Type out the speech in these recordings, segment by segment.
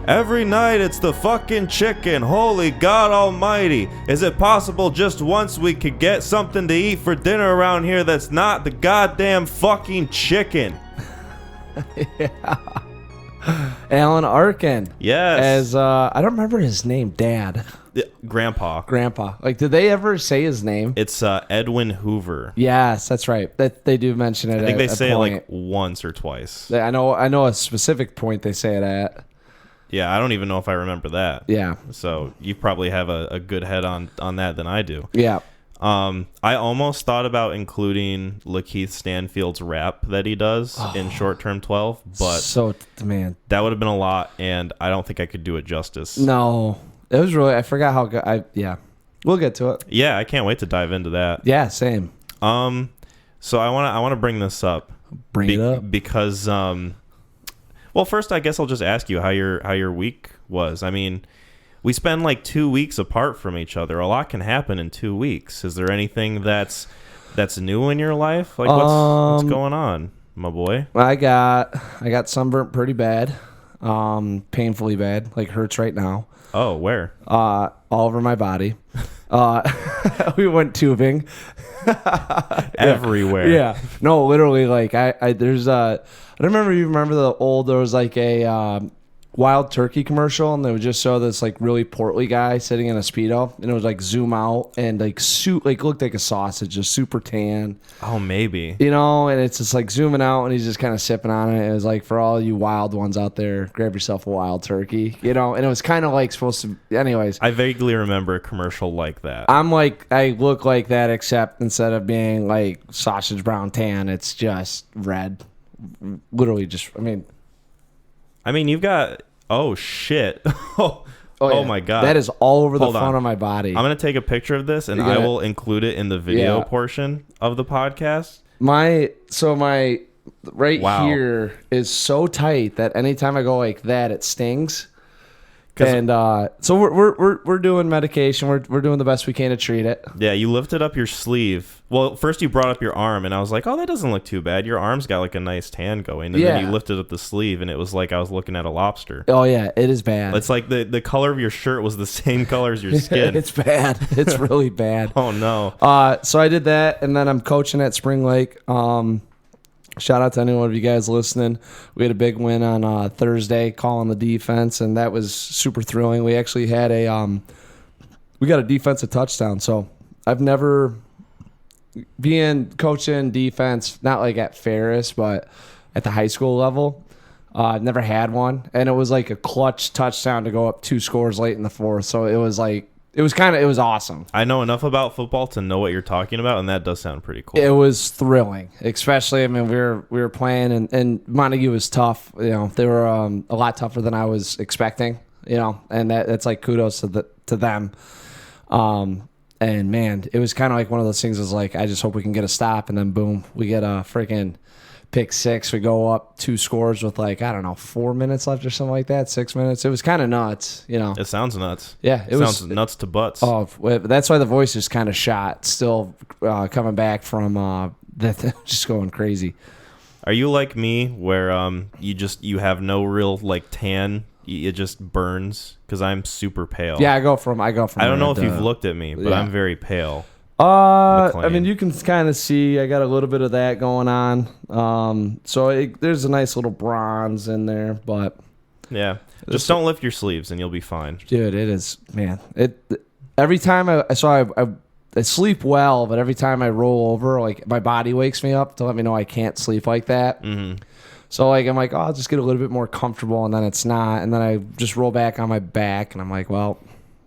Every night it's the fucking chicken. Holy God almighty. Is it possible just once we could get something to eat for dinner around here that's not the goddamn fucking chicken? Yeah. Alan Arkin. Yes. As, I don't remember his name, Dad. Grandpa. Like, did they ever say his name? It's Edwin Hoover. Yes, that's right. That they do mention it. I think they say point. it like once or twice. I know a specific point they say it at. Yeah, I don't even know if I remember that. Yeah. So you probably have a good head on that than I do. Yeah. I almost thought about including Lakeith Stanfield's rap that he does in Short Term 12, but that would have been a lot, and I don't think I could do it justice. No, it was really. I forgot how good. We'll get to it. Yeah, I can't wait to dive into that. Yeah, same. So I want to bring this up. Bring it up because well, first I guess I'll just ask you how your week was. I mean, we spend like 2 weeks apart from each other. A lot can happen in 2 weeks. Is there anything that's new in your life? Like what's going on, my boy? I got sunburnt pretty bad, painfully bad. Like hurts right now. Oh, where? All over my body. We went tubing everywhere. Yeah. No, literally. Like I there's I don't remember. You remember there was like a Wild Turkey commercial, and they would just show this like really portly guy sitting in a Speedo, and it would like zoom out and like looked like a sausage, just super tan. Oh, maybe. And it's just like zooming out, and he's just kind of sipping on it. It was like, for all you wild ones out there, grab yourself a Wild Turkey, and it was kind of like supposed to. Anyways, I vaguely remember a commercial like that. I'm like, I look like that, except instead of being like sausage brown tan, it's just red. Literally, just I mean, you've got... Oh, shit. Oh, my God. That is all over the front of my body. I'm going to take a picture of this, and I will include it in the video portion of the podcast. My here is so tight that anytime I go like that, it stings. And so we're doing medication. We're doing the best we can to treat it. Yeah, you lifted up your sleeve. Well, first you brought up your arm, and I was like, oh, that doesn't look too bad. Your arm's got like a nice tan going. And then you lifted up the sleeve, and it was like I was looking at a lobster. Oh, yeah, it is bad. It's like the color of your shirt was the same color as your skin. It's bad. It's really bad. Oh, no. So I did that, and then I'm coaching at Spring Lake. Shout out to any one of you guys listening. We had a big win on Thursday, calling the defense, and that was super thrilling. We actually had we got a defensive touchdown. So I've never being coaching defense, not like at Ferris, but at the high school level. I've never had one, and it was like a clutch touchdown to go up 2 scores late in the fourth. So it was like. It was awesome. I know enough about football to know what you're talking about, and that does sound pretty cool. It was thrilling, especially. We were playing, and Montague was tough. They were a lot tougher than I was expecting. And that's like kudos to them. And man, it was kind of like one of those things. Was like, I just hope we can get a stop, and then boom, we get a freaking pick six. We go up 2 scores with 4 minutes left or something like that. 6 minutes. It was kind of nuts, It sounds nuts. Yeah, it sounds nuts to butts. Oh, that's why the voice is kind of shot. Still coming back from that, just going crazy. Are you like me, where you have no real tan? It just burns because I'm super pale. Yeah, I go from. I don't know if you've looked at me, but I'm very pale. McClain. You can kind of see I got a little bit of that going on. So there's a nice little bronze in there, but yeah, just don't lift your sleeves and you'll be fine, dude. It is, man. Every time I sleep well, but every time I roll over, like my body wakes me up to let me know I can't sleep like that. Mm-hmm. So I'm like, I'll just get a little bit more comfortable, and then it's not, and then I just roll back on my back, and I'm like, well,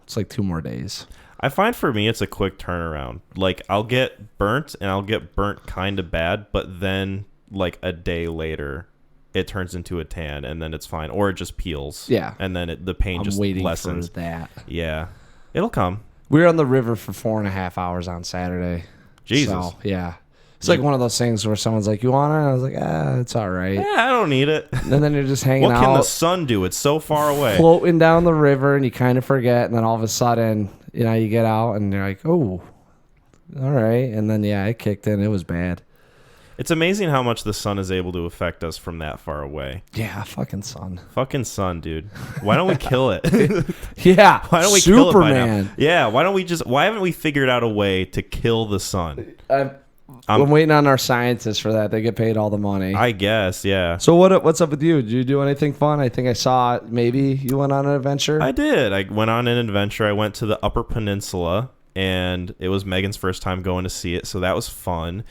it's like 2 more days. I find for me it's a quick turnaround. Like I'll get burnt, and I'll get burnt kind of bad, but then like a day later it turns into a tan, and then it's fine, or it just peels. Yeah, and then the pain just lessens. For that. Yeah, it'll come. We were on the river for 4.5 hours on Saturday. Jesus. So, yeah. It's like one of those things where someone's like, you want it? And I was like, it's all right. Yeah, I don't need it. And then you're just hanging out. What can the sun do? It's so far away. Floating down the river, and you kind of forget, and then all of a sudden, you get out, and you're like, oh, all right. And then, yeah, it kicked in. It was bad. It's amazing how much the sun is able to affect us from that far away. Yeah, fucking sun. Fucking sun, dude. Why don't we kill it? Yeah, why don't we kill it by now? Yeah, why haven't we figured out a way to kill the sun? I'm waiting on our scientists for that. They get paid all the money. I guess, yeah. So what's up with you? Did you do anything fun? I think I saw maybe you went on an adventure. I did. I went on an adventure. I went to the Upper Peninsula, and it was Megan's first time going to see it, so that was fun.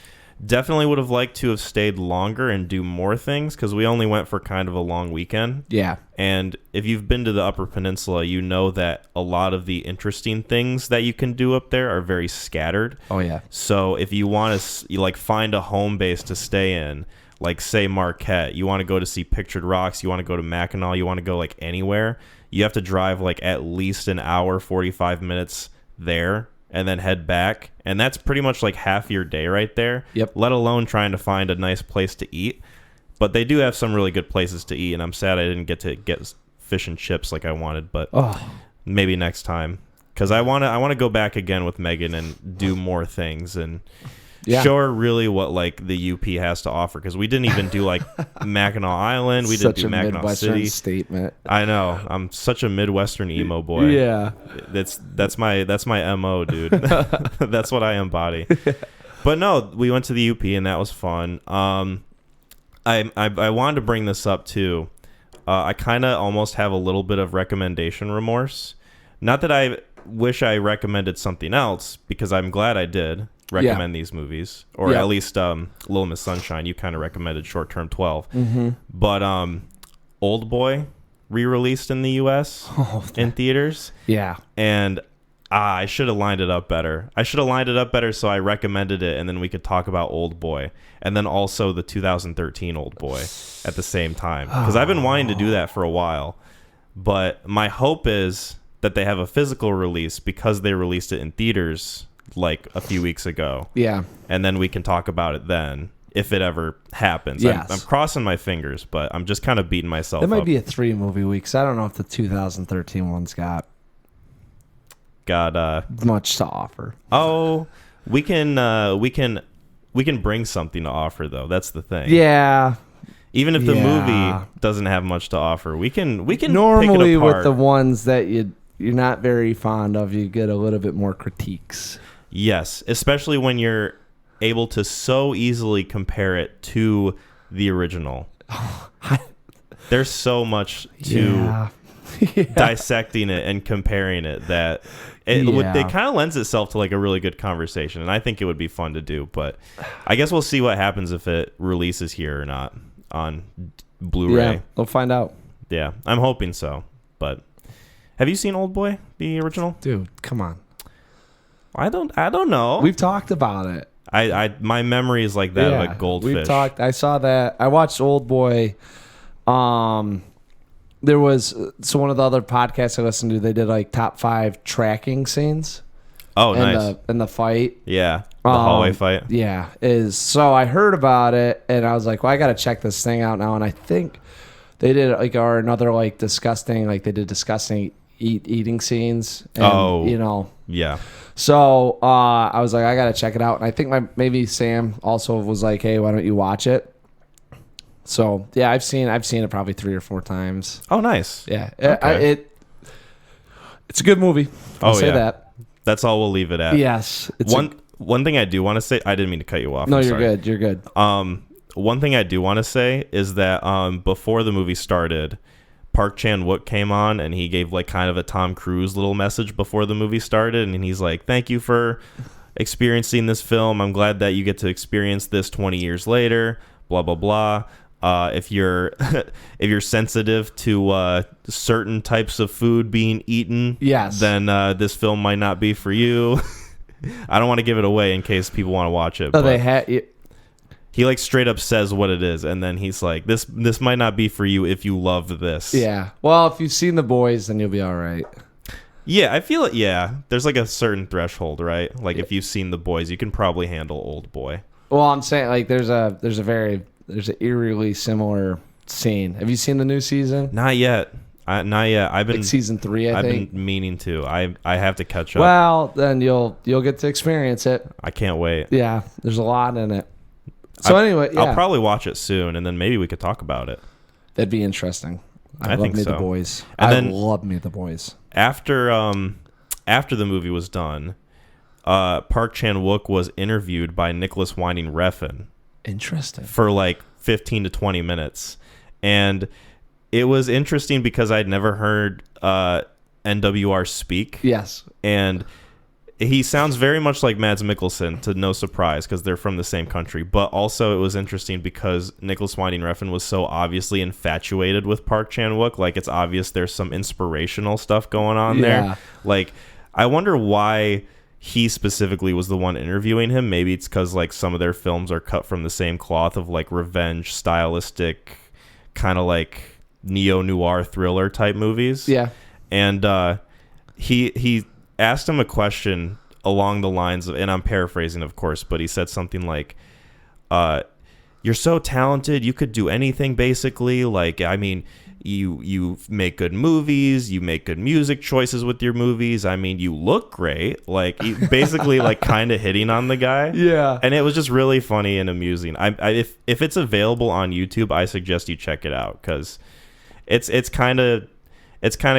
Definitely would have liked to have stayed longer and do more things because we only went for kind of a long weekend. Yeah. And if you've been to the Upper Peninsula, you know that a lot of the interesting things that you can do up there are very scattered. Oh, yeah. So if you want to find a home base to stay in, like say Marquette, you want to go to see Pictured Rocks, you want to go to Mackinac, you want to go like anywhere, you have to drive like at least an hour, 45 minutes there and then head back. And that's pretty much like half your day right there. Yep. Let alone trying to find a nice place to eat. But they do have some really good places to eat, and I'm sad I didn't get to get fish and chips like I wanted, but maybe next time. Because I want to go back again with Megan and do more things and show her really what like the UP has to offer. Because we didn't even do like Mackinac Island, we didn't do Mackinac Midwestern City. Statement. I know, I'm such a Midwestern emo boy. Yeah, that's my MO, dude. That's what I embody. But no, we went to the UP and that was fun. I wanted to bring this up too. I kind of almost have a little bit of recommendation remorse. Not that I wish I recommended something else, because I'm glad I did recommend these movies, or at least Little Miss Sunshine. You kind of recommended Short Term 12, but Oldboy re-released in the U.S. In theaters. Yeah, and I should have lined it up better. So I recommended it, and then we could talk about Oldboy, and then also the 2013 Oldboy at the same time, because I've been wanting to do that for a while. But my hope is that they have a physical release, because they released it in theaters like a few weeks ago. Yeah, and then we can talk about it then, if it ever happens. Yes. I'm crossing my fingers, but I'm just kind of beating myself up. It might be a 3-movie week, because I don't know if the 2013 one's got much to offer. Oh, we can bring something to offer, though. That's the thing. Yeah. Even if the movie doesn't have much to offer, we can normally pick it apart. With the ones that you're not very fond of, you get a little bit more critiques. Yes, especially when you're able to so easily compare it to the original. There's so much to dissecting it and comparing it that it kind of lends itself to like a really good conversation, and I think it would be fun to do. But I guess we'll see what happens if it releases here or not on Blu-ray. Yeah, we'll find out. Yeah, I'm hoping so. But have you seen Oldboy, the original? Dude, come on. I don't know. We've talked about it. My memory is like that of a goldfish. We've talked. I saw that. I watched Oldboy. There was one of the other podcasts I listened to. They did like top 5 tracking scenes. Oh, nice. In the fight. Yeah, the hallway fight. Yeah, so I heard about it and I was like, well, I got to check this thing out now. And I think they did disgusting eating scenes. And, yeah. So I was like, I got to check it out. And I think maybe Sam also was like, hey, why don't you watch it? So yeah, I've seen it probably 3 or 4 times. Oh, nice. Yeah, okay. It's a good movie. I'll say that. That's all we'll leave it at. Yes. One thing I do want to say, I didn't mean to cut you off. No, you're good. You're good. One thing I do want to say is that before the movie started, Park Chan-wook came on and he gave like kind of a Tom Cruise little message before the movie started, and he's like, "Thank you for experiencing this film. I'm glad that you get to experience this 20 years later. Blah blah blah. If you're sensitive to certain types of food being eaten, then this film might not be for you." I don't want to give it away in case people want to watch it. Oh, but he like straight up says what it is, and then he's like, "This might not be for you if you love this." Yeah. Well, if you've seen The Boys, then you'll be all right. Yeah, I feel it. Yeah, there's like a certain threshold, right? Like if you've seen The Boys, you can probably handle Oldboy. Well, I'm saying like there's an eerily similar scene. Have you seen the new season? Not yet. Not yet. I've been like season 3. I've been meaning to. I have to catch up. Well, then you'll get to experience it. I can't wait. Yeah, there's a lot in it. So anyway, yeah. I'll probably watch it soon, and then maybe we could talk about it. That'd be interesting. I love think Me so. the Boys. And then love Me the Boys. After the movie was done, Park Chan-wook was interviewed by Nicholas Winding Refn. Interesting. For like 15 to 20 minutes. And it was interesting because I'd never heard NWR speak. Yes. And he sounds very much like Mads Mikkelsen, to no surprise, because they're from the same country. But also it was interesting because Nicholas Winding Refn was so obviously infatuated with Park Chan-wook. Like, it's obvious there's some inspirational stuff going on there. Like, I wonder why he specifically was the one interviewing him. Maybe it's because like some of their films are cut from the same cloth of like revenge, stylistic, kind of like neo-noir thriller type movies. Yeah. And he asked him a question along the lines of, and I'm paraphrasing, of course, but he said something like, you're so talented, you could do anything basically. Like, I mean, you make good movies, you make good music choices with your movies. I mean, you look great. Like, basically like kind of hitting on the guy. Yeah. And it was just really funny and amusing. If it's available on YouTube, I suggest you check it out, because it's kind of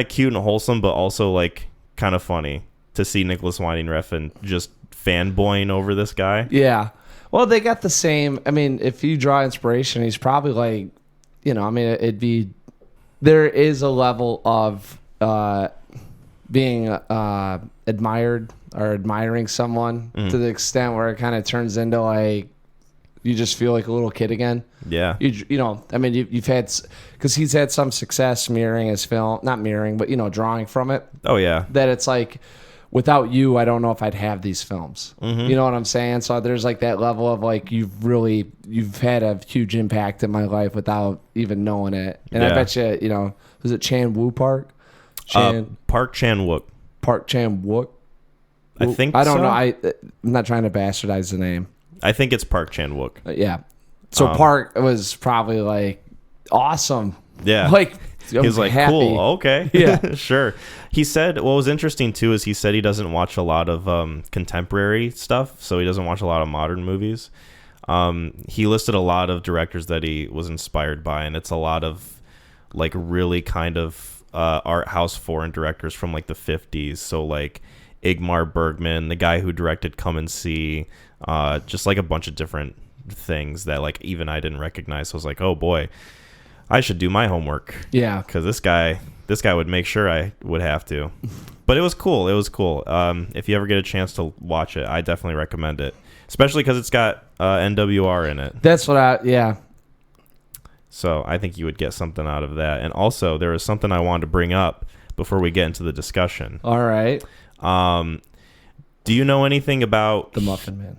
cute and wholesome, but also like kind of funny to see Nicholas Winding Refn just fanboying over this guy. Yeah. Well, they got the same. I mean, if you draw inspiration, he's probably like, I mean, it'd be, there is a level of being admired or admiring someone to the extent where it kind of turns into like, you just feel like a little kid again. Yeah. I mean, you've had, because he's had some success mirroring his film, not mirroring, but, drawing from it. Oh, yeah. That it's like, without you, I don't know if I'd have these films. You know what I'm saying? So there's like that level of like, you've had a huge impact in my life without even knowing it. And I bet you, was it Chan-Woo Park? Park Chan-wook. Park Chan-wook? I think I don't so. know. I'm not trying to bastardize the name. I think it's Park Chan-wook. Yeah. So Park was probably like awesome. Yeah. Like, he's like, happy. cool, okay. Yeah. Sure. He said, what was interesting too is he said he doesn't watch a lot of contemporary stuff, so he doesn't watch a lot of modern movies. He listed a lot of directors that he was inspired by, and it's a lot of like really kind of art house foreign directors from like the 50s. So like Ingmar Bergman, the guy who directed Come and See, just like a bunch of different things that like even I didn't recognize. So I was like, oh boy, I should do my homework. Yeah. Because this guy would make sure I would have to. But it was cool. If you ever get a chance to watch it, I definitely recommend it. Especially because it's got NWR in it. That's what yeah. So I think you would get something out of that. And also, there was something I wanted to bring up before we get into the discussion. All right. Do you know anything about The Muffin Man?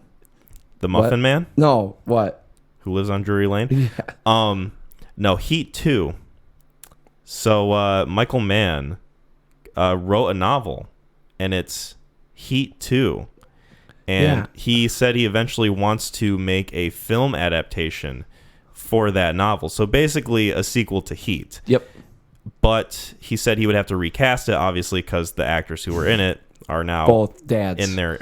The Muffin Man? No. What? Who lives on Drury Lane? Yeah. No, Heat 2. So Michael Mann wrote a novel, and it's Heat 2. And he said he eventually wants to make a film adaptation for that novel. So basically a sequel to Heat. Yep. But he said he would have to recast it, obviously, because the actors who were in it are now both dads in there.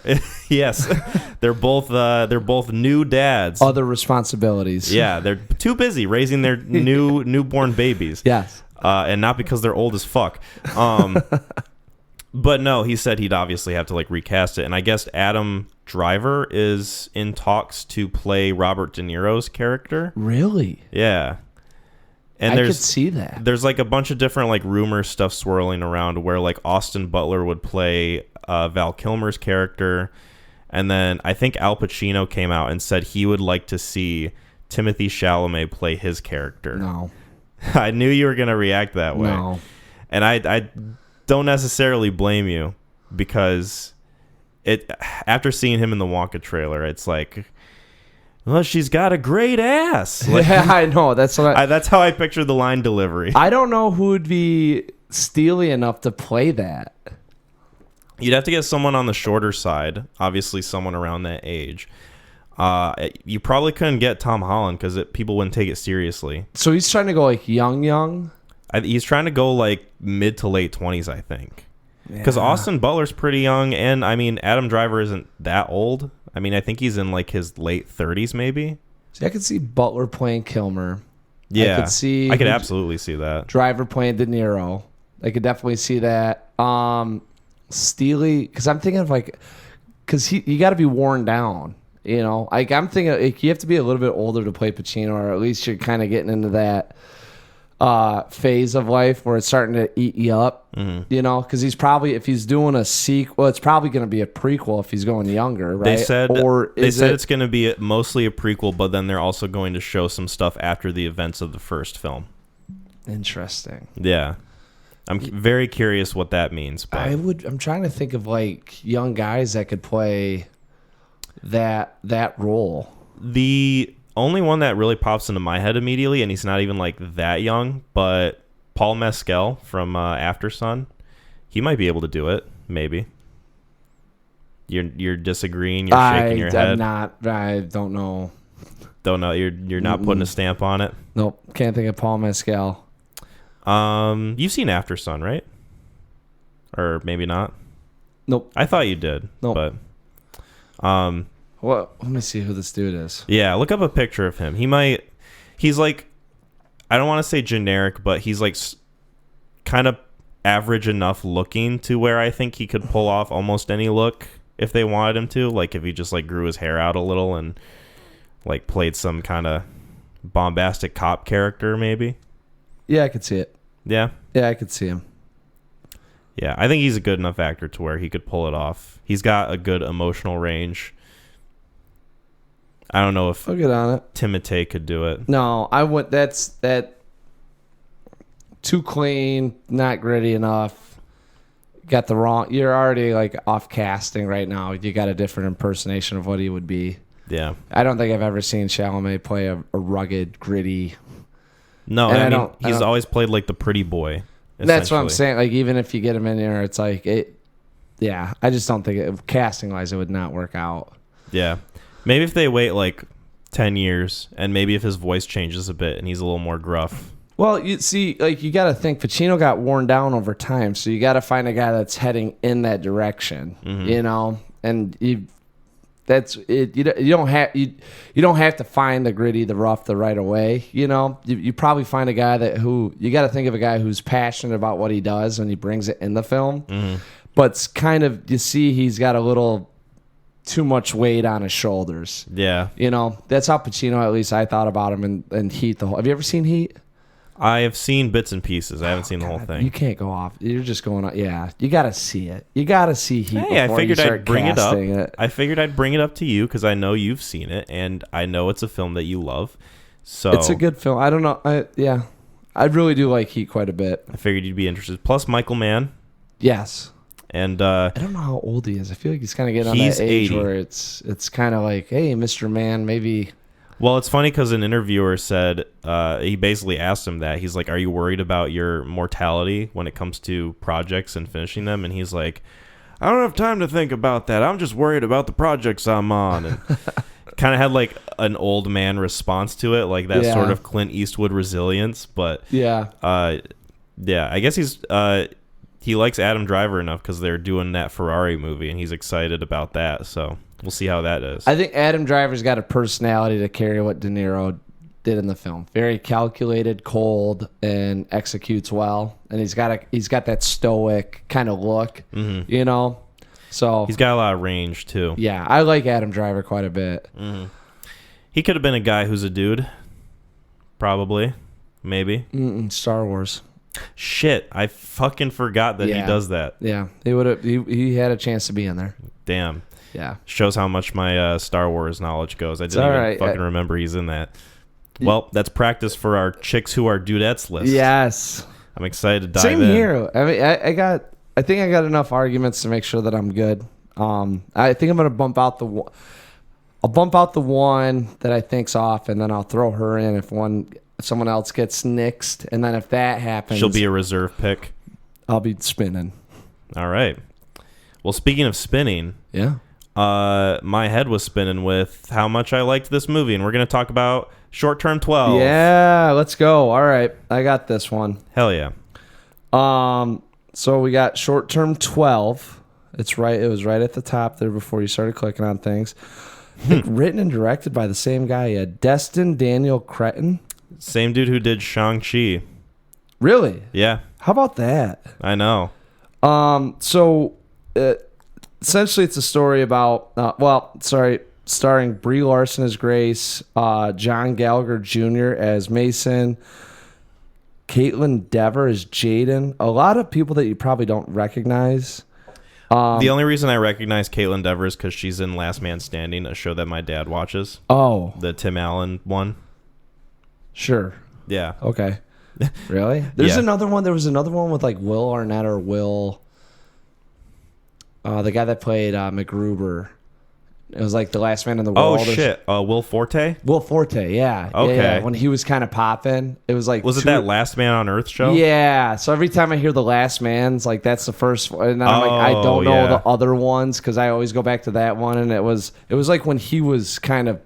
Yes, they're both new dads. Other responsibilities. Yeah, they're too busy raising their newborn babies. Yes, and not because they're old as fuck. But no, he said he'd obviously have to like recast it, and I guess Adam Driver is in talks to play Robert De Niro's character. Really? Yeah. And I could see that. There's like a bunch of different like rumor stuff swirling around where like Austin Butler would play Val Kilmer's character. And then I think Al Pacino came out and said he would like to see Timothée Chalamet play his character. No. I knew you were going to react that way. No. And I don't necessarily blame you, because after seeing him in the Wonka trailer, it's like, well, she's got a great ass. Like, yeah, I know. That's that's how I picture the line delivery. I don't know who would be steely enough to play that. You'd have to get someone on the shorter side, obviously someone around that age. You probably couldn't get Tom Holland because people wouldn't take it seriously. So he's trying to go like young? He's trying to go like mid to late 20s, I think. Because Austin Butler's pretty young, and I mean, Adam Driver isn't that old. I mean, I think he's in like his late 30s, maybe. See, I could see Butler playing Kilmer. Yeah, I could who- absolutely see that. Driver playing De Niro. I could definitely see that. Steely, because I'm thinking of like, because you got to be worn down. You know, like I'm thinking like, you have to be a little bit older to play Pacino, or at least you're kind of getting into that phase of life where it's starting to eat you up. Mm-hmm. You know, because he's probably, if he's doing a sequel, it's probably going to be a prequel if he's going younger, right? They said is it's going to be mostly a prequel, but then they're also going to show some stuff after the events of the first film. Interesting. Yeah. I'm very curious what that means. But I'm trying to think of like young guys that could play that role. the only one that really pops into my head immediately, and he's not even like that young, but Paul Mescal from After Sun, he might be able to do it. Maybe. You're disagreeing. You're shaking your head. I'm not. I don't know. Don't know. You're not putting a stamp on it. Nope. Can't think of Paul Mescal. You've seen After Sun, right? Or maybe not. Nope. I thought you did. Nope. But Well, let me see who this dude is. yeah, look up a picture of him. He's like, I don't want to say generic, but he's like kind of average enough looking to where I think he could pull off almost any look if they wanted him to. Like if he just like grew his hair out a little and like played some kind of bombastic cop character, maybe. Yeah, I could see it. Yeah. Yeah, I could see him. Yeah, I think he's a good enough actor to where he could pull it off. He's got a good emotional range. I don't know if I'll get on it. Timothée could do it. No, I would. That's too clean, not gritty enough. Got the wrong. You're already like off casting right now. You got a different impersonation of what he would be. Yeah. I don't think I've ever seen Chalamet play a rugged, gritty. No, And I mean, he's always played like the pretty boy. That's what I'm essentially. saying. Like even if you get him in there, it's like it. Yeah, I just don't think casting wise it would not work out. Yeah. Maybe if they wait like 10 years and maybe if his voice changes a bit and he's a little more gruff. Well, you see, like you got to think Pacino got worn down over time, so you got to find a guy that's heading in that direction, you know. And that's it. You don't have to find the gritty, the rough, the right away. You know, you probably find a guy you got to think of a guy who's passionate about what he does and he brings it in the film. But it's kind of you see he's got a little too much weight on his shoulders. Yeah. You know, that's how Pacino, at least I thought about him in Heat. Have you ever seen Heat? I have seen bits and pieces. I haven't seen the whole thing. You can't go off. You're just going on. Yeah, you got to see it. You got to see Heat. Hey, I figured I'd bring it up. It. I figured I'd bring it up to you because I know you've seen it and I know it's a film that you love. So it's a good film. I don't know. I really do like Heat quite a bit. I figured you'd be interested. Plus Michael Mann. Yes. And I don't know how old he is. I feel like he's kind of getting on that age 80. Where it's kind of like, hey, Mr. Mann, maybe. Well, it's funny because an interviewer said he basically asked him that. He's like, "Are you worried about your mortality when it comes to projects and finishing them?" And he's like, "I don't have time to think about that. I'm just worried about the projects I'm on." And kind of had like an old man response to it, like that sort of Clint Eastwood resilience. But yeah, I guess he likes Adam Driver enough because they're doing that Ferrari movie, and he's excited about that. So we'll see how that is. I think Adam Driver's got a personality to carry what De Niro did in the film. Very calculated, cold, and executes well. And he's got that stoic kind of look, you know. So he's got a lot of range too. Yeah, I like Adam Driver quite a bit. He could have been a guy who's a dude, probably, maybe. Star Wars. Shit, I fucking forgot that he does that. Yeah, he would have. He had a chance to be in there. Damn. Yeah. Shows how much my Star Wars knowledge goes. I didn't even fucking remember he's in that. Well, that's practice for our Chicks Who Are Dudettes list. Yes. I'm excited to dive Same in. here. I mean, I think I got enough arguments to make sure that I'm good. I think I'm gonna bump out the one that I think's off, and then I'll throw her in if someone else gets nixed, and then if that happens, She'll be a reserve pick. I'll be spinning. All right. Well, speaking of spinning, my head was spinning with how much I liked this movie, and we're going to talk about Short Term 12. Yeah, let's go. All right, I got this one. Hell yeah. So we got Short Term 12. It was right at the top there before you started clicking on things. I think written and directed by the same guy, Destin Daniel Cretton. Same dude who did Shang-Chi. Really? Yeah. How about that? I know. Essentially, it's a story about, starring Brie Larson as Grace, John Gallagher Jr. as Mason, Caitlin Dever as Jaden. A lot of people that you probably don't recognize. The only reason I recognize Caitlin Dever is because she's in Last Man Standing, a show that my dad watches. Oh. The Tim Allen one. Sure. Yeah. Okay. Really? There's Yeah. another one. There was another one with like Will Arnett or Will, the guy that played MacGruber. It was like The Last Man in the World. Oh, shit. Will Forte? Will Forte, yeah. Okay. Yeah. When he was kind of popping, it was like... Was it that Last Man on Earth show? Yeah. So every time I hear The Last Man's, like, that's the first one. And then I'm like, I don't know the other ones because I always go back to that one. And it was like when he was kind of...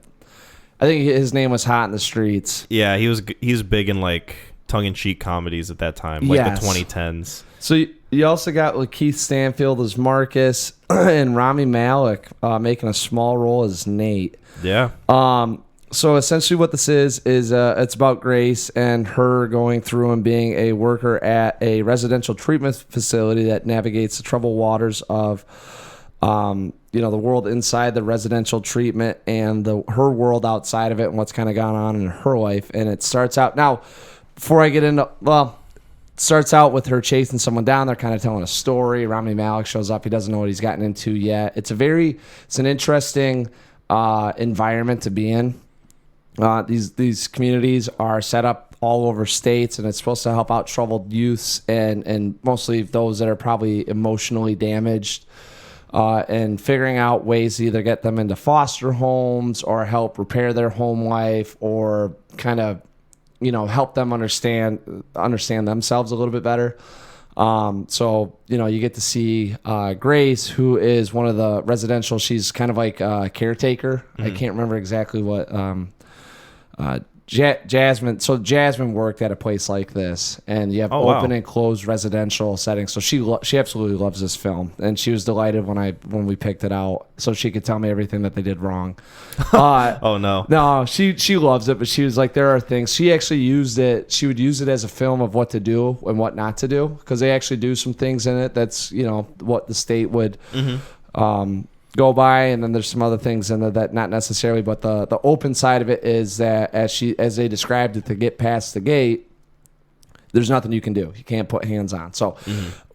I think his name was hot in the streets. Yeah, he was big in, like, tongue-in-cheek comedies at that time, like the 2010s. So you also got Lakeith Stanfield as Marcus and Rami Malek making a small role as Nate. Yeah. So essentially what this is it's about Grace and her going through and being a worker at a residential treatment facility that navigates the troubled waters of the world inside the residential treatment and her world outside of it and what's kind of gone on in her life. And it starts out now, before I get into, starts out with her chasing someone down. They're kind of telling a story. Rami Malek shows up. He doesn't know what he's gotten into yet. It's an interesting environment to be in. These communities are set up all over states, and it's supposed to help out troubled youths and mostly those that are probably emotionally damaged, and figuring out ways to either get them into foster homes or help repair their home life or kind of help them understand themselves a little bit better. So you get to see Grace, who is one of the residential. She's kind of like a caretaker. Mm-hmm. I can't remember exactly what Jasmine. So Jasmine worked at a place like this, and you have open and closed residential settings. So she absolutely loves this film, and she was delighted when we picked it out, so she could tell me everything that they did wrong. Oh no, she loves it, but she was like, there are things. She actually used it. She would use it as a film of what to do and what not to do, because they actually do some things in it that's what the state would. Mm-hmm. Go by, and then there's some other things in there that not necessarily, but the open side of it is that as they described it, to get past the gate, there's nothing you can do. You can't put hands on. So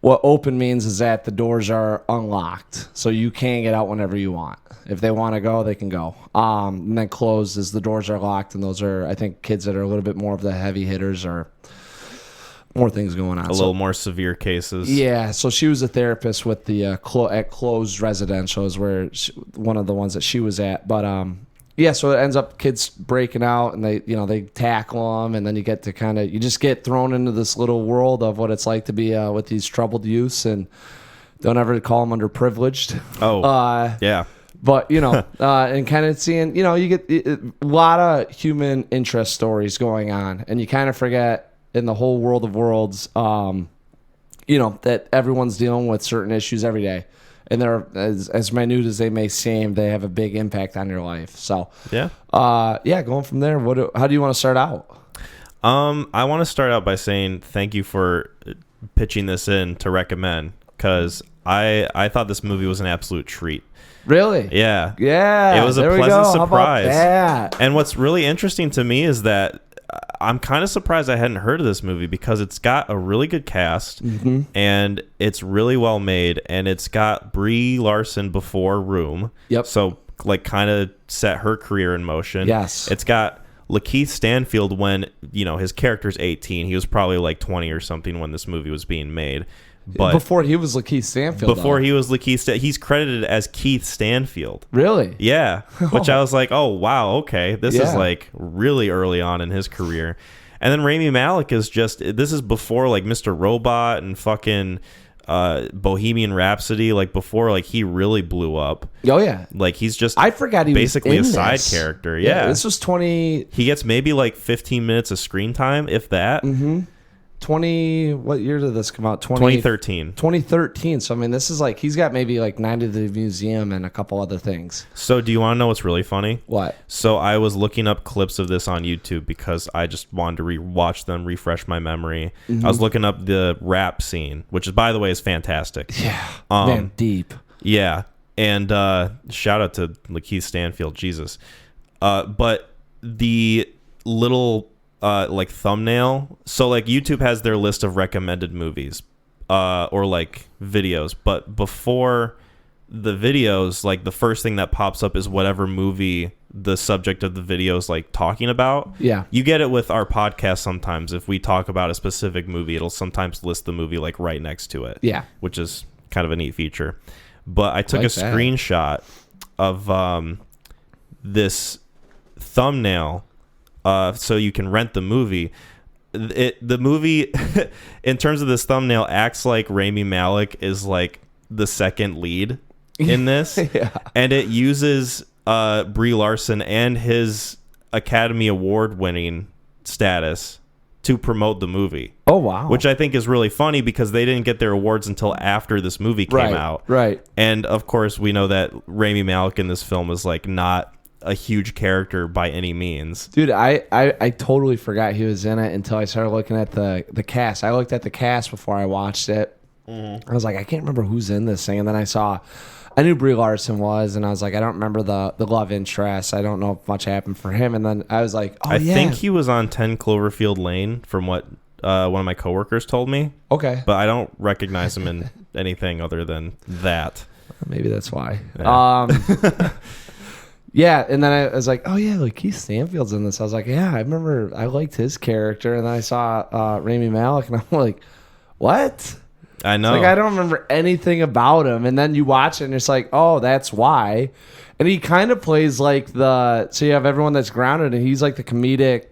what open means is that the doors are unlocked, so you can get out whenever you want. If they want to go, they can go. And then closed is the doors are locked, and those are, I think, kids that are a little bit more of the heavy hitters or more things going on. A little more severe cases. Yeah, so she was a therapist with the at closed residential is where one of the ones that she was at. But so it ends up kids breaking out, and they tackle them, and then you get to you just get thrown into this little world of what it's like to be with these troubled youths, and don't ever call them underprivileged. Oh, yeah. But and kind of seeing, you get a lot of human interest stories going on, and you kind of forget, in the whole world of worlds, that everyone's dealing with certain issues every day, and they're as minute as they may seem, they have a big impact on your life. So going from there, how do you want to start out? I want to start out by saying thank you for pitching this in to recommend, because I thought this movie was an absolute treat. Really? Yeah. It was a pleasant surprise. How about that? And what's really interesting to me is that I'm kind of surprised I hadn't heard of this movie, because it's got a really good cast, mm-hmm. and it's really well made, and it's got Brie Larson before Room. Yep. So like kind of set her career in motion. Yes. It's got Lakeith Stanfield when, his character's 18. He was probably like 20 or something when this movie was being made. But before he was Lakeith Stanfield. He's credited as Keith Stanfield. Really? Yeah. Which I was like, oh wow, okay, this is like really early on in his career. And then Rami Malek this is before like Mr. Robot and fucking Bohemian Rhapsody, like before like he really blew up. Oh yeah. Like he's just I forgot he basically was a side this. character. Yeah. This was 20. He gets maybe like 15 minutes of screen time, if that. Mm-hmm. What year did this come out? 2013. 2013. So I mean, this is like he's got maybe like Night at the Museum and a couple other things. So do you want to know what's really funny? What? So I was looking up clips of this on YouTube because I just wanted to rewatch them, refresh my memory. I was looking up the rap scene, which is, by the way, is fantastic. Yeah, man, deep. Yeah, and shout out to Lakeith Stanfield, Jesus. But the little like thumbnail, so like YouTube has their list of recommended movies or like videos, but before the videos, like the first thing that pops up is whatever movie the subject of the video is like talking about. Yeah, you get it with our podcast sometimes. If we talk about a specific movie, it'll sometimes list the movie like right next to it. Yeah, which is kind of a neat feature. But I took like a screenshot of this thumbnail so you can rent the movie. The movie, in terms of this thumbnail, acts like Rami Malek is like the second lead in this. Yeah. And it uses Brie Larson and his Academy Award winning status to promote the movie. Oh, wow. Which I think is really funny because they didn't get their awards until after this movie came out. Right. And of course, we know that Rami Malek in this film is like not a huge character by any means. Dude, I totally forgot he was in it until I started looking at the cast. I looked at the cast before I watched it. I was like, I can't remember who's in this thing. And then I knew Brie Larson was, and I was like, I don't remember the love interest. I don't know if much happened for him. And then I was like, oh, I think he was on 10 Cloverfield Lane from what one of my coworkers told me. Okay. But I don't recognize him in anything other than that. Maybe that's why. Yeah. Yeah, and then I was like, oh, yeah, like Keith Stanfield's in this. I was like, yeah, I remember I liked his character. And then I saw Rami Malek, and I'm like, what? I know. Like, I don't remember anything about him. And then you watch it, and it's like, oh, that's why. And he kind of plays like so you have everyone that's grounded, and he's like the comedic,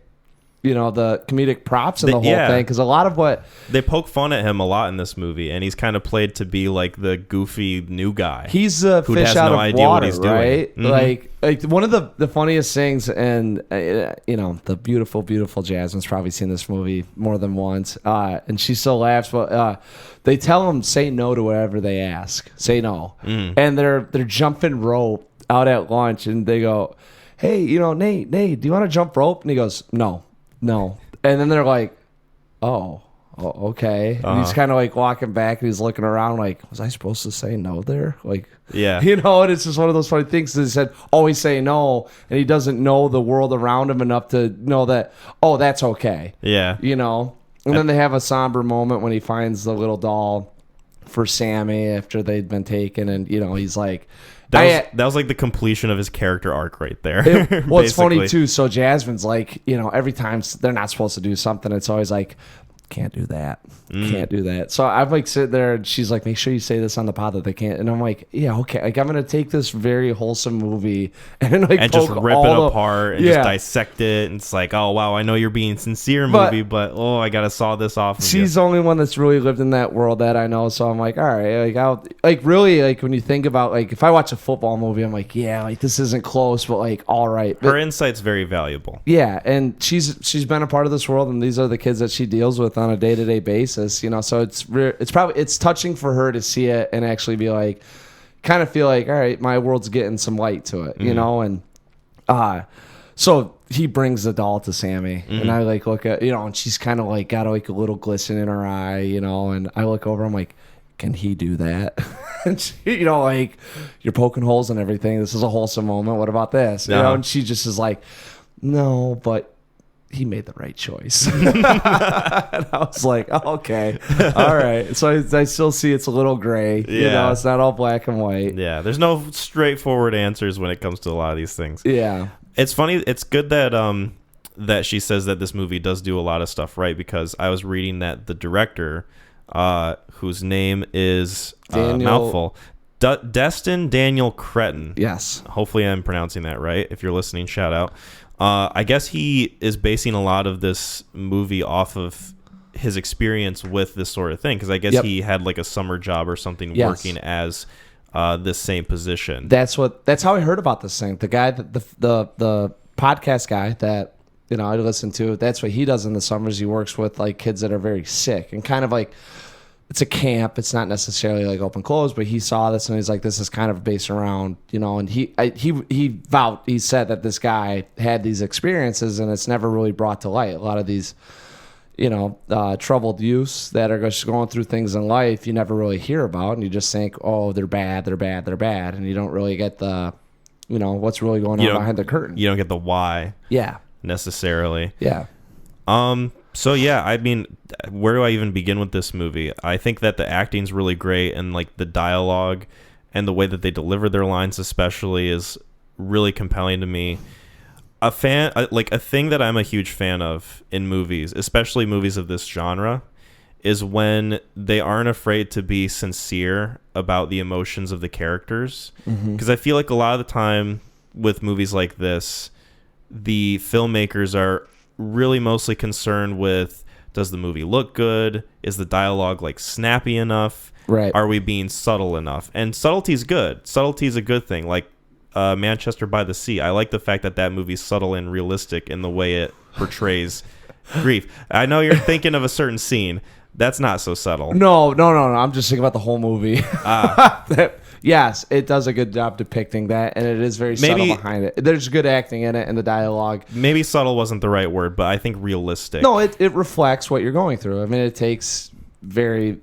the comedic props in the whole thing. Because a lot of what they poke fun at him a lot in this movie, and he's kind of played to be like the goofy new guy. He's a fish out of water, right? Mm-hmm. Like one of the funniest things, and the beautiful, beautiful Jasmine's probably seen this movie more than once, and she still laughs. But they tell him say no to whatever they ask, say no, and they're jumping rope out at lunch, and they go, hey, Nate, do you want to jump rope? And he goes, no. And then they're like, oh, okay. And he's kind of like walking back, and he's looking around like, was I supposed to say no there? Like, yeah. And it's just one of those funny things. He said, always say no. And he doesn't know the world around him enough to know that, oh, that's okay. Yeah. And then they have a somber moment when he finds the little doll for Sammy after they'd been taken. And, he's like, that was like the completion of his character arc right there. It's funny too. So Jasmine's like, every time they're not supposed to do something, it's always like, can't do that. Can't do that. So I'm like sitting there, and she's like, make sure you say this on the pod that they can't. And I'm like, yeah, okay. Like, I'm going to take this very wholesome movie and like just rip it apart and just dissect it. And it's like, oh, wow, I know you're being sincere, movie, but I got to saw this off. She's the only one that's really lived in that world that I know. So I'm like, all right, really, when you think about, like, if I watch a football movie, I'm like, yeah, like this isn't close, but like, all right. But, her insight's very valuable. Yeah. And she's been a part of this world, and these are the kids that she deals with on a day-to-day basis, so it's touching for her to see it and actually be like, kind of feel like, all right, my world's getting some light to it, and so he brings the doll to Sammy, and I like look at, and she's kind of like got like a little glisten in her eye, and I look over, I'm like, can he do that? And she, like, you're poking holes in everything, this is a wholesome moment, what about this? And she just is like, no, but he made the right choice. And I was like, oh, okay, all right. So I still see it's a little gray. It's not all black and white. Yeah, there's no straightforward answers when it comes to a lot of these things. Yeah, it's funny. It's good that that she says that this movie does do a lot of stuff right, because I was reading that the director, whose name is mouthful, Destin Daniel Cretton. Yes, hopefully I'm pronouncing that right. If you're listening, shout out. I guess he is basing a lot of this movie off of his experience with this sort of thing, because I guess he had like a summer job or something working as this same position. That's how I heard about this thing. The guy, the podcast guy that I listen to. That's what he does in the summers. He works with like kids that are very sick and kind of like it's a camp. It's not necessarily like open close, but he saw this and he's like, this is kind of based around, and he said that this guy had these experiences and it's never really brought to light. A lot of these, troubled youths that are just going through things in life you never really hear about, and you just think, oh, they're bad, and you don't really get the, what's really going on behind the curtain. You don't get the why. Yeah. Necessarily. Yeah. So yeah, I mean, where do I even begin with this movie? I think that the acting's really great, and like the dialogue and the way that they deliver their lines especially is really compelling to me. A thing that I'm a huge fan of in movies, especially movies of this genre, is when they aren't afraid to be sincere about the emotions of the characters. Because I feel like a lot of the time with movies like this, the filmmakers are really mostly concerned with, does the movie look good? Is the dialogue like snappy enough? Right. Are we being subtle enough? And subtlety's good. Subtlety's a good thing. Like Manchester by the Sea. I like the fact that movie's subtle and realistic in the way it portrays grief. I know you're thinking of a certain scene. That's not so subtle. No. I'm just thinking about the whole movie. Yes, it does a good job depicting that, and it is very subtle behind it. There's good acting in it and the dialogue. Maybe subtle wasn't the right word, but I think realistic. No, it reflects what you're going through. I mean, it takes very,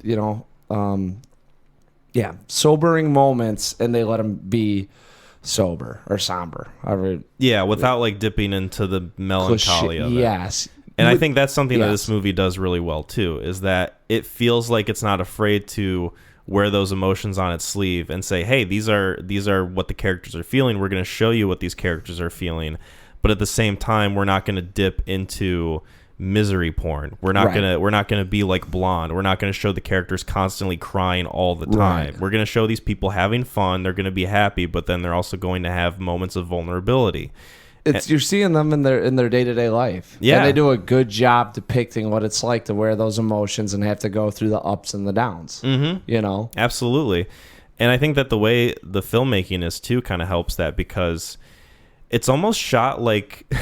sobering moments, and they let them be sober or somber. Without like dipping into the melancholy of it. Yes. And I think that's something that this movie does really well too, is that it feels like it's not afraid to wear those emotions on its sleeve and say, hey, these are what the characters are feeling. We're going to show you what these characters are feeling. But at the same time, we're not going to dip into misery porn. We're not going to be like Blonde. We're not going to show the characters constantly crying all the time. Right. We're going to show these people having fun. They're going to be happy, but then they're also going to have moments of vulnerability. You're seeing them in their day-to-day life. Yeah. And they do a good job depicting what it's like to wear those emotions and have to go through the ups and the downs. Mm-hmm. Absolutely. And I think that the way the filmmaking is too kind of helps that, because it's almost shot like,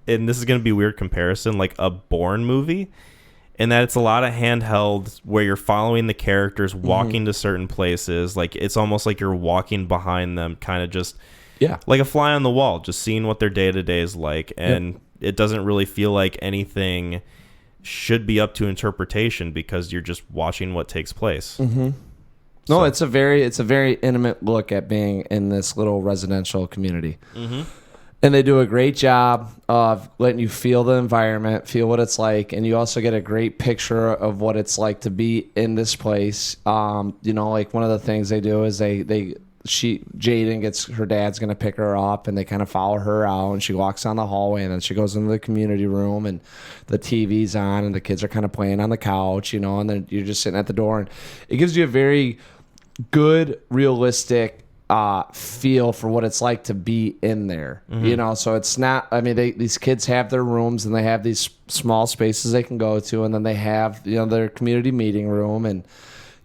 and this is going to be a weird comparison, like a Bourne movie, in that it's a lot of handheld where you're following the characters walking to certain places. Like it's almost like you're walking behind them, kind of just... Yeah, like a fly on the wall, just seeing what their day-to-day is like. And it doesn't really feel like anything should be up to interpretation, because you're just watching what takes place. Mm-hmm. No, it's a very intimate look at being in this little residential community. Mm-hmm. And they do a great job of letting you feel the environment, feel what it's like, and you also get a great picture of what it's like to be in this place. Like one of the things they do is Jaden gets, her dad's going to pick her up, and they kind of follow her out, and she walks down the hallway, and then she goes into the community room, and the TV's on, and the kids are kind of playing on the couch, and then you're just sitting at the door, and it gives you a very good, realistic feel for what it's like to be in there. So it's not, I mean, these kids have their rooms, and they have these small spaces they can go to, and then they have, their community meeting room, and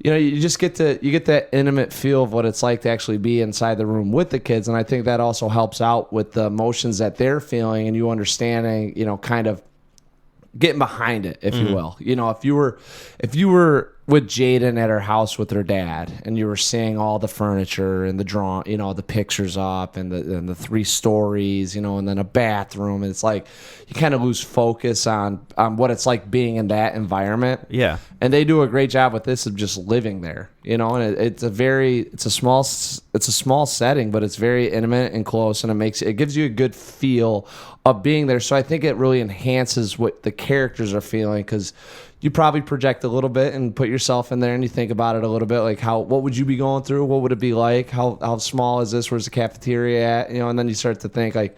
you just get that intimate feel of what it's like to actually be inside the room with the kids. And I think that also helps out with the emotions that they're feeling, and you understanding, kind of getting behind it, if you will. If you were with Jaden at her house with her dad, and you were seeing all the furniture and the the pictures up, and the 3 stories, and then a bathroom, and it's like you kind of lose focus on what it's like being in that environment. Yeah. And they do a great job with this of just living there, and it's a small setting, but it's very intimate and close, and it gives you a good feel of being there. So I think it really enhances what the characters are feeling, because you probably project a little bit and put yourself in there, and you think about it a little bit, like what would you be going through? What would it be like? How small is this? Where's the cafeteria at? And then you start to think like,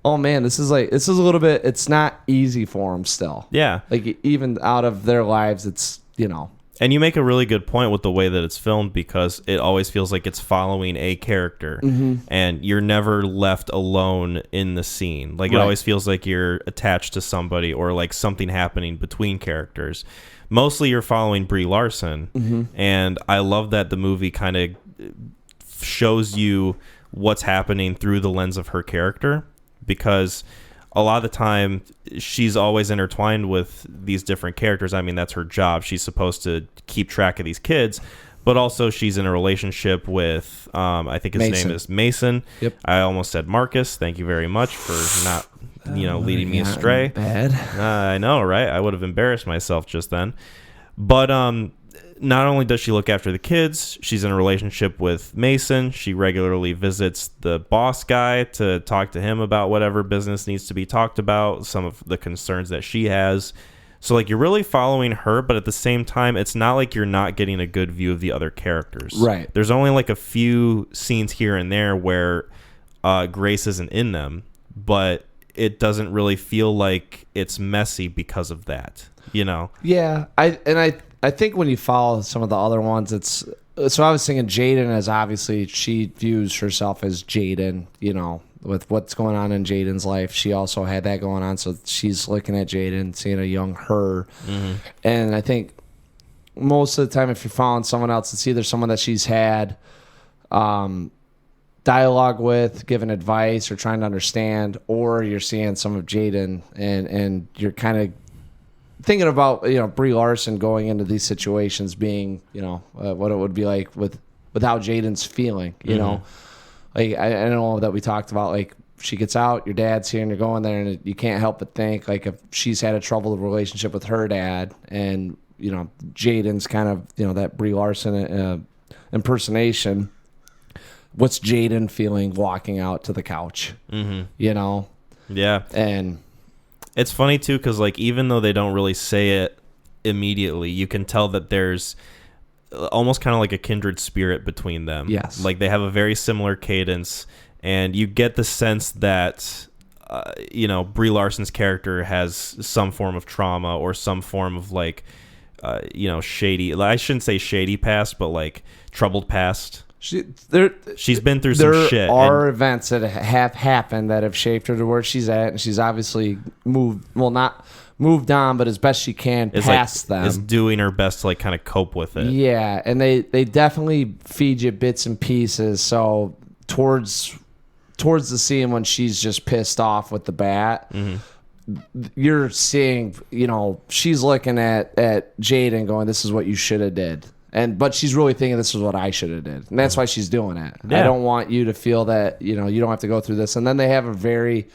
oh man, this is a little bit, it's not easy for them still. Yeah. Like even out of their lives, it's, And you make a really good point with the way that it's filmed, because it always feels like it's following a character, and you're never left alone in the scene. Like, it always feels like you're attached to somebody, or like something happening between characters. Mostly you're following Brie Larson, and I love that the movie kind of shows you what's happening through the lens of her character, because a lot of the time she's always intertwined with these different characters. I mean, that's her job. She's supposed to keep track of these kids, but also she's in a relationship with, I think his name is Mason. Yep. I almost said Marcus. Thank you very much for not, leading me astray. Bad. I know, right? I would have embarrassed myself just then. But not only does she look after the kids, she's in a relationship with Mason. She regularly visits the boss guy to talk to him about whatever business needs to be talked about, some of the concerns that she has. So, like, you're really following her, but at the same time, it's not like you're not getting a good view of the other characters. Right. There's only, like, a few scenes here and there where Grace isn't in them, but it doesn't really feel like it's messy because of that, Yeah, I think when you follow some of the other ones, it's so I was thinking Jaden as obviously she views herself as Jaden, with what's going on in Jaden's life. She also had that going on, so she's looking at Jaden, seeing a young her. Mm-hmm. And I think most of the time, if you're following someone else, it's either someone that she's had dialogue with, giving advice, or trying to understand, or you're seeing some of Jaden, and you're kind of thinking about Brie Larson going into these situations, being what it would be like without Jaden's feeling. Like I know that we talked about, like, she gets out, your dad's here, and you're going there, and you can't help but think, like, if she's had a troubled relationship with her dad, and Jaden's kind of that Brie Larson impersonation. What's Jaden feeling walking out to the couch? Mm-hmm. Yeah, and it's funny too, because, like, even though they don't really say it immediately, you can tell that there's almost kind of like a kindred spirit between them. Yes. Like, they have a very similar cadence, and you get the sense that, Brie Larson's character has some form of trauma or some form of, like, shady, I shouldn't say shady past, but, like, troubled past. She's been through some shit. There are events that have happened that have shaped her to where she's at, and she's obviously not moved on, but as best she can past them. Is doing her best to, like, kind of cope with it. Yeah, and they definitely feed you bits and pieces. So towards the scene when she's just pissed off with the bat, you're seeing, she's looking at Jaden going, "This is what you should have did." But she's really thinking, this is what I should have did. And that's why she's doing it. Yeah. I don't want you to feel that, you don't have to go through this. And then they have a very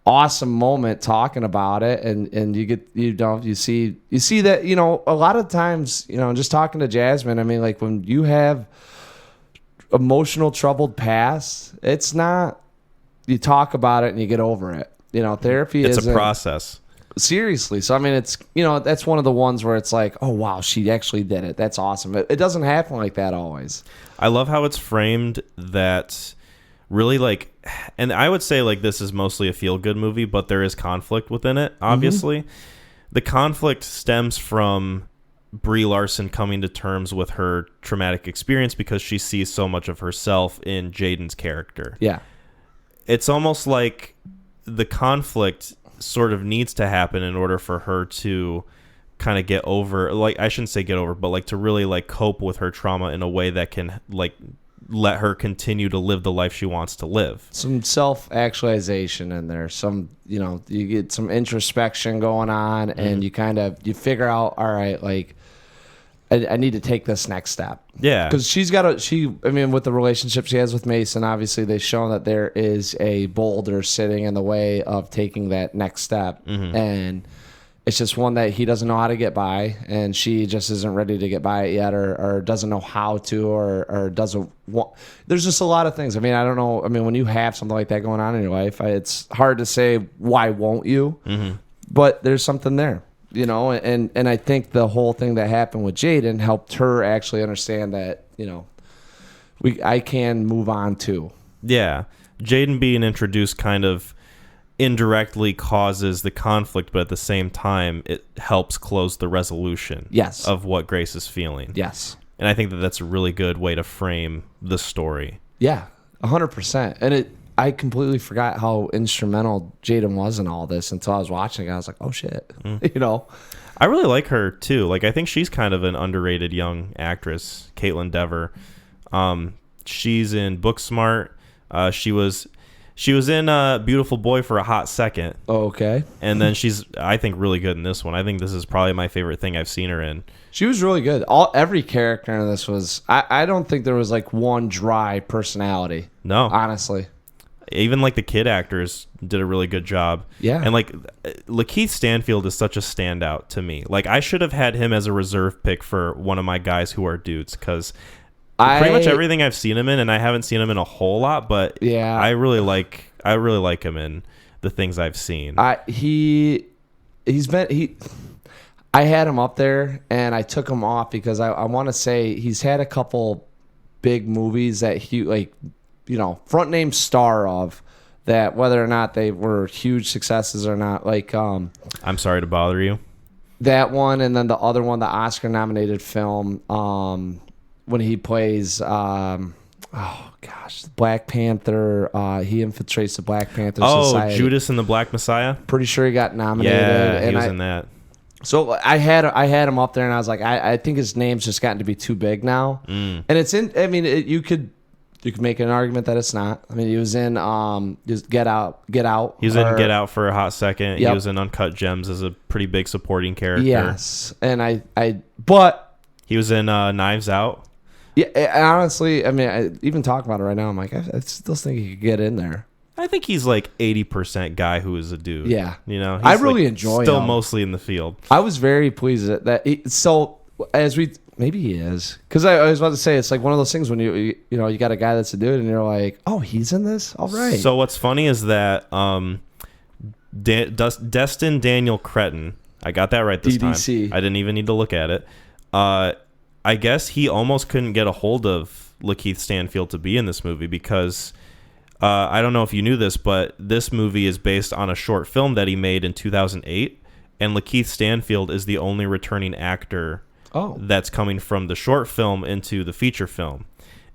awesome moment talking about it. And you get, you see that, a lot of times, just talking to Jasmine, I mean, like, when you have emotional troubled past, it's not, you talk about it and you get over it. Therapy is a process. Seriously. So, I mean, it's, that's one of the ones where it's like, oh, wow, she actually did it. That's awesome. It doesn't happen like that always. I love how it's framed that really, like, and I would say, like, this is mostly a feel-good movie, but there is conflict within it, obviously. Mm-hmm. The conflict stems from Brie Larson coming to terms with her traumatic experience because she sees so much of herself in Jaden's character. Yeah. It's almost like the conflict sort of needs to happen in order for her to kind of get over, like, I shouldn't say get over, but, like, to really, like, cope with her trauma in a way that can, like, let her continue to live the life she wants to live. Some self-actualization in there. Some, you get some introspection going on, and you figure out, all right, like, I need to take this next step. Yeah. Because with the relationship she has with Mason, obviously they've shown that there is a boulder sitting in the way of taking that next step. Mm-hmm. And it's just one that he doesn't know how to get by, and she just isn't ready to get by it yet, or doesn't know how to, or doesn't want. There's just a lot of things. I mean, I don't know. I mean, when you have something like that going on in your life, it's hard to say, why won't you? Mm-hmm. But there's something there. And I think the whole thing that happened with Jaden helped her actually understand that, I can move on too. Yeah. Jaden being introduced kind of indirectly causes the conflict, but at the same time, it helps close the resolution of what Grace is feeling. Yes. And I think that that's a really good way to frame the story. Yeah, 100%. And I completely forgot how instrumental Jaden was in all this until I was watching it. I was like, oh, shit. I really like her, too. Like, I think she's kind of an underrated young actress, Caitlin Dever. She's in Booksmart. She She was in Beautiful Boy for a hot second. Okay. And then she's, I think, really good in this one. I think this is probably my favorite thing I've seen her in. She was really good. Every character in this was. I don't think there was like one dry personality. No, honestly. Even like the kid actors did a really good job. Yeah. And like Lakeith Stanfield is such a standout to me. Like I should have had him as a reserve pick for one of my guys who are dudes, because pretty much everything I've seen him in, and I haven't seen him in a whole lot, but yeah, I really like him in the things I've seen. I had him up there and I took him off because I want to say he's had a couple big movies that he, like, you know, front name star of, that whether or not they were huge successes or not, like I'm Sorry to Bother You. That one, and then the other one, the Oscar nominated film, when he plays Black Panther, he infiltrates the Black Panther Society. Judas and the Black Messiah. Pretty sure he got nominated. Yeah, he was in that. So I had him up there, and I was like, I think his name's just gotten to be too big now. And it's in. I mean, you could make an argument that it's not. I mean, he was in just Get Out. He was in Get Out for a hot second. Yep. He was in Uncut Gems as a pretty big supporting character. Yes, and but he was in Knives Out. Yeah, honestly, I mean, even talking about it right now, I'm like, I still think he could get in there. I think he's like 80% guy who is a dude. Yeah. You know, I really enjoy still him. Mostly in the field. I was very pleased that maybe he is. Because I was about to say, it's like one of those things when you got a guy that's a dude and you're like, oh, he's in this? All right. So what's funny is that Destin Daniel Cretton, I got that right this DDC. time. I didn't even need to look at it. I guess he almost couldn't get a hold of Lakeith Stanfield to be in this movie because I don't know if you knew this, but this movie is based on a short film that he made in 2008, and Lakeith Stanfield is the only returning actor that's coming from the short film into the feature film.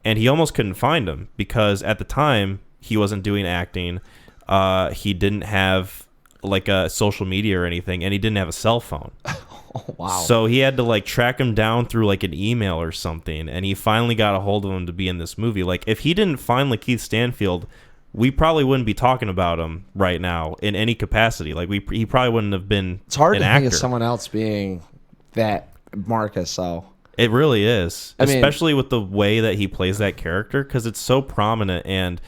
And he almost couldn't find him because at the time he wasn't doing acting. He didn't have like a social media or anything, and he didn't have a cell phone. Oh, wow. So he had to like track him down through like an email or something, and he finally got a hold of him to be in this movie. Like if he didn't find Lakeith Stanfield, we probably wouldn't be talking about him right now in any capacity. Like he probably wouldn't have been. It's hard an to actor. think of someone else being that Marcus. So it really is, I mean, especially with the way that he plays that character, because it's so prominent. And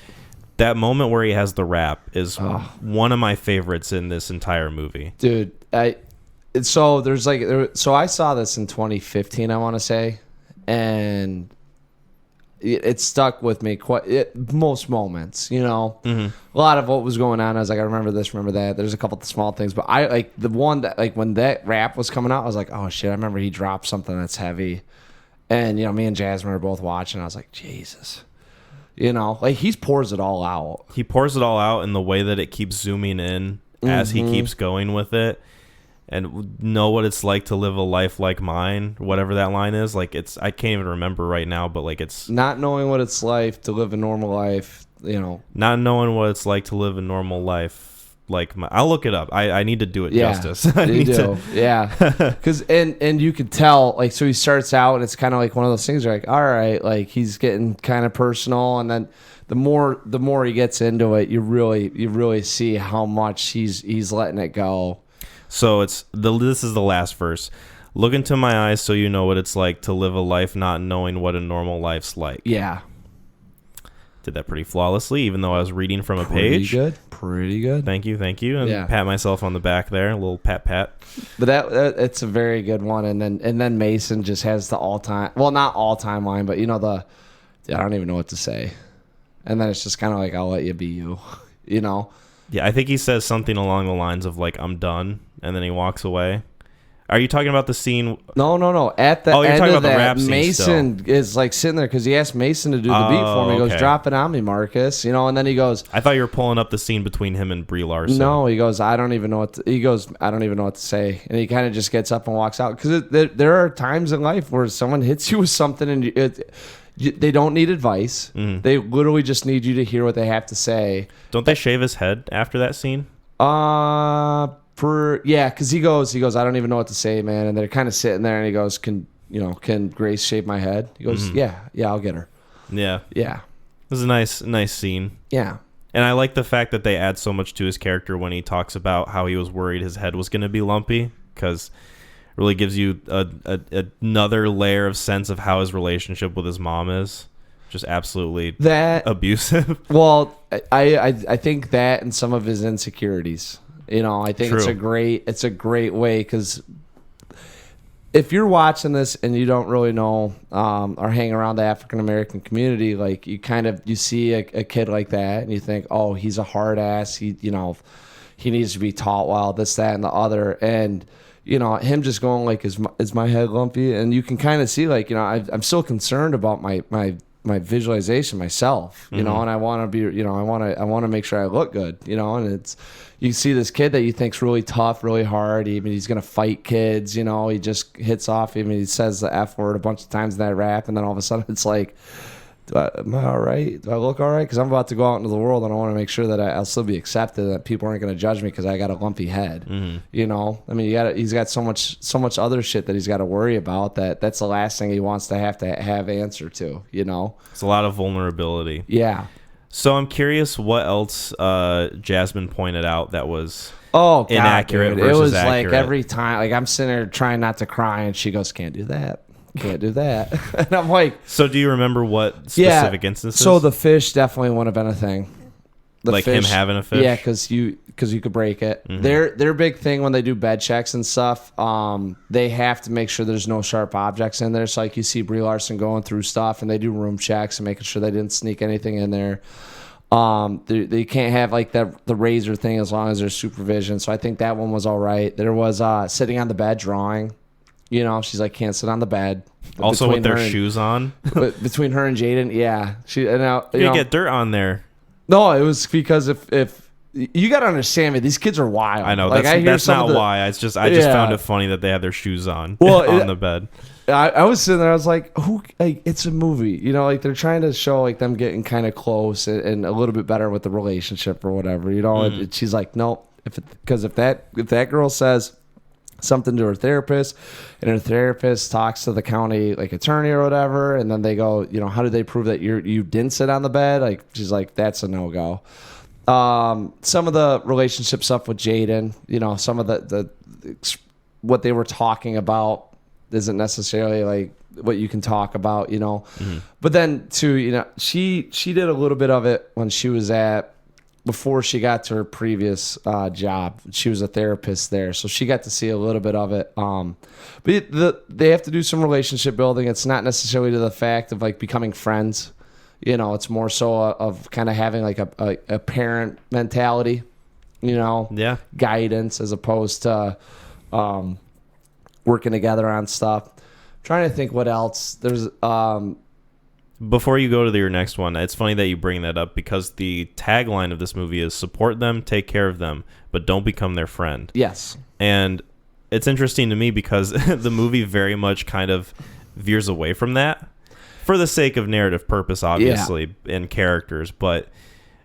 that moment where he has the rap is one of my favorites in this entire movie, dude. So I saw this in 2015, I want to say, and it stuck with me most moments, you know. A lot of what was going on, I was like, I remember this, remember that. There's a couple of small things, but I like the one that, like, when that rap was coming out, I was like, oh shit, I remember he dropped something that's heavy, and you know, me and Jasmine were both watching. I was like, Jesus, you know, like he pours it all out. He pours it all out in the way that it keeps zooming in as he keeps going with it. And know what it's like to live a life like mine, whatever that line is. Like I can't even remember right now, but like it's not knowing what it's like to live a normal life, you know. Not knowing what it's like to live a normal life. I'll look it up. I need to do it justice. Yeah. Because and you can tell, like, so he starts out and it's kind of like one of those things. You're like, all right, like he's getting kind of personal, and then the more he gets into it, you really see how much he's letting it go. So this is the last verse. Look into my eyes so you know what it's like to live a life not knowing what a normal life's like. Yeah. Did that pretty flawlessly, even though I was reading from a page. Pretty good. Thank you. And pat myself on the back there, a little pat. But that it's a very good one. And then Mason just has the all-time, well, not all-time line, but you know I don't even know what to say. And then it's just kind of like, I'll let you be you, you know? Yeah, I think he says something along the lines of like, I'm done. And then he walks away. Are you talking about the scene? No. At the end talking of about the that, rap scene Mason is like sitting there because he asked Mason to do the beat for him. He goes, drop it on me, Marcus. You know, and then he goes, I thought you were pulling up the scene between him and Brie Larson. No, he goes, I don't even know what to say. And he kind of just gets up and walks out. Because there are times in life where someone hits you with something and they don't need advice. They literally just need you to hear what they have to say. Don't they shave his head after that scene? Because he goes, I don't even know what to say, man. And they're kind of sitting there, and he goes, can Grace shave my head? He goes, yeah, I'll get her. Yeah. It was a nice scene. Yeah. And I like the fact that they add so much to his character when he talks about how he was worried his head was going to be lumpy, because it really gives you another layer of sense of how his relationship with his mom is. Just absolutely abusive. Well, I think that and some of his insecurities. I think True. it's a great way, because if you're watching this and you don't really know or hang around the African American community, like you see a kid like that and you think, oh, he's a hard ass. He needs to be taught well, this, that, and the other. And him just going like, is my head lumpy? And you can kind of see like, I'm still concerned about my visualization myself, and I want to be, I want to make sure I look good, and you see this kid that you think's really tough, really hard. Even he's going to fight kids, he just hits off. He says the F word a bunch of times in that rap. And then all of a sudden it's like, am I all right? Do I look all right? Because I'm about to go out into the world and I want to make sure that I'll still be accepted, that people aren't going to judge me because I got a lumpy head. He's got so much other shit that he's got to worry about, that's the last thing he wants to have answer to, It's a lot of vulnerability. Yeah. So I'm curious what else Jasmine pointed out that was inaccurate versus it was accurate. Like every time, like I'm sitting there trying not to cry and she goes, can't do that. And I'm like, so do you remember what specific instances? So the fish definitely wouldn't have been a thing. Him having a fish? Yeah, because you could break it. Mm-hmm. Their big thing when they do bed checks and stuff, they have to make sure there's no sharp objects in there. So like you see Brie Larson going through stuff, and they do room checks and making sure they didn't sneak anything in there. They can't have like the razor thing as long as there's supervision. So I think that one was all right. There was sitting on the bed drawing. She's like, can't sit on the bed. Also with their shoes on. Between her and Jaden, yeah. You get dirt on there. No, it was because if you got to understand me, these kids are wild. I know, that's not why. I just found it funny that they had their shoes on on the bed. I was sitting there, I was like, it's a movie. Like they're trying to show like them getting kind of close and a little bit better with the relationship or whatever. And she's like, nope. Because if that girl says something to her therapist and her therapist talks to the county like attorney or whatever, and then they go, how do they prove that you didn't sit on the bed? Like she's like, that's a no-go. Some of the relationship stuff with Jaden, some of the what they were talking about isn't necessarily like what you can talk about, but then too, she did a little bit of it when she was before she got to her previous job. She was a therapist there, so she got to see a little bit of it. But they have to do some relationship building. It's not necessarily to the fact of like becoming friends. It's more so of kind of having like a parent mentality, guidance as opposed to working together on stuff. I'm trying to think what else. There's Before you go to your next one, it's funny that you bring that up because the tagline of this movie is support them, take care of them, but don't become their friend. Yes. And it's interesting to me because the movie very much kind of veers away from that for the sake of narrative purpose, obviously, and characters. But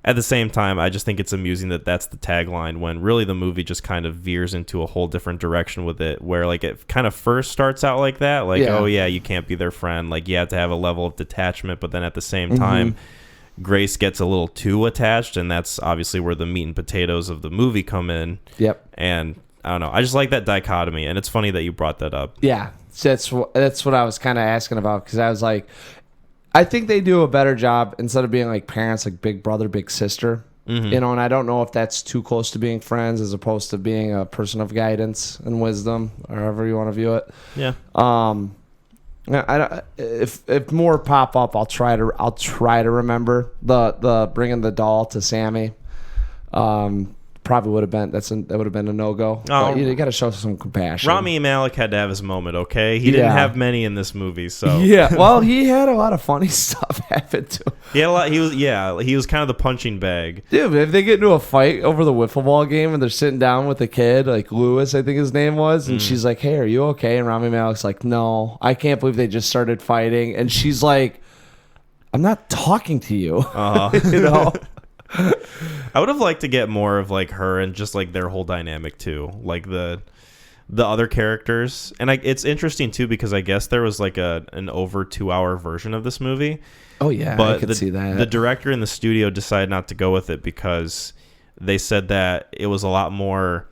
at the same time, I just think it's amusing that that's the tagline when really the movie just kind of veers into a whole different direction with it, where like it kind of first starts out like that, like, oh yeah, you can't be their friend. Like you have to have a level of detachment, but then at the same time, Grace gets a little too attached, and that's obviously where the meat and potatoes of the movie come in. Yep. And I don't know. I just like that dichotomy, and it's funny that you brought that up. Yeah, that's what I was kind of asking about, because I was like, I think they do a better job instead of being like parents, like big brother, big sister. And I don't know if that's too close to being friends as opposed to being a person of guidance and wisdom, or however you want to view it. Yeah. If more pop up, I'll try to remember the bringing the doll to Sammy. Probably would have been that would have been a no-go. Oh, you got to show some compassion. Rami Malek had to have his moment, okay? He didn't have many in this movie, so yeah. Well, he had a lot of funny stuff happen to him. He had a lot. He was kind of the punching bag. Dude, if they get into a fight over the wiffle ball game and they're sitting down with a kid, like Lewis, I think his name was, and she's like, "Hey, are you okay?" And Rami Malek's like, "No, I can't believe they just started fighting." And she's like, "I'm not talking to you." I would have liked to get more of like her and just like their whole dynamic too. Like the other characters, and it's interesting too because I guess there was like an over 2-hour version of this movie. Oh yeah, but I could see that. The director and the studio decided not to go with it because they said that it was a lot more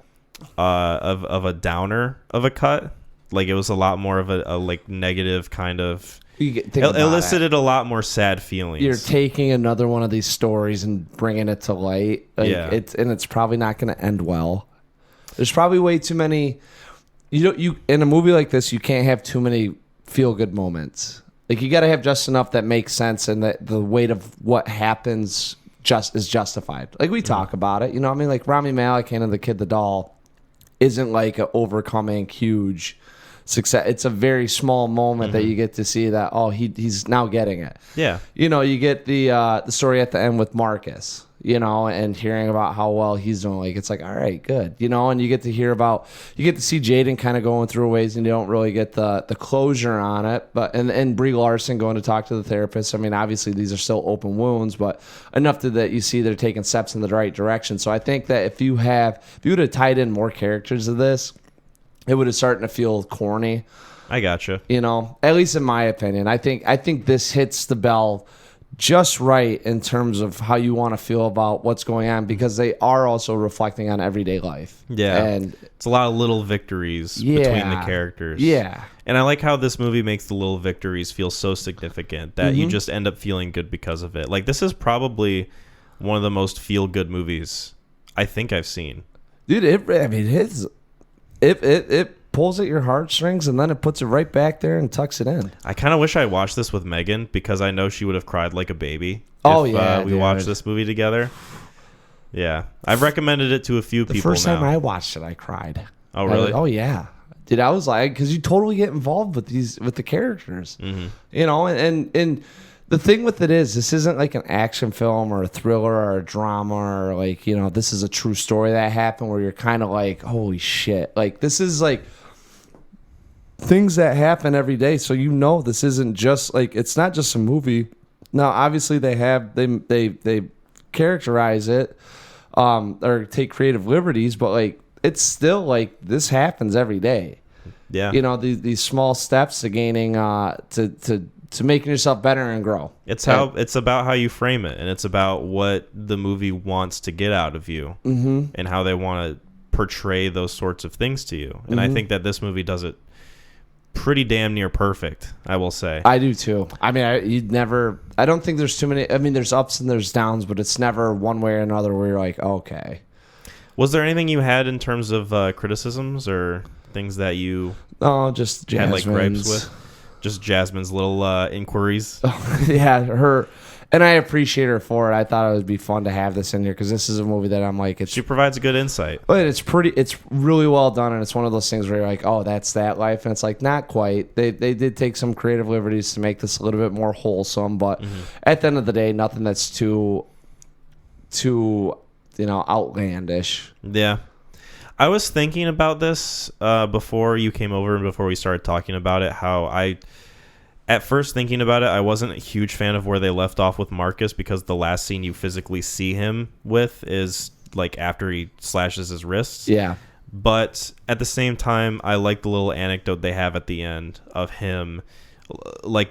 of a downer of a cut. Like it was a lot more of a like negative kind of. It elicited a lot more sad feelings. You're taking another one of these stories and bringing it to light. Like, yeah, it's probably not going to end well. There's probably way too many. You in a movie like this, you can't have too many feel good moments. Like you got to have just enough that makes sense and that the weight of what happens just is justified. Like we talk about it, you know what I mean? Like Rami Malek and the Kid the Doll isn't like an overcoming huge success. It's a very small moment that you get to see that he's now getting it. Yeah. You know, you get the story at the end with Marcus, you know, and hearing about how well he's doing. Like it's like, all right, good, you know, and you get to see Jaden kind of going through ways, and you don't really get the closure on it. But and Brie Larson going to talk to the therapist. I mean, obviously these are still open wounds, but enough that you see they're taking steps in the right direction. So I think that if you would have tied in more characters to this, it would have started to feel corny. I gotcha. You know, at least in my opinion. I think this hits the bell just right in terms of how you want to feel about what's going on, because they are also reflecting on everyday life. Yeah. And it's a lot of little victories between the characters. Yeah. And I like how this movie makes the little victories feel so significant that you just end up feeling good because of it. Like this is probably one of the most feel-good movies I think I've seen. Dude, it pulls at your heartstrings and then it puts it right back there and tucks it in. I kind of wish I watched this with Megan because I know she would have cried like a baby if we watched this movie together. Yeah. I've recommended it to a few people now. The first time I watched it, I cried. Oh, really? Oh, yeah. Dude, I was like, because you totally get involved with the characters. Mm-hmm. You know, and the thing with it is, this isn't like an action film or a thriller or a drama or like, you know, this is a true story that happened where you're kind of like, holy shit. Like, this is like things that happen every day. So, you know, this isn't just like, it's not just a movie. Now, obviously they characterize it or take creative liberties, but like, it's still like this happens every day. Yeah. You know, these small steps to gaining, to making yourself better and grow. It's about how you frame it, and it's about what the movie wants to get out of you, and how they want to portray those sorts of things to you. And I think that this movie does it pretty damn near perfect, I will say. I do too. I mean, I don't think there's too many. I mean, there's ups and there's downs, but it's never one way or another where you're like, okay. Was there anything you had in terms of criticisms or things that you just had like gripes Jasmine's. with? Just Jasmine's little inquiries. Yeah, her, and I appreciate her for it. I thought it would be fun to have this in here because this is a movie that I'm like, she provides a good insight. But it's really well done, and it's one of those things where you're like, oh, that's that life, and it's like not quite. They did take some creative liberties to make this a little bit more wholesome, but at the end of the day, nothing that's too outlandish. Yeah. I was thinking about this before you came over and before we started talking about it, how at first thinking about it, I wasn't a huge fan of where they left off with Marcus because the last scene you physically see him with is like after he slashes his wrists. Yeah. But at the same time, I like the little anecdote they have at the end of him, like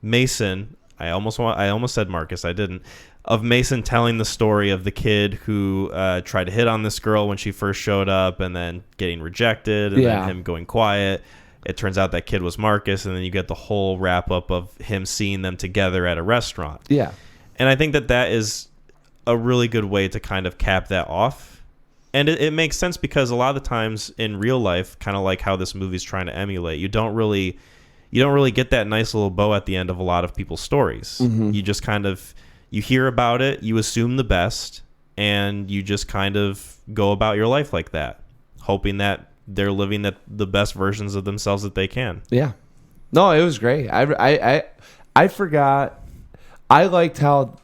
Mason. I almost said Marcus. I didn't. Of Mason telling the story of the kid who tried to hit on this girl when she first showed up and then getting rejected and then him going quiet. It turns out that kid was Marcus, and then you get the whole wrap-up of him seeing them together at a restaurant. Yeah. And I think that is a really good way to kind of cap that off. And it makes sense because a lot of the times in real life, kind of like how this movie's trying to emulate, you don't really get that nice little bow at the end of a lot of people's stories. You just kind of... You hear about it, you assume the best, and you just kind of go about your life like that, hoping that they're living the best versions of themselves that they can. Yeah. No, it was great. I forgot. I liked how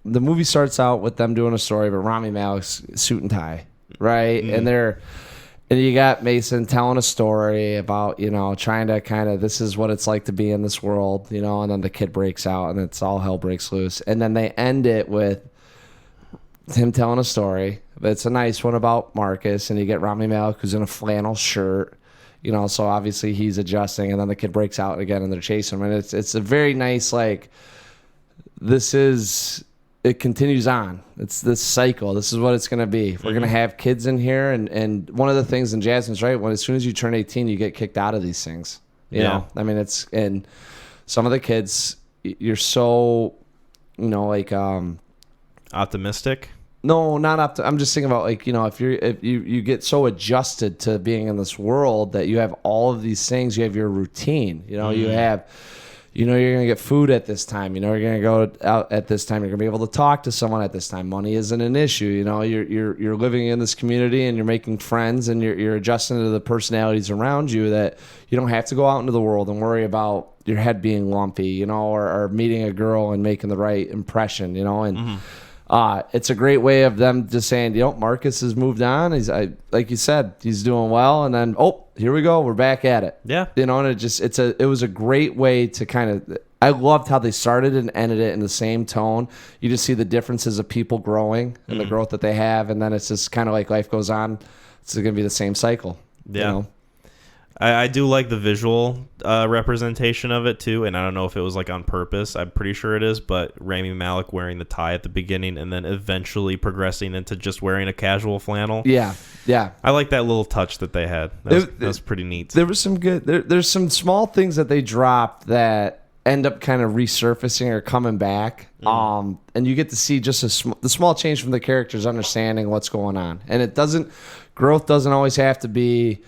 the movie starts out with them doing a story, but Rami Malek's suit and tie, right? And you got Mason telling a story about, you know, trying to kind of, this is what it's like to be in this world, you know, and then the kid breaks out and it's all hell breaks loose. And then they end it with him telling a story But it's a nice one about Marcus, and you get Rami Malek, who's in a flannel shirt. So obviously he's adjusting, and then the kid breaks out again, and they're chasing him. And it's a very nice, like, it continues on. It's this cycle. This is what it's going to be. We're going to have kids in here, and one of the things, and Jasmine's right, as soon as you turn 18, you get kicked out of these things. You know? I mean, and some of the kids, you're so, like... Optimistic? No, not I'm just thinking about, like, if you get so adjusted to being in this world that you have all of these things. You have your routine. You have, you're gonna get food at this time. You're gonna go out at this time. You're gonna be able to talk to someone at this time. Money isn't an issue. You're living in this community, and you're making friends, and you're adjusting to the personalities around you. That you don't have to go out into the world and worry about your head being lumpy, or meeting a girl and making the right impression, and. It's a great way of them just saying, Marcus has moved on. Like you said, he's doing well, and then here we go, we're back at it. Yeah, and it was a great way to kind of. I loved how they started and ended it in the same tone. You just see the differences of people growing and the growth that they have, and then it's just kind of like life goes on. It's going to be the same cycle. Yeah. I do like the visual representation of it too, and I don't know if it was like on purpose. I'm pretty sure it is, but Rami Malek wearing the tie at the beginning and then eventually progressing into just wearing a casual flannel. Yeah. I like that little touch that they had. That was pretty neat. There was some good. There's some small things that they dropped that end up kind of resurfacing or coming back. And you get to see just the small change from the characters understanding what's going on, and growth doesn't always have to be.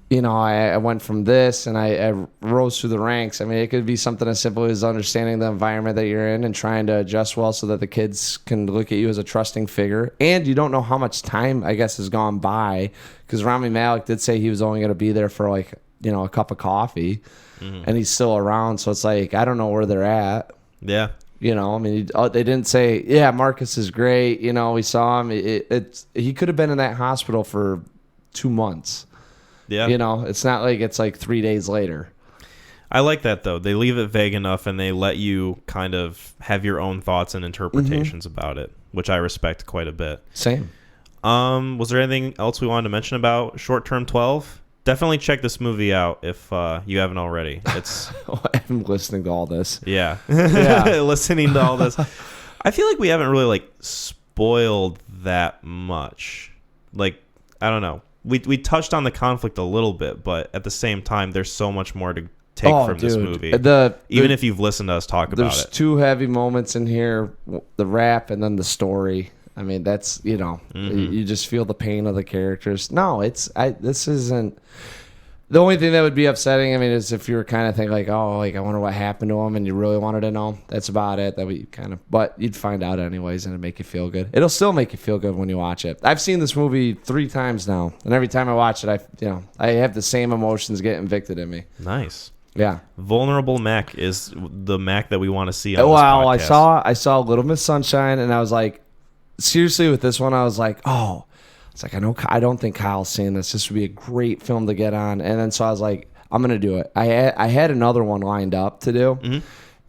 I went from this and I rose through the ranks. I mean, it could be something as simple as understanding the environment that you're in and trying to adjust well so that the kids can look at you as a trusting figure. And you don't know how much time, I guess, has gone by, because Rami Malek did say he was only going to be there for like, a cup of coffee, and he's still around. So it's like, I don't know where they're at. Yeah. I mean, they didn't say, yeah, Marcus is great. We saw him. He could have been in that hospital for 2 months. Yeah. It's not like it's like 3 days later. I like that, though. They leave it vague enough, and they let you kind of have your own thoughts and interpretations about it, which I respect quite a bit. Same. Was there anything else we wanted to mention about Short Term 12? Definitely check this movie out if you haven't already. It's I'm listening to all this. Yeah. Listening to all this. I feel like we haven't really, like, spoiled that much. Like, I don't know. We touched on the conflict a little bit, but at the same time, there's so much more to take from this movie. Even if you've listened to us talk about it. There's 2 heavy moments in here, the rap and then the story. I mean, that's, you just feel the pain of the characters. No, this isn't... The only thing that would be upsetting, I mean, is if you were kind of thinking like, oh, like, I wonder what happened to him, and you really wanted to know. That's about it. But you'd find out anyways, and it'd make you feel good. It'll still make you feel good when you watch it. I've seen this movie 3 times now, and every time I watch it, I have the same emotions get evicted in me. Nice. Yeah. Vulnerable Mac is the Mac that we want to see on this podcast. I saw Little Miss Sunshine, and I was like, seriously, with this one, I was like, oh. It's like, I don't think Kyle's seen this. This would be a great film to get on. And then so I was like, I'm going to do it. I had another one lined up to do.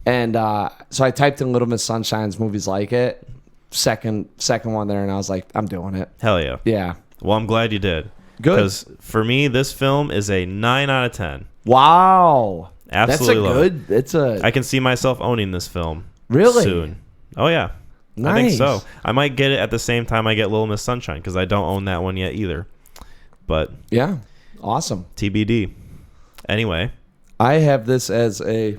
And so I typed in Little Miss Sunshine's movies like it. Second one there, and I was like, I'm doing it. Hell yeah. Yeah. Well, I'm glad you did. Good. Because for me, this film is a 9 out of 10. Wow. Absolutely. That's a good. I can see myself owning this film. Really? Soon. Oh, yeah. Nice. I think so. I might get it at the same time I get Little Miss Sunshine, because I don't own that one yet either. But yeah, awesome. TBD. Anyway, I have this as a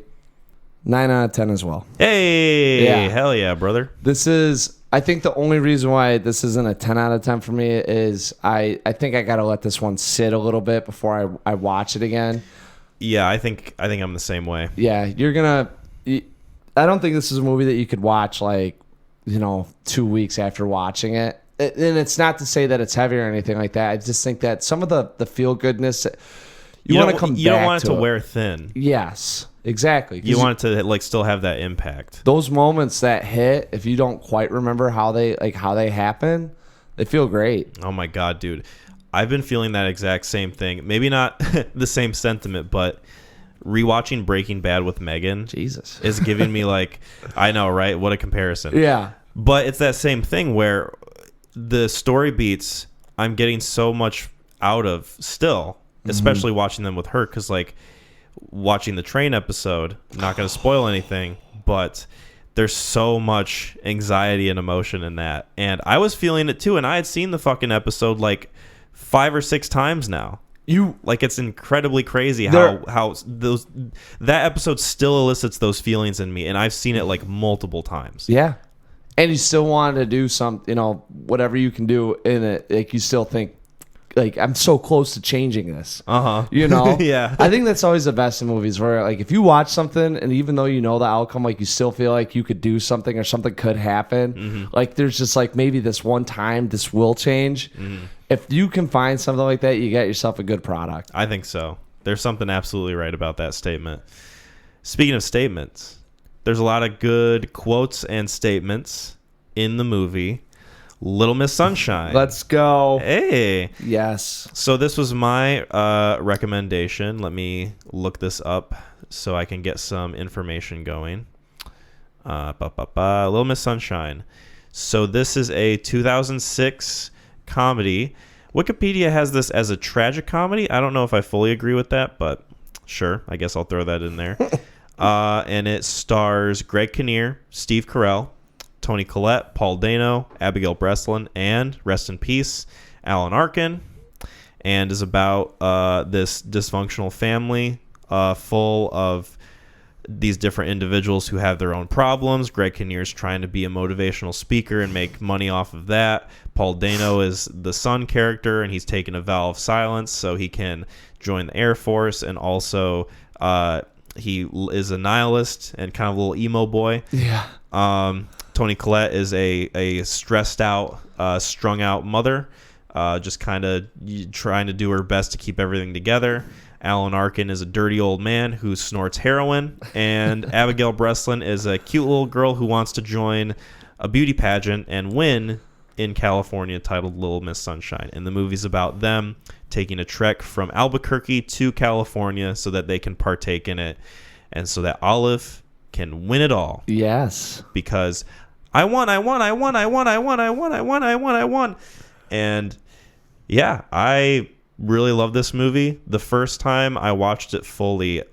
9 out of 10 as well. Hey, hell yeah, brother. This is, I think the only reason why this isn't a 10 out of 10 for me is I think I got to let this one sit a little bit before I watch it again. Yeah, I think I'm the same way. Yeah, I don't think this is a movie that you could watch like, 2 weeks after watching it. And it's not to say that it's heavy or anything like that. I just think that some of the feel goodness, you want to come back to it. You don't want it to wear thin. Yes, exactly. You want it to like still have that impact. Those moments that hit, if you don't quite remember how they happen, they feel great. Oh my God, dude. I've been feeling that exact same thing. Maybe not the same sentiment, but rewatching Breaking Bad with Megan is giving me like, I know, right? What a comparison. Yeah. But it's that same thing where the story beats I'm getting so much out of still, especially watching them with her, because like watching the train episode, not going to spoil anything, but there's so much anxiety and emotion in that, and I was feeling it too, and I had seen the fucking episode like 5 or 6 times now. It's incredibly crazy how that episode still elicits those feelings in me, and I've seen it like multiple times. Yeah. And you still wanted to do something, whatever you can do in it. Like, you still think, like, I'm so close to changing this. Yeah. I think that's always the best in movies, where, like, if you watch something and even though you know the outcome, like, you still feel like you could do something or something could happen. Like, there's just, like, maybe this one time this will change. If you can find something like that, you get yourself a good product. I think so. There's something absolutely right about that statement. Speaking of statements, there's a lot of good quotes and statements in the movie Little Miss Sunshine. Let's go. Hey. Yes. So this was my recommendation. Let me look this up so I can get some information going. Little Miss Sunshine. So this is a 2006 comedy. Wikipedia has this as a tragic comedy. I don't know if I fully agree with that, but sure. I guess I'll throw that in there. And it stars Greg Kinnear, Steve Carell, Toni Collette, Paul Dano, Abigail Breslin, and, rest in peace, Alan Arkin, and is about this dysfunctional family full of these different individuals who have their own problems. Greg Kinnear's trying to be a motivational speaker and make money off of that. Paul Dano is the son character, and he's taken a vow of silence so he can join the Air Force, and also he is a nihilist and kind of a little emo boy. Yeah. Toni Collette is a stressed out, strung out mother, just kind of trying to do her best to keep everything together. Alan Arkin is a dirty old man who snorts heroin, and Abigail Breslin is a cute little girl who wants to join a beauty pageant and win in California, titled Little Miss Sunshine. And the movie's about them taking a trek from Albuquerque to California so that they can partake in it, and so that Olive can win it all. Yes. Because I won. And yeah, I really love this movie. The first time I watched it fully,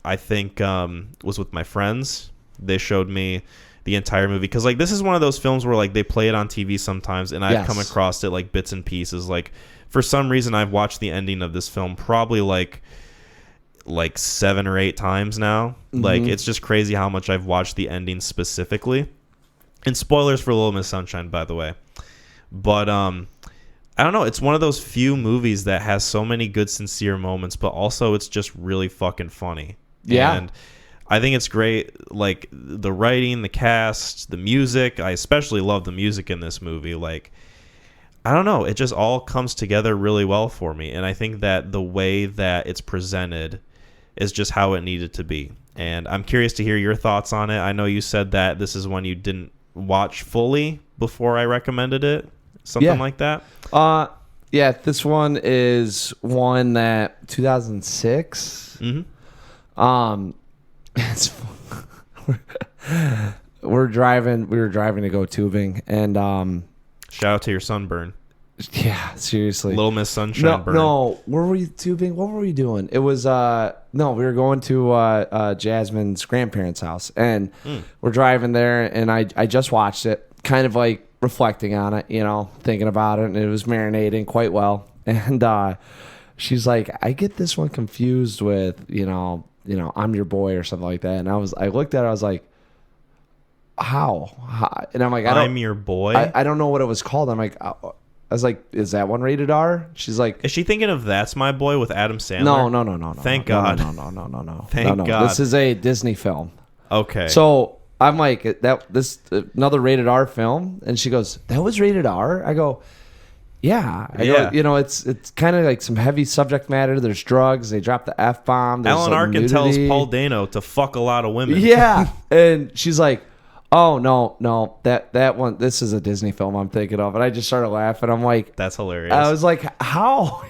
I think was with my friends. They showed me the entire movie, because like this is one of those films where like they play it on TV sometimes, and I've come across it like bits and pieces. Like for some reason I've watched the ending of this film probably like 7 or 8 times now. Like it's just crazy how much I've watched the ending specifically. And spoilers for Little Miss Sunshine, by the way. But I don't know, it's one of those few movies that has so many good sincere moments, but also it's just really fucking funny. Yeah. And I think it's great, like the writing, the cast, the music. I especially love the music in this movie. Like, I don't know, it just all comes together really well for me. And I think that the way that it's presented is just how it needed to be. And I'm curious to hear your thoughts on it. I know you said that this is one you didn't watch fully before I recommended it. Something like that. Yeah, this one is one that 2006. It's we were driving to go tubing, and shout out to your sunburn. Yeah, seriously. Little Miss Sunshine burn. No, were we tubing? What were we doing? It was no, we were going to Jasmine's grandparents' house, and we're driving there, and I just watched it, kind of like reflecting on it, thinking about it, and it was marinating quite well. And she's like, I get this one confused with, I'm Your Boy or something like that. And I looked at it, I was like, how? And I'm like, I'm Your Boy? I don't know what it was called. I'm like, I was like, is that one rated R? She's like, is she thinking of That's My Boy with Adam Sandler? No. Thank God. No. Thank God. This is a Disney film. Okay. So I'm like, this another rated R film, and she goes, that was rated R? I go, yeah. Go, it's kind of like some heavy subject matter. There's drugs. They drop the F-bomb. Alan Arkin tells Paul Dano to fuck a lot of women. Yeah. And she's like, oh, no, that one, this is a Disney film I'm thinking of. And I just started laughing. I'm like, that's hilarious. I was like, how?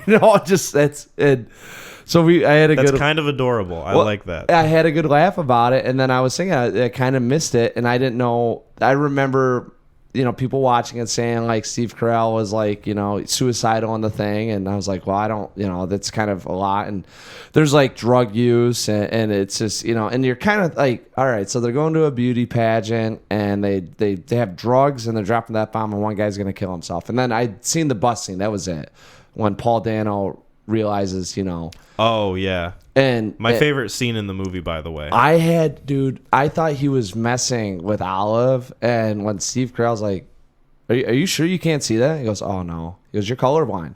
So I had That's kind of adorable. I like that. I had a good laugh about it, and then I was thinking I kind of missed it, and I didn't know. I remember people watching it saying like Steve Carell was like, suicidal in the thing. And I was like, well, I don't, that's kind of a lot. And there's like drug use and it's just, and you're kind of like, all right, so they're going to a beauty pageant and they have drugs and they're dropping that bomb and one guy's going to kill himself. And then I'd seen the bus scene. That was it. When Paul Dano realizes, Oh, yeah. And my favorite scene in the movie, by the way. I thought he was messing with Olive, and when Steve Carell's like, are you sure you can't see that? He goes, oh, no. He goes, you're colorblind.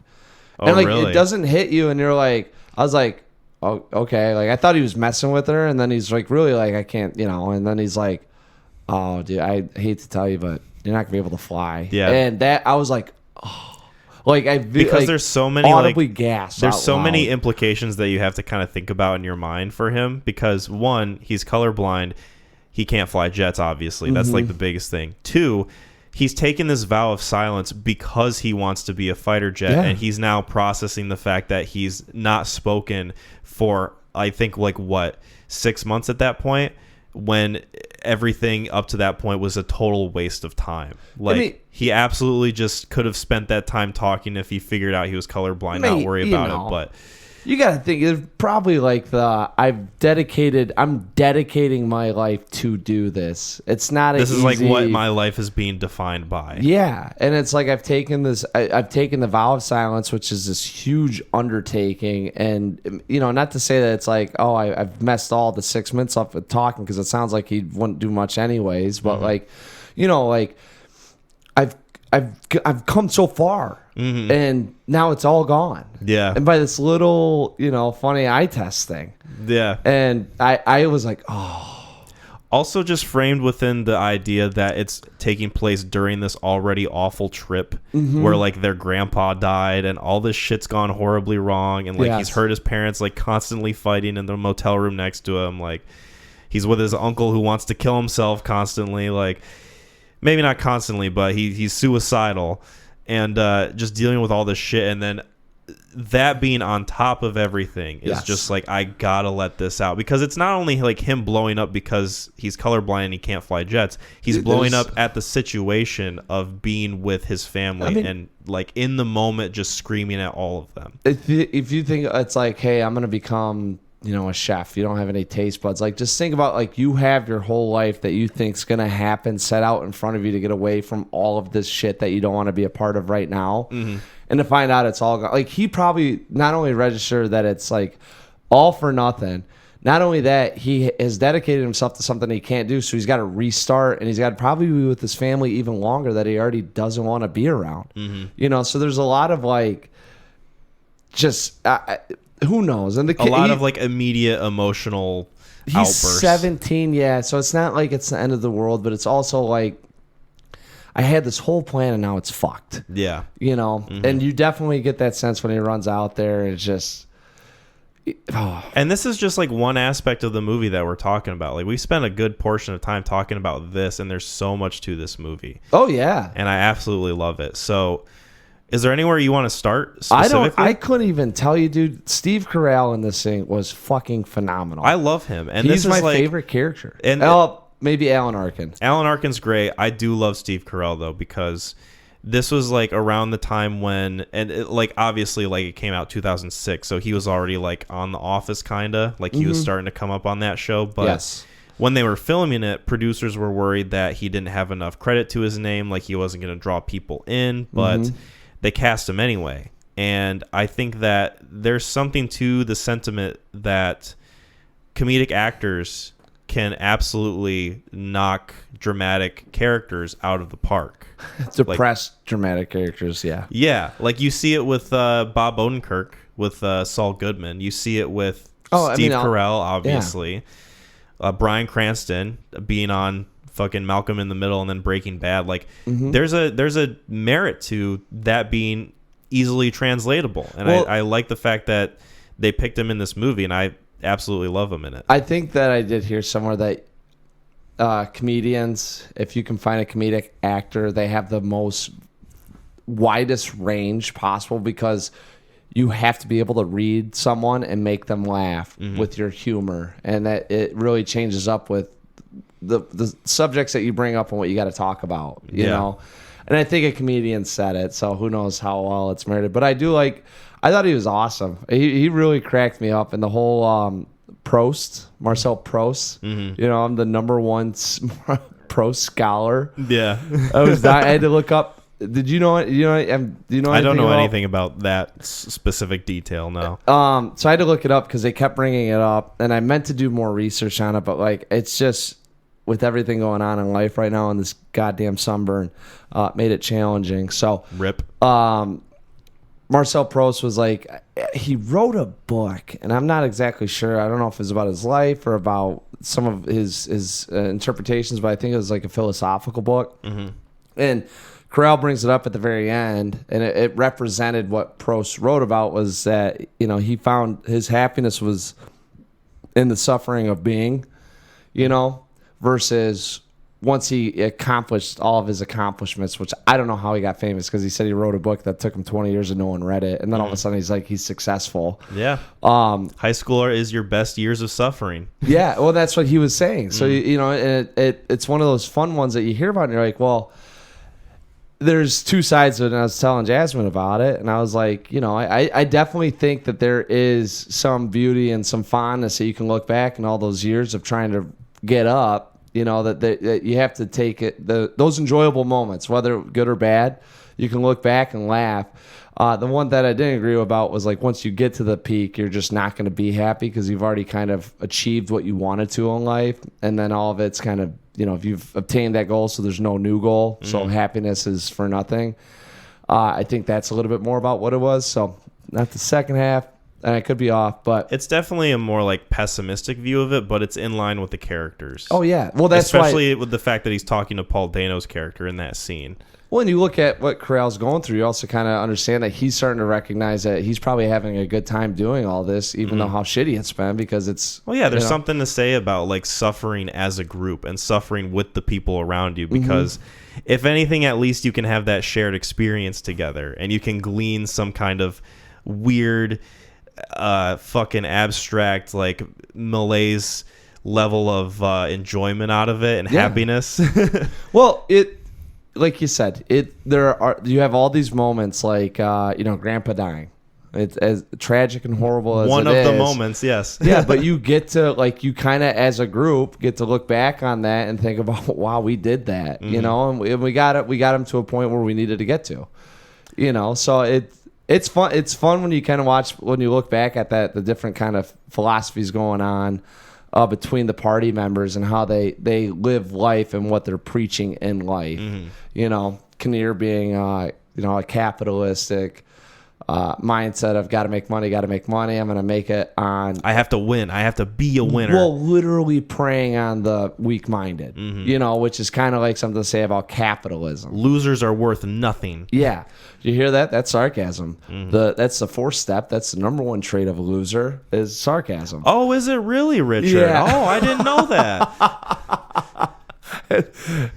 Oh, and, like, really? it doesn't hit you, and you're like, I was like, oh, okay. Like, I thought he was messing with her, and then he's like, really, like, I can't, and then he's like, oh, dude, I hate to tell you, but you're not going to be able to fly. Yeah. And that, I was like, oh. Like because there's so many audibly gasps. There's so many implications that you have to kind of think about in your mind for him because one, he's colorblind, he can't fly jets. Obviously, that's like the biggest thing. Two, he's taken this vow of silence because he wants to be a fighter jet, and he's now processing the fact that he's not spoken for I think 6 months at that point. When everything up to that point was a total waste of time. He absolutely just could have spent that time talking if he figured out he was colorblind, not worry about it. But you got to think, it's probably like I'm dedicating my life to do this. It's not this is like what my life is being defined by. Yeah. And it's like I've taken the vow of silence, which is this huge undertaking. And, not to say that it's like, oh, I've messed all the 6 minutes up with talking because it sounds like he wouldn't do much anyways. But I've come so far, and now it's all gone. Yeah. And by this little, funny eye test thing. Yeah. And I was like, oh. Also just framed within the idea that it's taking place during this already awful trip where like their grandpa died and all this shit's gone horribly wrong. And like he's heard his parents like constantly fighting in the motel room next to him. Like he's with his uncle who wants to kill himself constantly. Like, maybe not constantly, but he's suicidal and just dealing with all this shit. And then that being on top of everything is just like, I gotta let this out. Because it's not only like him blowing up because he's colorblind and he can't fly jets. He's blowing up at the situation of being with his family and like in the moment just screaming at all of them. If you think it's like, hey, I'm gonna become a chef, you don't have any taste buds, like just think about like you have your whole life that you think's gonna happen set out in front of you to get away from all of this shit that you don't want to be a part of right now, and to find out it's all gone. Like he probably not only registered that it's like all for nothing, not only that he has dedicated himself to something he can't do, so he's got to restart and he's got to probably be with his family even longer that he already doesn't want to be around. So there's a lot of like just who knows? And a lot of like immediate emotional outbursts. He's 17, so it's not like it's the end of the world, but it's also like I had this whole plan and now it's fucked. Yeah. And you definitely get that sense when he runs out there. It's just And this is just like one aspect of the movie that we're talking about. Like we spent a good portion of time talking about this, and there's so much to this movie. Oh yeah. And I absolutely love it. So is there anywhere you want to start specifically? I couldn't even tell you, dude. Steve Carell in this thing was fucking phenomenal. I love him. And he's this is my like, favorite character. And maybe Alan Arkin. Alan Arkin's great. I do love Steve Carell though, because this was like around the time when, and it, like obviously like it came out 2006, so he was already like on The Office kinda, like he was starting to come up on that show. But when they were filming it, producers were worried that he didn't have enough credit to his name, like he wasn't going to draw people in, but they cast him anyway. And I think that there's something to the sentiment that comedic actors can absolutely knock dramatic characters out of the park. Depressed dramatic characters, yeah. Yeah, like you see it with Bob Odenkirk, with Saul Goodman. You see it with Steve Carell, obviously. Yeah. Bryan Cranston being on fucking Malcolm in the Middle and then Breaking Bad. Like there's a merit to that being easily translatable. And I like the fact that they picked him in this movie, and I absolutely love him in it. I think that I did hear somewhere that comedians, if you can find a comedic actor, they have the most widest range possible, because you have to be able to read someone and make them laugh with your humor, and that it really changes up with the subjects that you bring up and what you got to talk about, you know. And I think a comedian said it, so who knows how well it's merited. But I thought he was awesome. He really cracked me up, and the whole Marcel Proust. Mm-hmm. You know, I'm the number one Proust scholar. Yeah, I had to look up. Did you know it? Do you know? I don't know anything about that specific detail. No. So I had to look it up because they kept bringing it up, and I meant to do more research on it, but like it's just with everything going on in life right now and this goddamn sunburn, made it challenging. So rip. Marcel Proust was like, he wrote a book, and I'm not exactly sure. I don't know if it was about his life or about some of his interpretations, but I think it was like a philosophical book. Mm-hmm. And Corral brings it up at the very end, and it represented what Proust wrote about, was that, you know, he found his happiness was in the suffering of being, you know, versus once he accomplished all of his accomplishments, which I don't know how he got famous, because he said he wrote a book that took him 20 years and no one read it. And then all of a sudden he's successful. Yeah. High schooler is your best years of suffering. Yeah. Well, that's what he was saying. So, you know, it's one of those fun ones that you hear about and you're like, well, there's two sides of it. And I was telling Jasmine about it, and I was like, you know, I definitely think that there is some beauty and some fondness that you can look back in all those years of trying to get up. You know, that you have to take it, those enjoyable moments, whether good or bad, you can look back and laugh. The one that I didn't agree about was like, once you get to the peak, you're just not going to be happy because you've already kind of achieved what you wanted to in life. And then all of it's kind of, you know, if you've obtained that goal, so there's no new goal. So happiness is for nothing. I think that's a little bit more about what it was. So not the second half. And I could be off, but it's definitely a more like pessimistic view of it, but it's in line with the characters. Oh yeah, well that's especially with the fact that he's talking to Paul Dano's character in that scene. Well, when you look at what Corral's going through, you also kind of understand that he's starting to recognize that he's probably having a good time doing all this, even though how shitty it's been, because it's... Well, yeah, there's something to say about like suffering as a group and suffering with the people around you, because if anything, at least you can have that shared experience together and you can glean some kind of weird... fucking abstract like malaise level of enjoyment out of it and happiness. Well, it, like you said, you have all these moments like you know, Grandpa dying. It's as tragic and horrible as one it of is. the moments, yes. Yeah, but you get to like, you kind of as a group get to look back on that and think about, wow, we did that, you know, and we got him to a point where we needed to get to, you know. So it's fun. It's fun when you kind of watch, when you look back at the different kind of philosophies going on between the party members and how they live life and what they're preaching in life. You know, Kinnear being you know, a capitalistic mindset of got to make money. I'm going to make it on. I have to win. I have to be a winner. Well, literally preying on the weak-minded, you know, which is kind of like something to say about capitalism. Losers are worth nothing. Yeah. You hear that? That's sarcasm. That's the fourth step. That's the number one trait of a loser is sarcasm. Oh, is it really, Richard? Yeah. Oh, I didn't know that.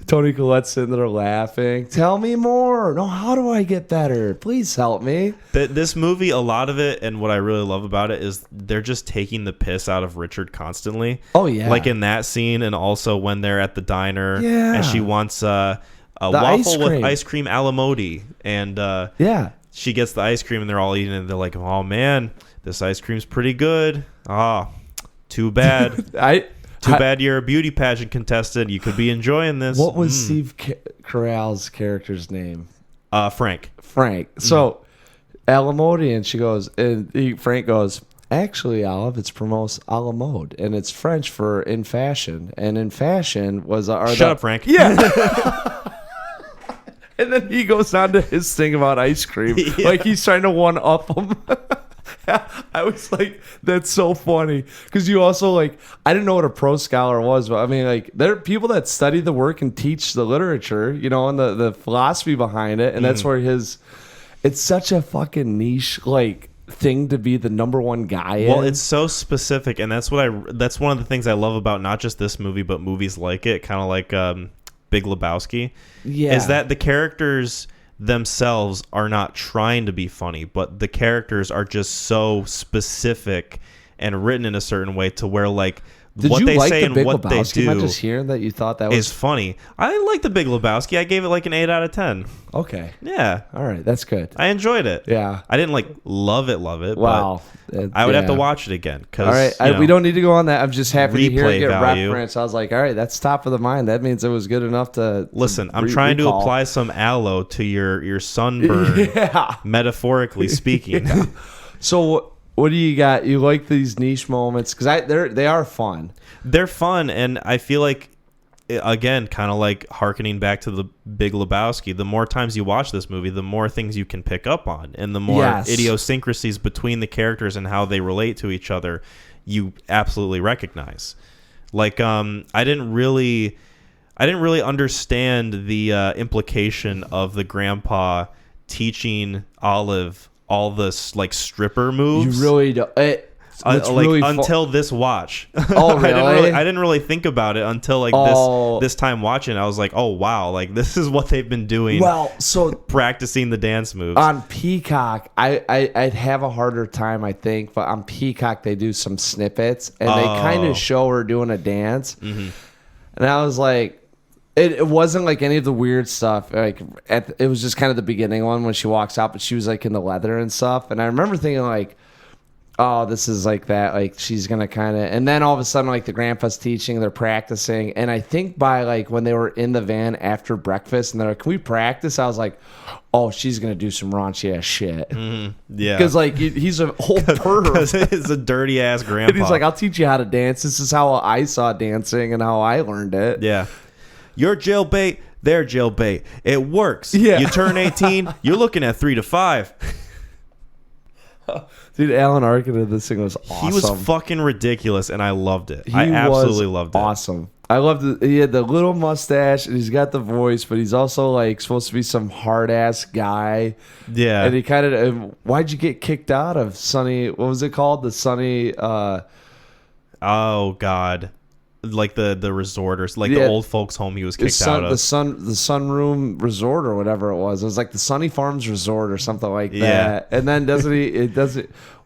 Tony Collette's sitting there laughing. Tell me more. No, how do I get better? Please help me. This movie, a lot of it, and what I really love about it is they're just taking the piss out of Richard constantly. Oh, yeah. Like in that scene, and also when they're at the diner and she wants a waffle with ice cream a la mode, and she gets the ice cream and they're all eating it and they're like, oh man, this ice cream's pretty good. Too bad. Too bad you're a beauty pageant contestant. You could be enjoying this. What was Steve Carell's character's name? Frank. So Alamode, and she goes, and Frank goes, actually, Olive, it's pronounced a la mode, and it's French for in fashion, and in fashion was Shut up, Frank. Yeah. And then he goes on to his thing about ice cream, like he's trying to one up him. I was like, that's so funny, because you also like, I didn't know what a Proust scholar was, but I mean, like, there are people that study the work and teach the literature, you know, and the philosophy behind it, and that's where it's such a fucking niche like thing to be the number one guy well in. It's so specific, and that's one of the things I love about not just this movie but movies like it, kind of like Big Lebowski, is that the characters themselves are not trying to be funny, but the characters are just so specific and written in a certain way to where like Did what you they like say the and Big what they Lebowski? Am I do just hearing that you thought that was is funny. I like the Big Lebowski. I gave it like an 8 out of 10. okay? Yeah, All right, that's good. I enjoyed it. Yeah. I didn't like love it, Wow. but I would have to Yeah. watch it again. All right, we don't need to go on that. I'm just happy to hear it replay get value. referenced. I was like, all right, that's top of the mind. That means it was good enough to Listen, I'm trying to recall. apply some aloe to your sunburn, Yeah. metaphorically speaking. So what do you got? You like these niche moments because they are fun. They're fun, and I feel like, again, kind of like hearkening back to the Big Lebowski, the more times you watch this movie, the more things you can pick up on, and the more Yes. idiosyncrasies between the characters and how they relate to each other you absolutely recognize. Like, I didn't really understand the implication of the grandpa teaching Olive all this like stripper moves. You really don't. It's really until this watch. Oh, really? I didn't really think about it until like this time watching. I was like, oh wow, like this is what they've been doing. Well, so practicing the dance moves on Peacock, I'd have a harder time, I think. But on Peacock, they do some snippets and they kind of show her doing a dance, and I was like. It wasn't like any of the weird stuff. Like it was just kind of the beginning one when she walks out, but she was like in the leather and stuff. And I remember thinking like, oh, this is like that. Like she's gonna kind of. And then all of a sudden, like the grandpa's teaching, they're practicing. And I think by like when they were in the van after breakfast, and they're like, "Can we practice?" I was like, oh, she's gonna do some raunchy ass shit. Yeah, because like he's a whole pervert. He's a dirty ass grandpa. And he's like, I'll teach you how to dance. This is how I saw dancing and how I learned it. Yeah. You're jailbait, they're jailbait. It works. Yeah. You turn 18, you're looking at 3 to 5. Dude, Alan Arkin in this thing was awesome. He was fucking ridiculous, and I loved it. I absolutely loved it. Awesome. I loved it. He had the little mustache, and he's got the voice, but he's also like supposed to be some hard ass guy. Yeah. And he kind of. Why'd you get kicked out of Sunny? What was it called? The Sunny. Oh God. Like the resort or like the old folks home he was kicked out of. The Sunroom Resort or whatever it was. It was like the Sunny Farms Resort or something like that. Yeah. And then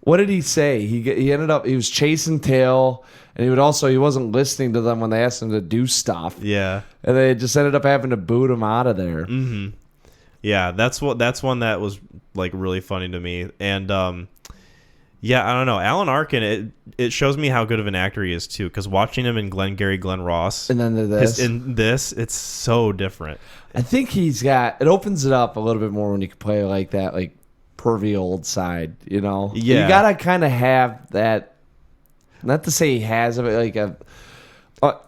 what did he say? He ended up he was chasing tail, and he wasn't listening to them when they asked him to do stuff. Yeah. And they just ended up having to boot him out of there. Mm-hmm. Yeah, that's one that was like really funny to me. And yeah, I don't know. Alan Arkin, it shows me how good of an actor he is too. Because watching him in Glengarry Glen Ross, and then it's so different. I think it opens it up a little bit more when you can play like that, like pervy old side. You know, yeah. You gotta kind of have that. Not to say he has, but like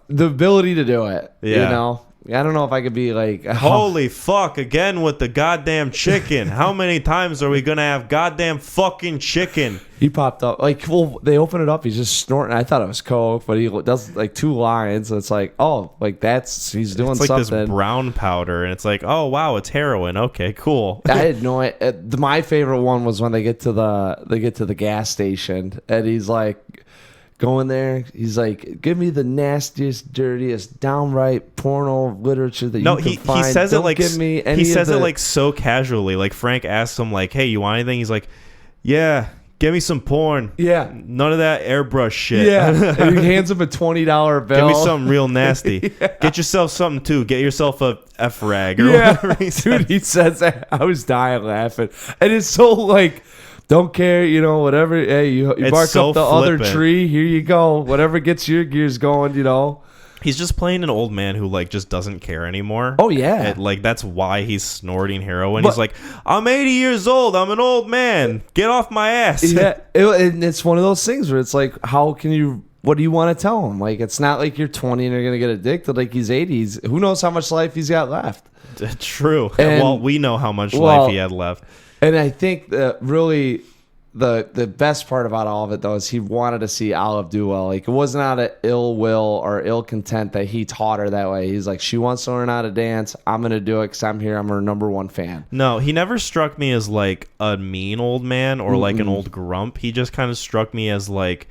the ability to do it. Yeah. You know. I don't know if I could be like, holy fuck, again with the goddamn chicken. How many times are we going to have goddamn fucking chicken? He popped up. Like, well, they open it up. He's just snorting. I thought it was coke, but he does like 2 lines. So it's like, oh, like he's doing it's like something. This brown powder, and it's like, oh, wow, it's heroin. Okay, cool. I had no idea. My favorite one was when they get to the gas station, and he's like, going there, he's like, give me the nastiest, dirtiest, downright porno literature that you can find. He says Don't it like give me any he says of it the... like so casually. Like Frank asks him like, "Hey, you want anything?" He's like, "Yeah, give me some porn." Yeah, none of that airbrush shit. Yeah, and he hands him a $20 bill. Give me something real nasty. Yeah. Get yourself something too. Get yourself a F-rag or whatever. Dude, he says that. I was dying laughing, and it's so like. Don't care, you know, whatever. Hey, you bark so up the flippant. other tree. Here you go. Whatever gets your gears going, you know. He's just playing an old man who like just doesn't care anymore. Oh yeah, like that's why he's snorting heroin. He's like, I'm 80 years old. I'm an old man. Get off my ass. Yeah, and it's one of those things where it's like, how can you? What do you want to tell him? Like, it's not like you're 20 and you're gonna get addicted. Like he's 80s. Who knows how much life he's got left? True. And, well, we know how much life he had left. And I think that really the best part about all of it, though, is he wanted to see Olive do well. Like, it wasn't out of ill will or ill content that he taught her that way. He's like, she wants to learn how to dance. I'm going to do it because I'm here. I'm her #1 fan. No, he never struck me as, like, a mean old man or, like, an old grump. He just kind of struck me as, like,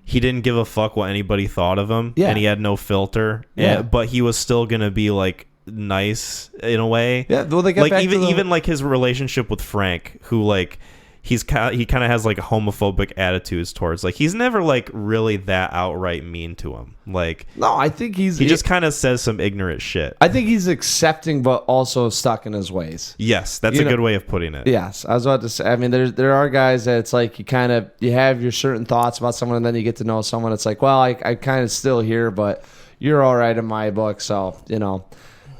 he didn't give a fuck what anybody thought of him. Yeah. And he had no filter. Yeah. But he was still going to be, like, nice in a way. Yeah, well, they get like back even to even like his relationship with Frank, who like he kind of has like homophobic attitudes towards, like, he's never like really that outright mean to him. Like, no, I think he just kind of says some ignorant shit. I think he's accepting, but also stuck in his ways. Yes, that's a good way of putting it. Yes, I was about to say. I mean, there are guys that it's like you have your certain thoughts about someone, and then you get to know someone. It's like, well, I kind of still here, but you're all right in my book, so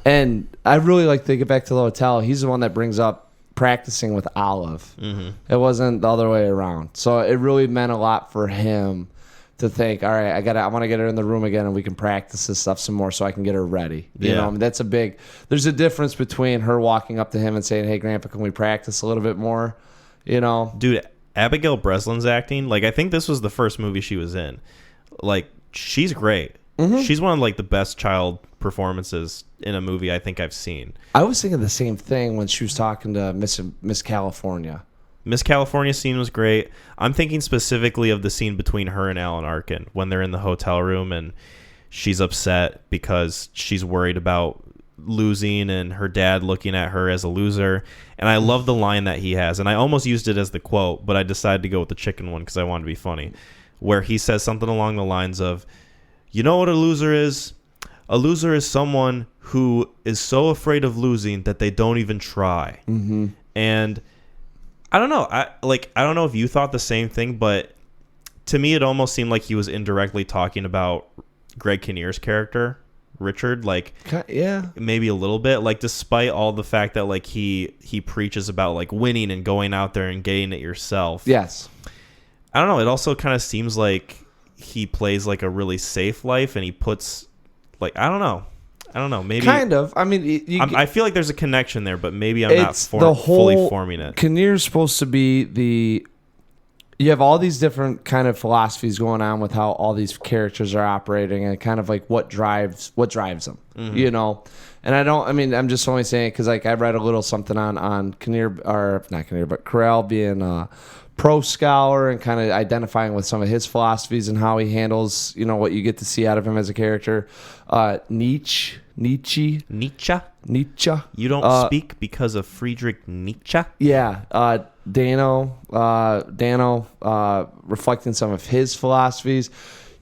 And I really like to get back to the hotel. He's the one that brings up practicing with Olive. Mm-hmm. It wasn't the other way around. So it really meant a lot for him to think, all right, I want to get her in the room again and we can practice this stuff some more so I can get her ready. You know, I mean, there's a difference between her walking up to him and saying, hey, Grandpa, can we practice a little bit more? Dude, Abigail Breslin's acting, like, I think this was the first movie she was in. Like, she's great. Mm-hmm. She's one of like the best child performances in a movie I think I've seen. I was thinking the same thing when she was talking to Miss California. Miss California's scene was great. I'm thinking specifically of the scene between her and Alan Arkin when they're in the hotel room and she's upset because she's worried about losing and her dad looking at her as a loser. And I love the line that he has, and I almost used it as the quote, but I decided to go with the chicken one because I wanted to be funny, where he says something along the lines of, you know what a loser is? A loser is someone who is so afraid of losing that they don't even try. Mm-hmm. And I don't know. I don't know if you thought the same thing, but to me, it almost seemed like he was indirectly talking about Greg Kinnear's character, Richard. Like, yeah, maybe a little bit. Like, despite all the fact that like he preaches about like winning and going out there and getting it yourself. Yes. I don't know. It also kind of seems like he plays like a really safe life, and he puts like I don't know. Maybe kind of. I mean, I feel like there's a connection there, but maybe I'm not fully forming it. Kinnear's supposed to be you have all these different kind of philosophies going on with how all these characters are operating, and kind of like what drives them, mm-hmm. And I'm just only saying it because like I read a little something on Kinnear, or not Kinnear, but Carell being a pro scholar and kind of identifying with some of his philosophies and how he handles, what you get to see out of him as a character. Nietzsche. You don't speak because of Friedrich Nietzsche? Yeah. Dano, reflecting some of his philosophies.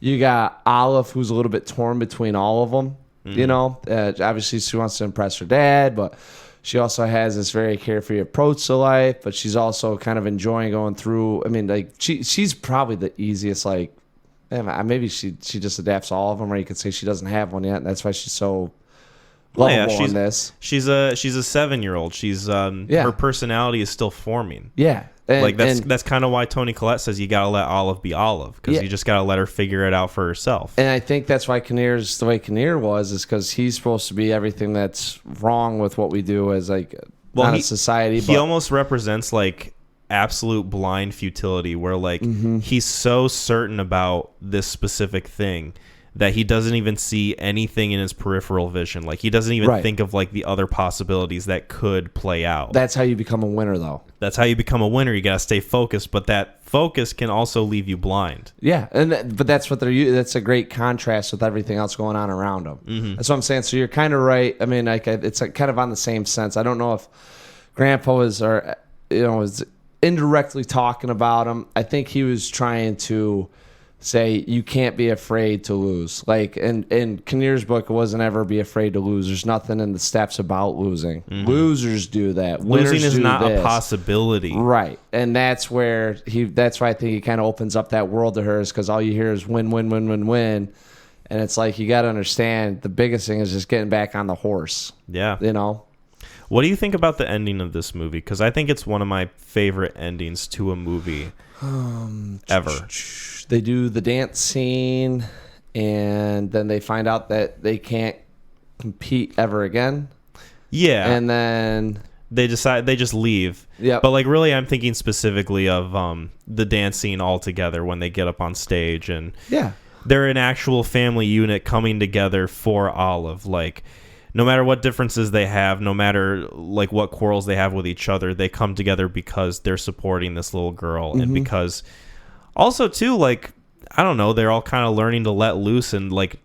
You got Olive, who's a little bit torn between all of them. Mm-hmm. Obviously she wants to impress her dad, but she also has this very carefree approach to life, but she's also kind of enjoying going through. I mean, like she's probably the easiest. Like, maybe she just adapts to all of them, or you could say she doesn't have one yet, and that's why she's so lovable in this. She's a 7-year-old. She's her personality is still forming. Yeah. That's kind of why Toni Collette says you gotta let Olive be Olive, because you just gotta let her figure it out for herself. And I think that's why Kinnear's the way Kinnear was, is because he's supposed to be everything that's wrong with what we do as like not a society. He almost represents like absolute blind futility, where like mm-hmm. he's so certain about this specific thing that he doesn't even see anything in his peripheral vision. Like, he doesn't even think of like the other possibilities that could play out. That's how you become a winner, though. That's how you become a winner. You gotta stay focused, but that focus can also leave you blind. Yeah, but that's what that's a great contrast with everything else going on around them. Mm-hmm. That's what I'm saying. So you're kind of right. I mean, like it's kind of on the same sense. I don't know if Grandpa was indirectly talking about him. I think he was trying to say you can't be afraid to lose. Like in Kinnear's book, it wasn't ever be afraid to lose. There's nothing in the steps about losing. Mm-hmm. Losers do that. Losing is not a possibility. Right. And that's why I think he kind of opens up that world to her, is because all you hear is win, win, win, win, win. And it's like, you got to understand, the biggest thing is just getting back on the horse. Yeah. What do you think about the ending of this movie? Because I think it's one of my favorite endings to a movie ever. They do the dance scene, and then they find out that they can't compete ever again. Yeah. And then they just leave. Yeah. But like, really, I'm thinking specifically of the dance scene altogether when they get up on stage, and they're an actual family unit coming together for Olive. Like, no matter what differences they have, no matter like what quarrels they have with each other, they come together because they're supporting this little girl. Mm-hmm. And because also too, like, I don't know, they're all kind of learning to let loose and like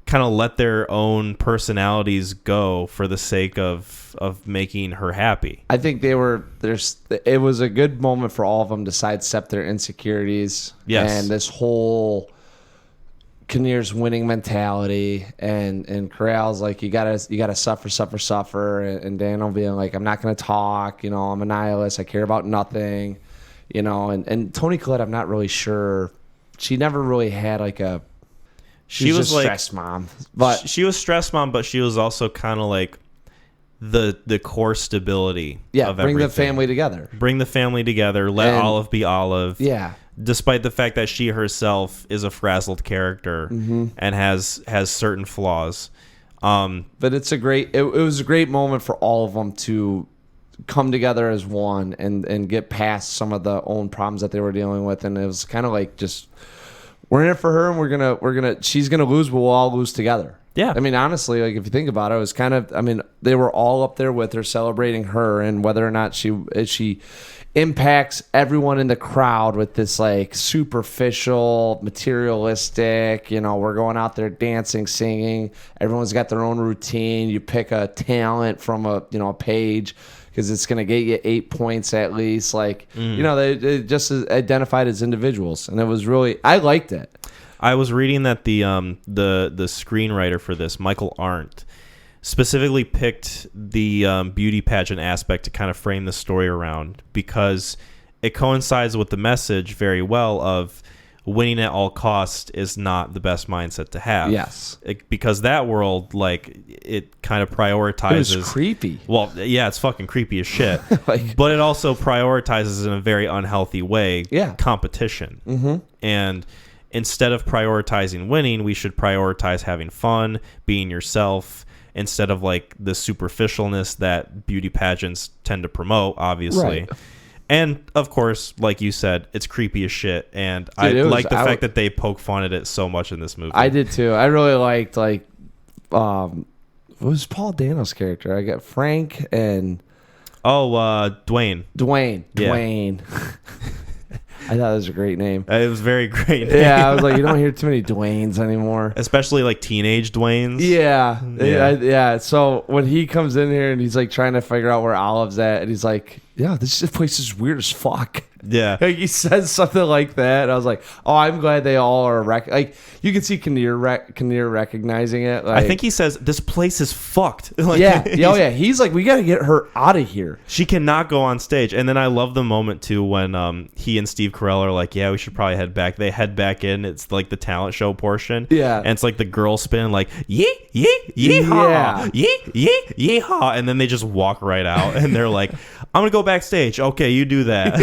kind of let their own personalities go for the sake of making her happy. I think it was a good moment for all of them to sidestep their insecurities. Yes. And this whole Kinnear's winning mentality and Corral's like, you gotta suffer, and Daniel being like, I'm not gonna talk, I'm a nihilist, I care about nothing, and Toni Collette, I'm not really sure. She never really had like a She was like stressed mom, but she was stressed mom, but she was also kind of like the core stability. Yeah, of bring everything. the family together. Bring the family together. Let Olive be Olive. Yeah, despite the fact that she herself is a frazzled character and has certain flaws. But it's it was a great moment for all of them to come together as one and get past some of the own problems that they were dealing with, and it was kind of like just. We're in it for her, and she's gonna lose, but we'll all lose together. Yeah. I mean, honestly, like if you think about it, it was kind of, they were all up there with her, celebrating her, and whether or not she impacts everyone in the crowd with this like superficial, materialistic, we're going out there dancing, singing. Everyone's got their own routine. You pick a talent from a page, because it's going to get you 8 points at least. Like, they just identified as individuals. And it was really, I liked it. I was reading that the screenwriter for this, Michael Arndt, specifically picked the beauty pageant aspect to kind of frame the story around, because it coincides with the message very well of winning at all costs is not the best mindset to have. Yes. Because that world, like, it kind of prioritizes... It was creepy. Well, yeah, it's fucking creepy as shit. But it also prioritizes in a very unhealthy way competition. Mm-hmm. And instead of prioritizing winning, we should prioritize having fun, being yourself, instead of, like, the superficialness that beauty pageants tend to promote, obviously. Right. And, of course, like you said, it's creepy as shit. And dude, I like the fact that they poke fun at it so much in this movie. I did, too. I really liked, like, what was Paul Dano's character? I got Frank and... Dwayne. Dwayne. I thought it was a great name. It was a very great name. Yeah, I was like, you don't hear too many Dwaynes anymore. Especially, like, teenage Dwaynes. Yeah. So when he comes in here and he's, like, trying to figure out where Olive's at, and he's like... Yeah, this place is weird as fuck. Yeah. Like he says something like that. And I was like, oh, I'm glad they all are like you can see Kinnear recognizing it. Like, I think he says this place is fucked. Like, yeah. He's like, we got to get her out of here. She cannot go on stage. And then I love the moment too when he and Steve Carell are like, yeah, we should probably head back. They head back in. It's like the talent show portion. Yeah. And it's like the girl spinning like yee yeehaw, yeehaw, and then they just walk right out and they're like, I'm gonna go backstage. Okay, you do that.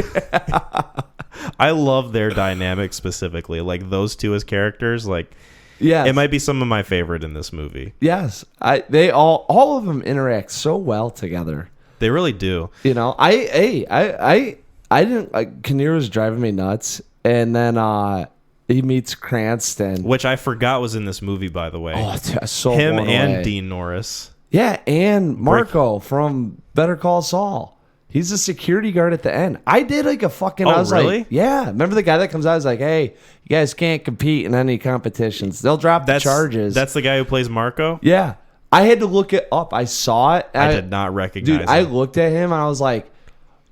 I love their dynamic specifically, like those two as characters. Like, yeah, it might be some of my favorite in this movie. Yes, they all of them interact so well together. They really do. I didn't like. Kinnear was driving me nuts, and then he meets Cranston, which I forgot was in this movie, by the way. Oh, so him and Dean Norris. Yeah, and Marco from Better Call Saul. He's a security guard at the end. I did like a fucking... I was really? Like, yeah. Remember the guy that comes out? I was like, hey, you guys can't compete in any competitions. They'll drop the charges. That's the guy who plays Marco? Yeah. I had to look it up. I saw it. I did not recognize him. I looked at him and I was like,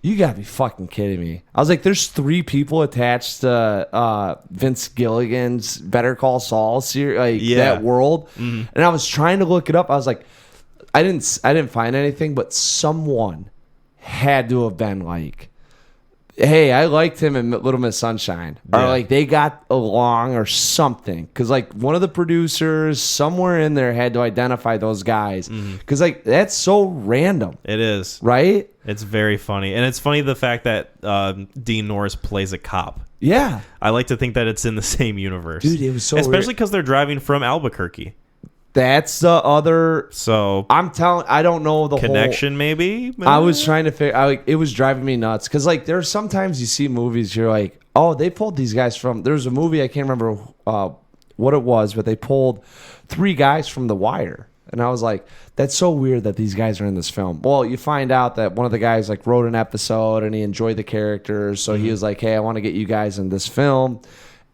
you gotta be fucking kidding me. I was like, there's 3 people attached to Vince Gilligan's Better Call Saul series, that world. Mm-hmm. And I was trying to look it up. I was like, I didn't find anything, but someone had to have been like, hey, I liked him in Little Miss Sunshine. Or like they got along or something. Because like one of the producers somewhere in there had to identify those guys. Because like that's so random. It is. Right? It's very funny. And it's funny the fact that Dean Norris plays a cop. Yeah. I like to think that it's in the same universe. Dude, it was so especially because they're driving from Albuquerque. That's the other. So I'm telling. I don't know the connection. Whole, maybe. I was trying to figure. It was driving me nuts because like there's sometimes you see movies you're like, oh, they pulled these guys from. There's a movie I can't remember what it was, but they pulled 3 guys from The Wire, and I was like, that's so weird that these guys are in this film. Well, you find out that one of the guys like wrote an episode and he enjoyed the characters, so he was like, hey, I want to get you guys in this film.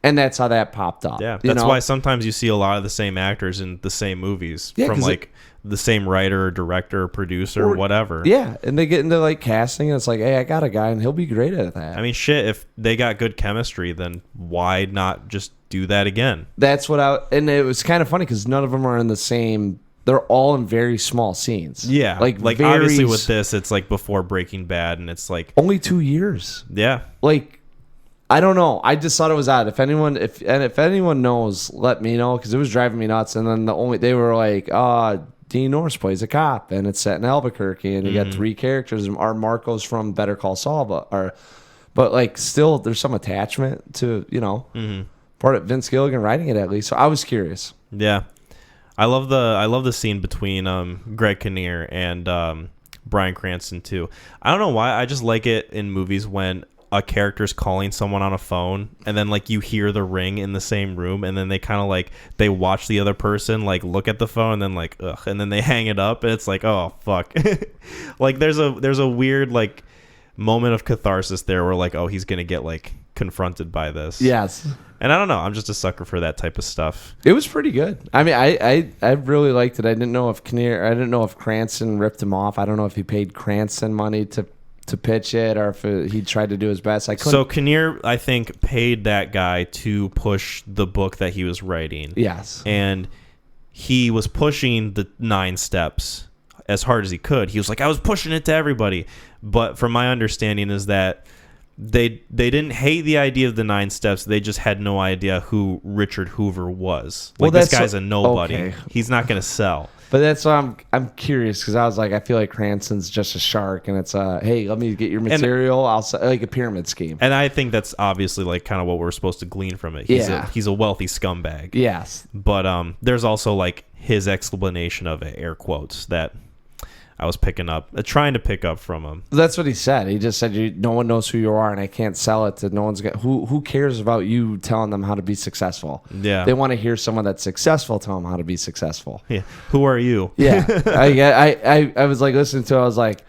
And that's how that popped up. Yeah, that's why sometimes you see a lot of the same actors in the same movies from like the same writer, or director, or producer, or whatever. Yeah, and they get into like casting, and it's like, hey, I got a guy, and he'll be great at that. I mean, shit, if they got good chemistry, then why not just do that again? That's what and it was kind of funny because none of them are in the same. They're all in very small scenes. Yeah, like obviously with this, it's like before Breaking Bad, and it's like only 2 years. Yeah, like. I don't know. I just thought it was odd. If anyone knows, let me know because it was driving me nuts. And then they were like, Dean Norris plays a cop, and it's set in Albuquerque, and you got 3 characters. And our Marco's from Better Call Saul, but like still, there's some attachment to part of Vince Gilligan writing it at least. So I was curious. Yeah, I love the scene between Greg Kinnear and Bryan Cranston too. I don't know why. I just like it in movies when a character's calling someone on a phone and then like you hear the ring in the same room and then they kind of like they watch the other person like look at the phone and then like ugh, and then they hang it up and it's like, oh fuck. Like there's a weird like moment of catharsis there where like, oh, he's gonna get like confronted by this. Yes. And I don't know, I'm just a sucker for that type of stuff. It was pretty good. I mean, I really liked it. I didn't know if Cranston ripped him off. I don't know if he paid Cranston money to pitch it or if he tried to do his best. So Kinnear, I think, paid that guy to push the book that he was writing. Yes. And he was pushing the 9 steps as hard as he could. He was like, I was pushing it to everybody. But from my understanding is that they didn't hate the idea of the 9 steps. They just had no idea who Richard Hoover was. Like, this guy's a nobody. Okay. He's not going to sell. But that's why I'm curious because I was like, I feel like Cranston's just a shark, and it's hey, let me get your material. I'll like a pyramid scheme. And I think that's obviously like kind of what we're supposed to glean from it. He's a wealthy scumbag. Yes. But there's also like his explanation of it, air quotes, that I was trying to pick up from him. That's what he said. He just said, no one knows who you are, and I can't sell it to no one's who cares about you telling them how to be successful? Yeah. They want to hear someone that's successful tell them how to be successful. Yeah. Who are you? Yeah. I was like listening to it. I was like,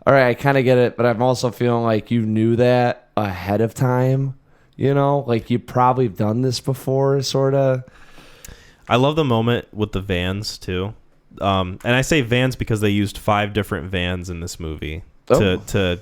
all right, I kind of get it, but I'm also feeling like you knew that ahead of time. You know, like you probably done this before, sort of. I love the moment with the vans too. And I say vans because they used 5 different vans in this movie to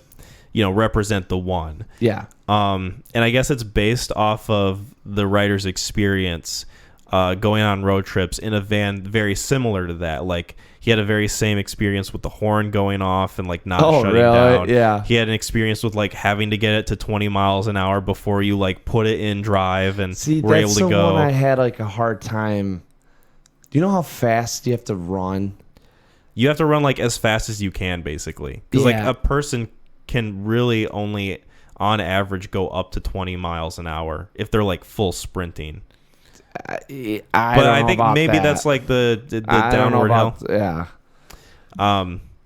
represent the one. Yeah. And I guess it's based off of the writer's experience going on road trips in a van very similar to that. Like he had a very same experience with the horn going off and like not shutting down. Yeah. He had an experience with like having to get it to 20 miles an hour before you like put it in drive and were able to go. That's the one I had like a hard time. Do you know how fast you have to run? You have to run like as fast as you can, basically. Because like a person can really only, on average, go up to 20 miles an hour if they're like full sprinting. I think maybe that's like the downward hill. Yeah.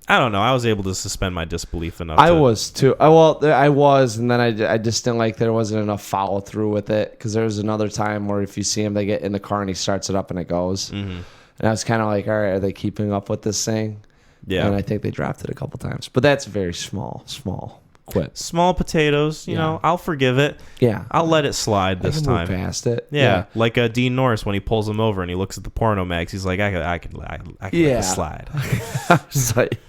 I don't know. I was able to suspend my disbelief enough. I was too. I was, and then I just didn't like there wasn't enough follow through with it because there was another time where if you see him, they get in the car and he starts it up and it goes. Mm-hmm. And I was kind of like, all right, are they keeping up with this thing? Yeah. And I think they dropped it a couple times, but that's very small quit. Small potatoes, you know. I'll forgive it. Yeah, I'll let it slide this time. Move past it. Yeah. Like Dean Norris when he pulls him over and he looks at the porno mags. He's like, I can let this slide. I was like.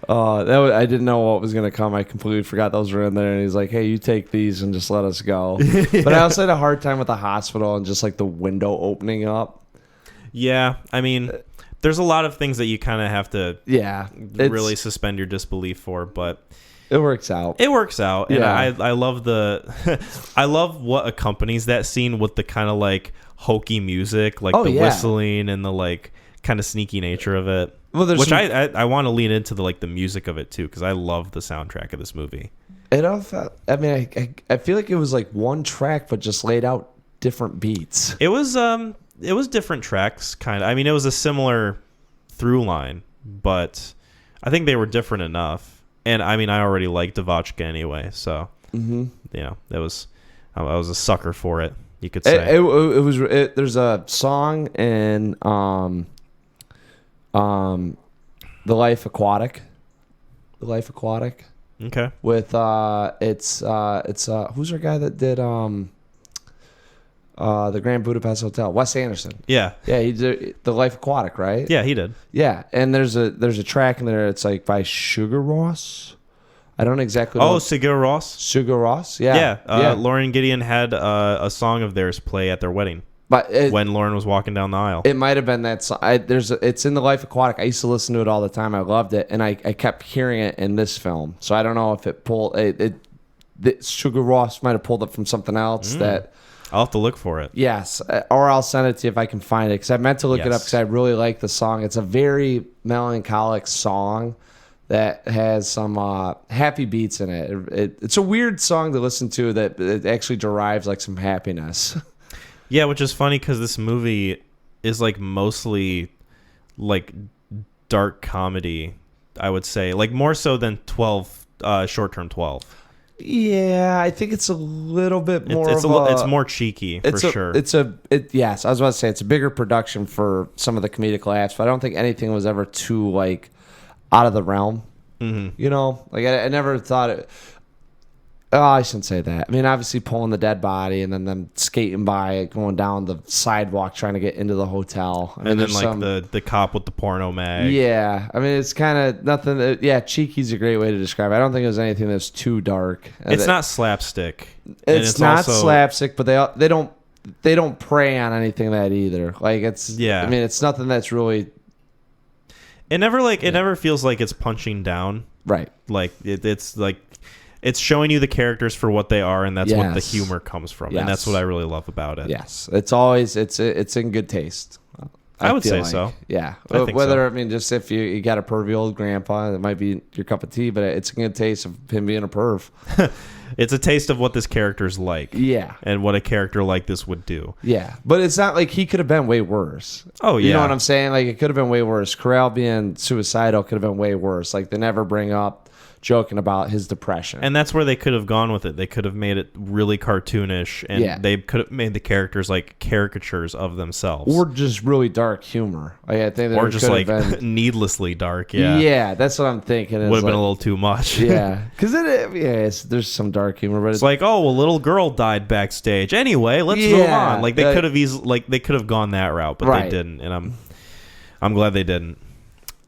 I didn't know what was going to come. I completely forgot those were in there. And he's like, hey, you take these and just let us go. But I also had a hard time with the hospital and just like the window opening up. Yeah. I mean, there's a lot of things that you kind of have to really suspend your disbelief for, but it works out. And I love I love what accompanies that scene with the kind of like hokey music, like whistling and the like kind of sneaky nature of it. Well, I want to lean into the music of it too because I love the soundtrack of this movie. I feel like it was like one track but just laid out different beats. It was different tracks kind of. I mean, it was a similar through line, but I think they were different enough. And I mean, I already liked Devotchka anyway, so I was a sucker for it. You could say it was. There's a song in The Life Aquatic. Okay. With it's who's our guy that did the Grand Budapest Hotel? Wes Anderson. Yeah. Yeah, he did The Life Aquatic, right? Yeah, he did. Yeah, and there's a track in there. It's like by Sugar Ross. I don't exactly know. Oh, Sigur Rós. Sugar Ross. Yeah. Yeah. Lauren Gideon had a song of theirs play at their wedding. But when Lauren was walking down the aisle. It might have been that song. It's in The Life Aquatic. I used to listen to it all the time. I loved it, and I kept hearing it in this film. So I don't know if it pulled Sugar Ross might have pulled it from something else that. I'll have to look for it. Yes, or I'll send it to you if I can find it, because I meant to look it up because I really like the song. It's a very melancholic song that has some happy beats in it. It's a weird song to listen to that it actually derives like some happiness. Yeah, which is funny because this movie is like mostly like dark comedy, I would say, like more so than 12 short-term 12. Yeah, I think it's a little bit more. It's more cheeky for sure. Yes, I was about to say it's a bigger production for some of the comedic laughs, but I don't think anything was ever too like out of the realm. Mm-hmm. You know, like I never thought it. Oh, I shouldn't say that. I mean, obviously pulling the dead body and then them skating by, going down the sidewalk trying to get into the hotel. I mean, and then like the cop with the porno mag. Yeah, I mean, it's kind of nothing. Yeah, cheeky's a great way to describe it. I don't think it was anything that's too dark. It's not slapstick. It's not slapstick, but they don't prey on anything that either. Like it's. Yeah. I mean, it's nothing that's really. It never feels like it's punching down. Right. Like it's like. It's showing you the characters for what they are, and that's what the humor comes from, and that's what I really love about it. Yes, it's always it's in good taste. I would say so. Yeah, I think whether so. I mean, just if you got a pervy old grandpa, it might be your cup of tea, but it's a good taste of him being a perv. It's a taste of what this character's like. Yeah, and what a character like this would do. Yeah, but it's not like he could have been way worse. Oh yeah, you know what I'm saying? Like it could have been way worse. Corral being suicidal could have been way worse. Like they never bring up joking about his depression. And that's where they could have gone with it. They could have made it really cartoonish, and they could have made the characters like caricatures of themselves. Or just really dark humor. Like, I think or just like needlessly dark, Yeah, that's what I'm thinking. Would have been a little too much. Yeah, because there's some dark humor, but it's like, oh, a little girl died backstage. Anyway, let's move on. Like they could have they could have gone that route, but they didn't, and I'm glad they didn't.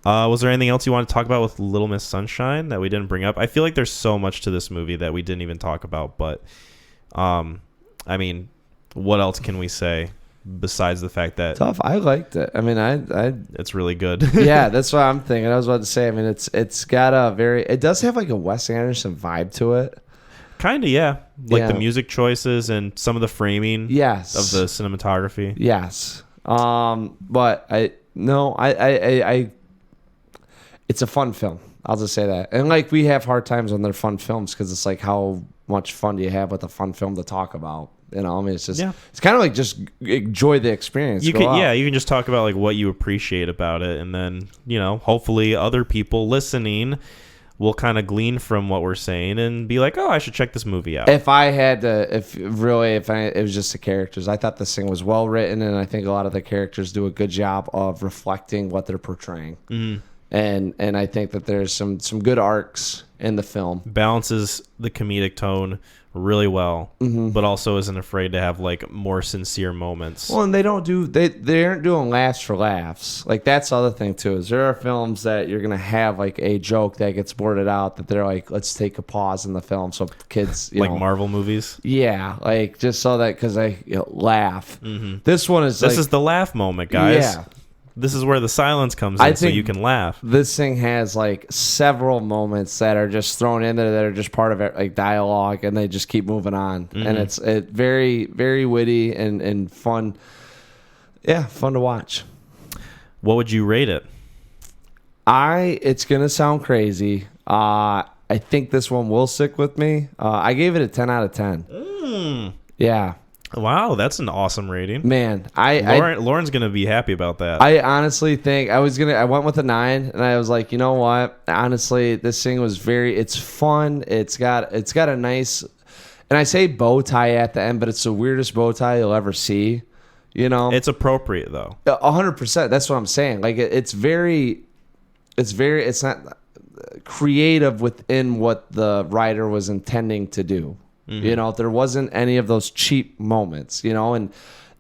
Was there anything else you want to talk about with Little Miss Sunshine that we didn't bring up? I feel like there's so much to this movie that we didn't even talk about, but I mean, what else can we say besides the fact that tough? I liked it. I mean, it's really good. Yeah, that's what I'm thinking. I was about to say. I mean, it's got it does have like a Wes Anderson vibe to it. Kind of, yeah. Like the music choices and some of the framing. Yes. Of the cinematography. Yes. But it's a fun film. I'll just say that. And like we have hard times when they're fun films because it's like how much fun do you have with a fun film to talk about? You know, I mean, it's just it's kind of like just enjoy the experience. You can just talk about like what you appreciate about it, and then hopefully other people listening will kind of glean from what we're saying and be like, oh, I should check this movie out. If it was just the characters, I thought this thing was well written, and I think a lot of the characters do a good job of reflecting what they're portraying. Mm-hmm. And I think that there's some good arcs in the film. Balances the comedic tone really well, but also isn't afraid to have like more sincere moments. Well, and they aren't doing laughs for laughs. Like that's the other thing too, is there are films that you're gonna have like a joke that gets blurted out that they're like, let's take a pause in the film so kids like Marvel movies. Yeah, like just so that because I laugh. Mm-hmm. This is the laugh moment, guys. Yeah. This is where the silence comes in so you can laugh. This thing has like several moments that are just thrown in there that are just part of it, like dialogue, and they just keep moving on. Mm-hmm. And it's very, very witty and fun. Yeah, fun to watch. What would you rate it? It's going to sound crazy. I think this one will stick with me. I gave it a 10 out of 10. Yeah. Wow, that's an awesome rating, man. Lauren's gonna be happy about that. I honestly think I went with a 9, and I was like, you know what? Honestly, this thing was it's fun. It's got a nice, and I say bow tie at the end, but it's the weirdest bow tie you'll ever see. You know, it's appropriate though. 100%. That's what I'm saying. Like it's not creative within what the writer was intending to do. You know, there wasn't any of those cheap moments, you know, and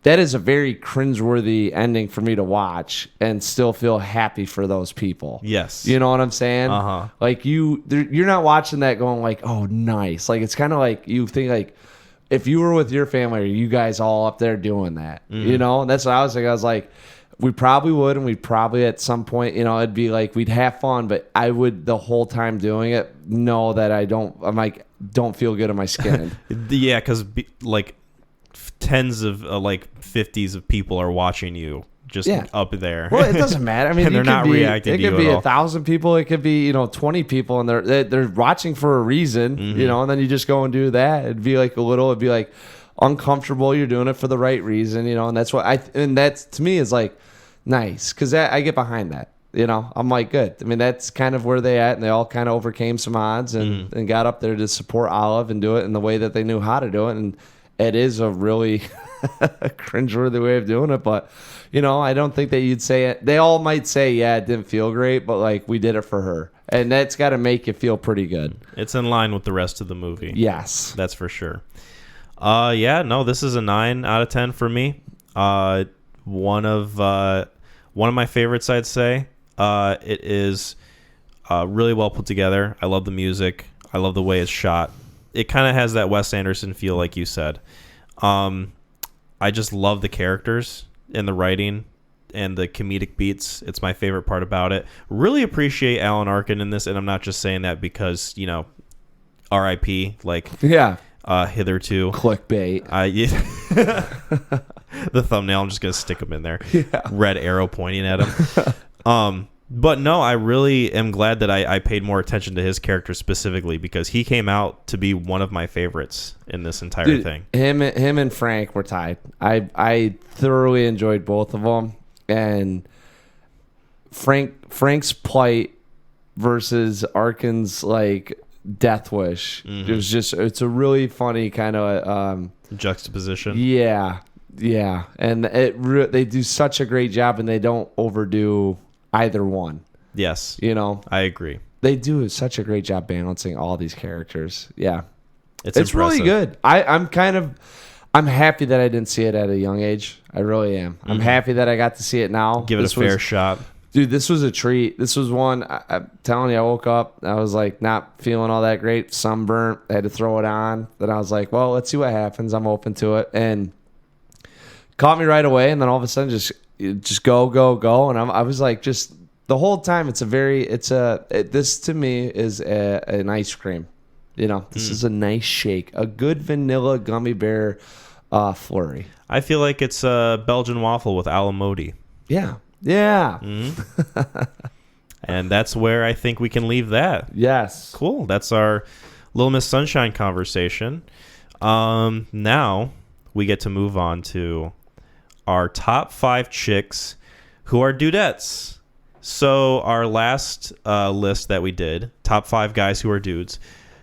that is a very cringeworthy ending for me to watch and still feel happy for those people. Yes. You know what I'm saying? Uh-huh. Like you're not watching that going like, oh, nice. Like it's kind of like you think like if you were with your family, are you guys all up there doing that? You know, and that's what I was like. I was like, we probably would, and we'd probably at some point, you know, it'd be like we'd have fun, but I would the whole time doing it know that don't feel good in my skin. Yeah, because like tens of like 50s of people are watching you just up there. Well, it doesn't matter. I mean, and they're not reacting to you at all. It could be 1,000 people. It could be 20 people, and they're watching for a reason. You know, and then you just go and do that. It'd be like it'd be like uncomfortable. You're doing it for the right reason, you know, and that's what and that's to me is like nice because I get behind that. You know, I'm like, good. I mean, that's kind of where they at, and they all kind of overcame some odds and got up there to support Olive and do it in the way that they knew how to do it. And it is a really cringeworthy way of doing it. But, you know, I don't think that you'd say it. They all might say, yeah, it didn't feel great, but, like, we did it for her. And that's got to make you feel pretty good. It's in line with the rest of the movie. Yes. That's for sure. Yeah, no, this is a 9 out of 10 for me. One of my favorites, I'd say. It is really well put together. I love the music. I love the way it's shot. It kind of has that Wes Anderson feel, like you said. I just love the characters and the writing and the comedic beats. It's my favorite part about it. Really appreciate Alan Arkin in this, and I'm not just saying that because, you know, R.I.P. Like, yeah, hitherto. Clickbait. The thumbnail, I'm just going to stick him in there. Yeah. Red arrow pointing at him. But no, I really am glad that I paid more attention to his character specifically because he came out to be one of my favorites in this entire thing. Him and Frank were tied. I thoroughly enjoyed both of them, and Frank's plight versus Arkin's like death wish. It's a really funny kind of juxtaposition. Yeah, and they do such a great job, and they don't overdo either one. Yes. You know? I agree. They do such a great job balancing all these characters. Yeah. It's really good. I'm happy that I didn't see it at a young age. I really am. I'm happy that I got to see it now. Give it a fair shot. Dude, this was a treat. This was one, I'm telling you, I woke up, I was like not feeling all that great, sunburnt. I had to throw it on. Then I was like, well, let's see what happens. I'm open to it. And caught me right away, and then all of a sudden just go, and I was like, just the whole time. This to me is an ice cream. You know, this is a nice shake, a good vanilla gummy bear flurry. I feel like it's a Belgian waffle with alamodi. Yeah. And that's where I think we can leave that. Yes. Cool. That's our Little Miss Sunshine conversation. Now we get to move on to our top 5 chicks who are dudettes. So our last list that we did, top 5 guys who are dudes,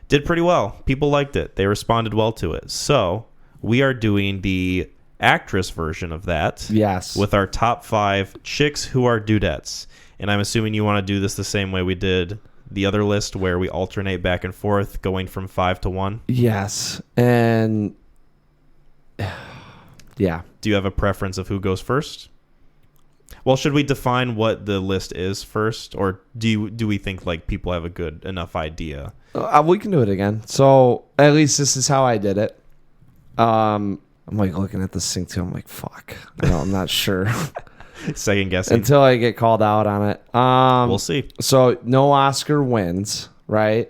did pretty well. People liked it. They responded well to it. So we are doing the actress version of that. Yes. With our top 5 chicks who are dudettes. And I'm assuming you want to do this the same way we did the other list where we alternate back and forth going from 5 to 1. Yes. And yeah. Do you have a preference of who goes first? Well, should we define what the list is first, or do we think like people have a good enough idea? We can do it again. So at least this is how I did it. I'm like looking at this thing too. I'm like, fuck. No, I'm not sure. Second guessing until I get called out on it. We'll see. So no Oscar wins, right?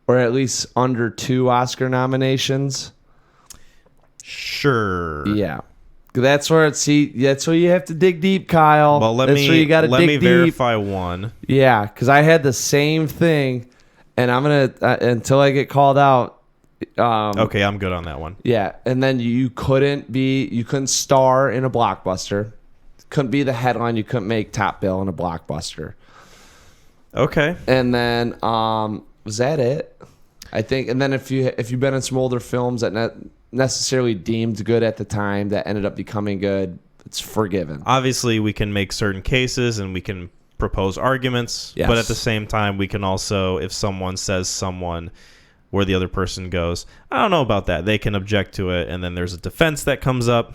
Or at least under 2 Oscar nominations. Sure. Yeah. That's where that's where you have to dig deep, Kyle. Well, let me verify one. Yeah, because I had the same thing, and I'm gonna until I get called out. Okay, I'm good on that one. Yeah, and then you couldn't star in a blockbuster, couldn't be the headline, you couldn't make top bill in a blockbuster. Okay. And then was that it? I think. And then if you've been in some older films that not necessarily deemed good at the time that ended up becoming good, it's forgiven. Obviously, we can make certain cases and we can propose arguments, Yes. but at the same time, we can also, if someone says someone where the other person goes, I don't know about that, they can object to it, and then there's a defense that comes up,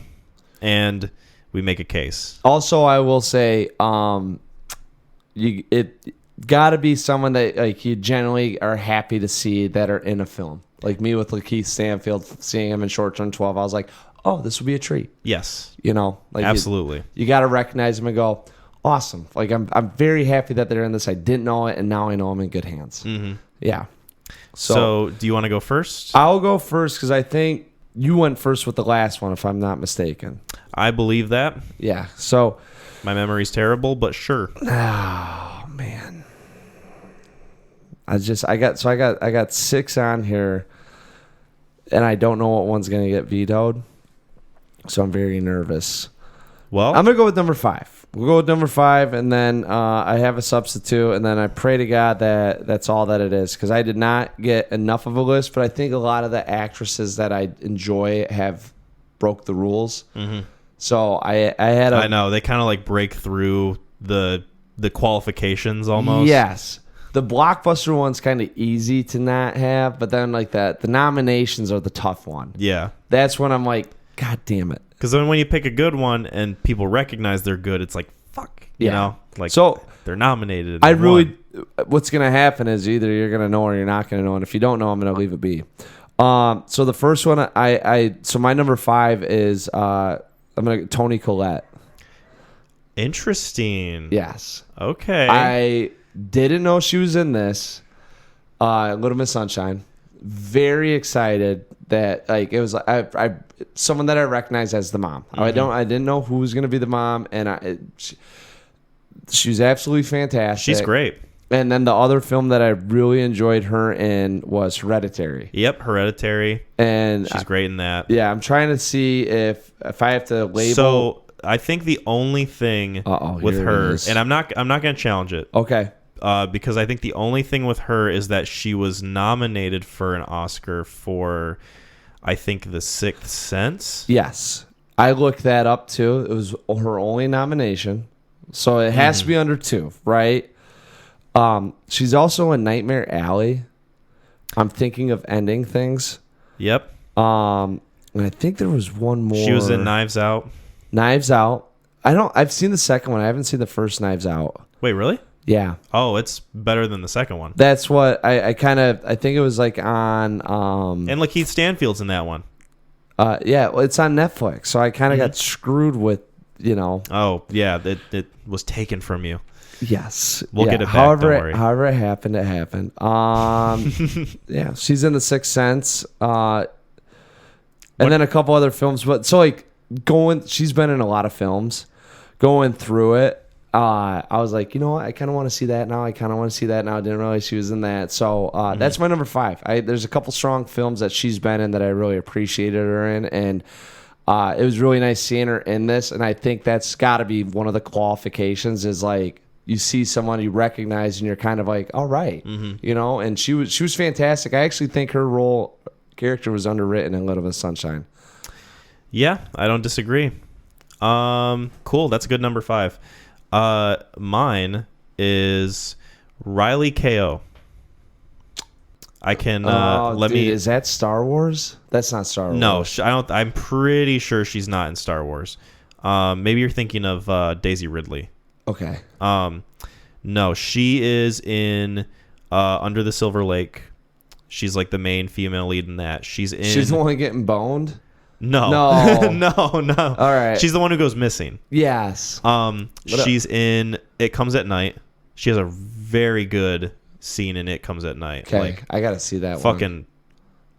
and we make a case. Also, I will say, it got to be someone that like you generally are happy to see that are in a film. Like me with Lakeith Stanfield, seeing him in Short Term 12, I was like, oh, this would be a treat. Yes. You know, like Absolutely. You got to recognize them and go, awesome. Like I'm very happy that they're in this. I didn't know it, and now I know I'm in good hands. Mm-hmm. Yeah. So do you want to go first? I'll go first because I think you went first with the last one, if I'm not mistaken. I believe that. Yeah. So. My memory's terrible, but sure. Oh man. I got 6 on here, and I don't know what one's gonna get vetoed, so I'm very nervous. Well, I'm gonna go with number 5. We'll go with number 5, and then I have a substitute, and then I pray to God that that's all that it is, because I did not get enough of a list, but I think a lot of the actresses that I enjoy have broke the rules. Mm-hmm. So I know they kind of like break through the qualifications almost. Yes. The blockbuster one's kind of easy to not have, but then like the nominations are the tough one. Yeah. That's when I'm like, God damn it. Because then when you pick a good one and people recognize they're good, it's like, fuck. You know? Like, so they're nominated. What's going to happen is either you're going to know or you're not going to know. And if you don't know, I'm going to leave it be. So the first one, so my number 5 is I'm going to Toni Collette. Interesting. Yes. Okay. I didn't know she was in this. Little Miss Sunshine. Very excited that like it was I someone that I recognize as the mom. Mm-hmm. I didn't know who was going to be the mom, and she was absolutely fantastic. She's great. And then the other film that I really enjoyed her in was Hereditary. Yep, Hereditary. And she's great in that. Yeah, I'm trying to see if I have to label. So I think the only thing with her, and I'm not going to challenge it. Okay. Because I think the only thing with her is that she was nominated for an Oscar for, I think, The Sixth Sense. Yes. I looked that up too. It was her only nomination. So it has to be under 2, right? She's also in Nightmare Alley. I'm thinking of ending things. Yep. And I think there was one more. She was in Knives Out. Knives Out. I've seen the second one. I haven't seen the first Knives Out. Wait, really? Yeah. Oh, it's better than the second one. That's what I think it was like on and Lakeith Stanfield's in that one. Yeah, well, it's on Netflix. So I kind of got screwed with, you know. Oh, yeah, it was taken from you. Yes. We'll get it back, don't worry. However it happened, it happened. Yeah, she's in The Sixth Sense. And then a couple other films, but so like she's been in a lot of films. Going through it, I was like, you know what? I kind of want to see that now. I didn't realize she was in that. So that's my number 5. There's a couple strong films that she's been in that I really appreciated her in, and it was really nice seeing her in this. And I think that's got to be one of the qualifications is like you see someone you recognize and you're kind of like, all right, you know. And she was fantastic. I actually think her character was underwritten in Little Miss Sunshine. Yeah, I don't disagree. Cool. That's a good number 5. Mine is Riley Keough. I can Is that Star Wars? That's not Star Wars. No, I don't. I'm pretty sure she's not in Star Wars. Maybe you're thinking of Daisy Ridley. Okay. No, she is in Under the Silver Lake. She's like the main female lead in that. She's the one getting boned. No. No. All right. She's the one who goes missing. Yes. She's in It Comes at Night. She has a very good scene in It Comes at Night. Okay. Like, I gotta see that fucking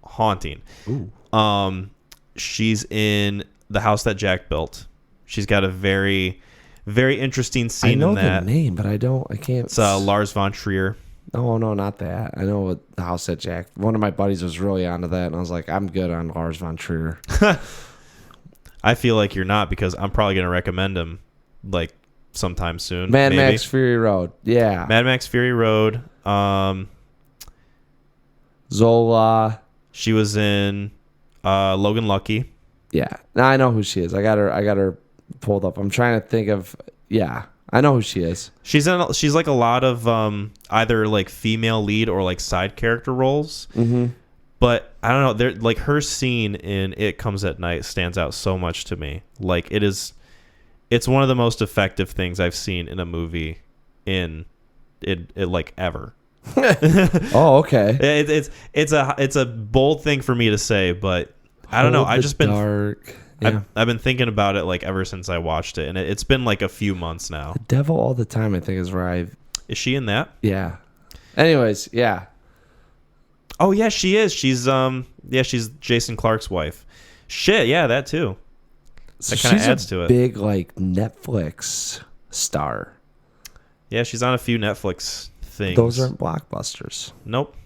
haunting. Ooh. She's in The House That Jack Built. She's got a very, very interesting scene in that. I know the name, but I can't. It's Lars von Trier. No, not that. I know The House That Jack. One of my buddies was really onto that, and I was like, I'm good on Lars von Trier. I feel like you're not, because I'm probably going to recommend him like sometime soon. Mad Max Fury Road. Yeah. Mad Max Fury Road. Zola. She was in Logan Lucky. Yeah. Now I know who she is. I got her pulled up. I'm trying to think of. Yeah. I know who she is. She's like a lot of either like female lead or like side character roles. Mm-hmm. But I don't know. There, like her scene in It Comes at Night stands out so much to me. Like it's one of the most effective things I've seen in a movie in like ever. Oh, okay. It's a bold thing for me to say, but I don't know. I've just been dark. Yeah. I've been thinking about it like ever since I watched it, and it's been like a few months now. The Devil All the Time, I think, is where Is she in that? Yeah. Anyways, yeah. Oh yeah, she is. She's she's Jason Clarke's wife. Shit, yeah, that too. So that kind of adds a to it. Big like Netflix star. Yeah, she's on a few Netflix things. Those aren't blockbusters. Nope.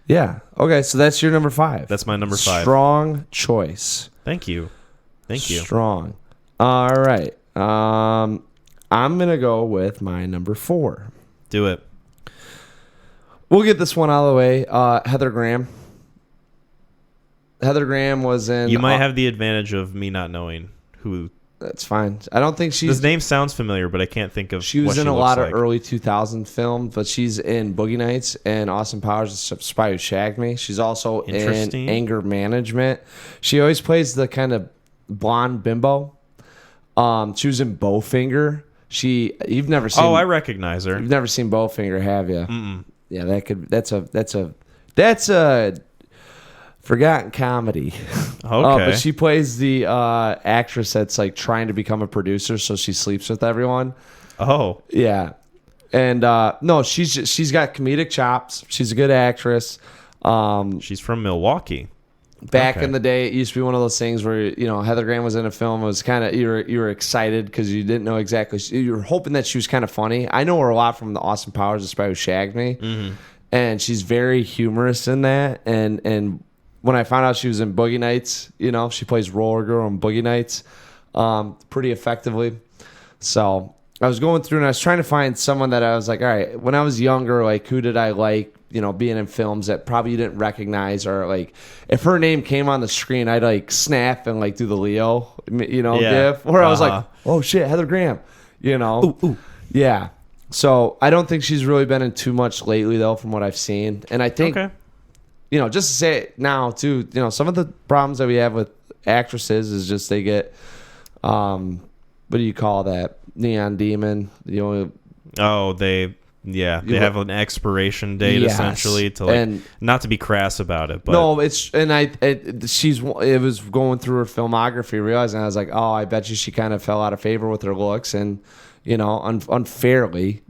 Yeah. Okay, so that's your number 5. That's my number 5. Strong choice. Thank you. Strong. All right. I'm gonna go with my number 4. Do it. We'll get this one out of the way. Heather Graham. Heather Graham was in. You might have the advantage of me not knowing who. That's fine. I don't think she's. His name sounds familiar, but I can't think of. She was what in she a looks lot like. of early 2000 films, but she's in Boogie Nights and Austin Powers' Spy Who Shagged Me. She's also in Anger Management. She always plays the kind of blonde bimbo. She was in Bowfinger. You've never seen. Oh, I recognize her. You've never seen Bowfinger, have you? Mm-mm. Yeah, that's a forgotten comedy. Okay. But she plays the actress that's like trying to become a producer, so she sleeps with everyone. Oh. Yeah. And no, she's got comedic chops. She's a good actress. She's from Milwaukee. Back in the day, it used to be one of those things where Heather Graham was in a film. It was kind of you were excited because you didn't know exactly. You were hoping that she was kind of funny. I know her a lot from the Austin Powers, The Spy Who Shagged Me, and she's very humorous in that. And when I found out she was in Boogie Nights, she plays Roller Girl in Boogie Nights pretty effectively. So I was going through and I was trying to find someone that I was like, all right, when I was younger, like who did I like? Being in films that probably you didn't recognize, or like if her name came on the screen, I'd like snap and like do the Leo, gif, where I was like, oh shit, Heather Graham, Ooh. Yeah. So I don't think she's really been in too much lately though, from what I've seen. And I think, just to say it now too, some of the problems that we have with actresses is just they get, what do you call that? Neon demon. They have an expiration date essentially to not to be crass about it, but no, it was going through her filmography, realizing I was like, oh, I bet you she kind of fell out of favor with her looks, and unfairly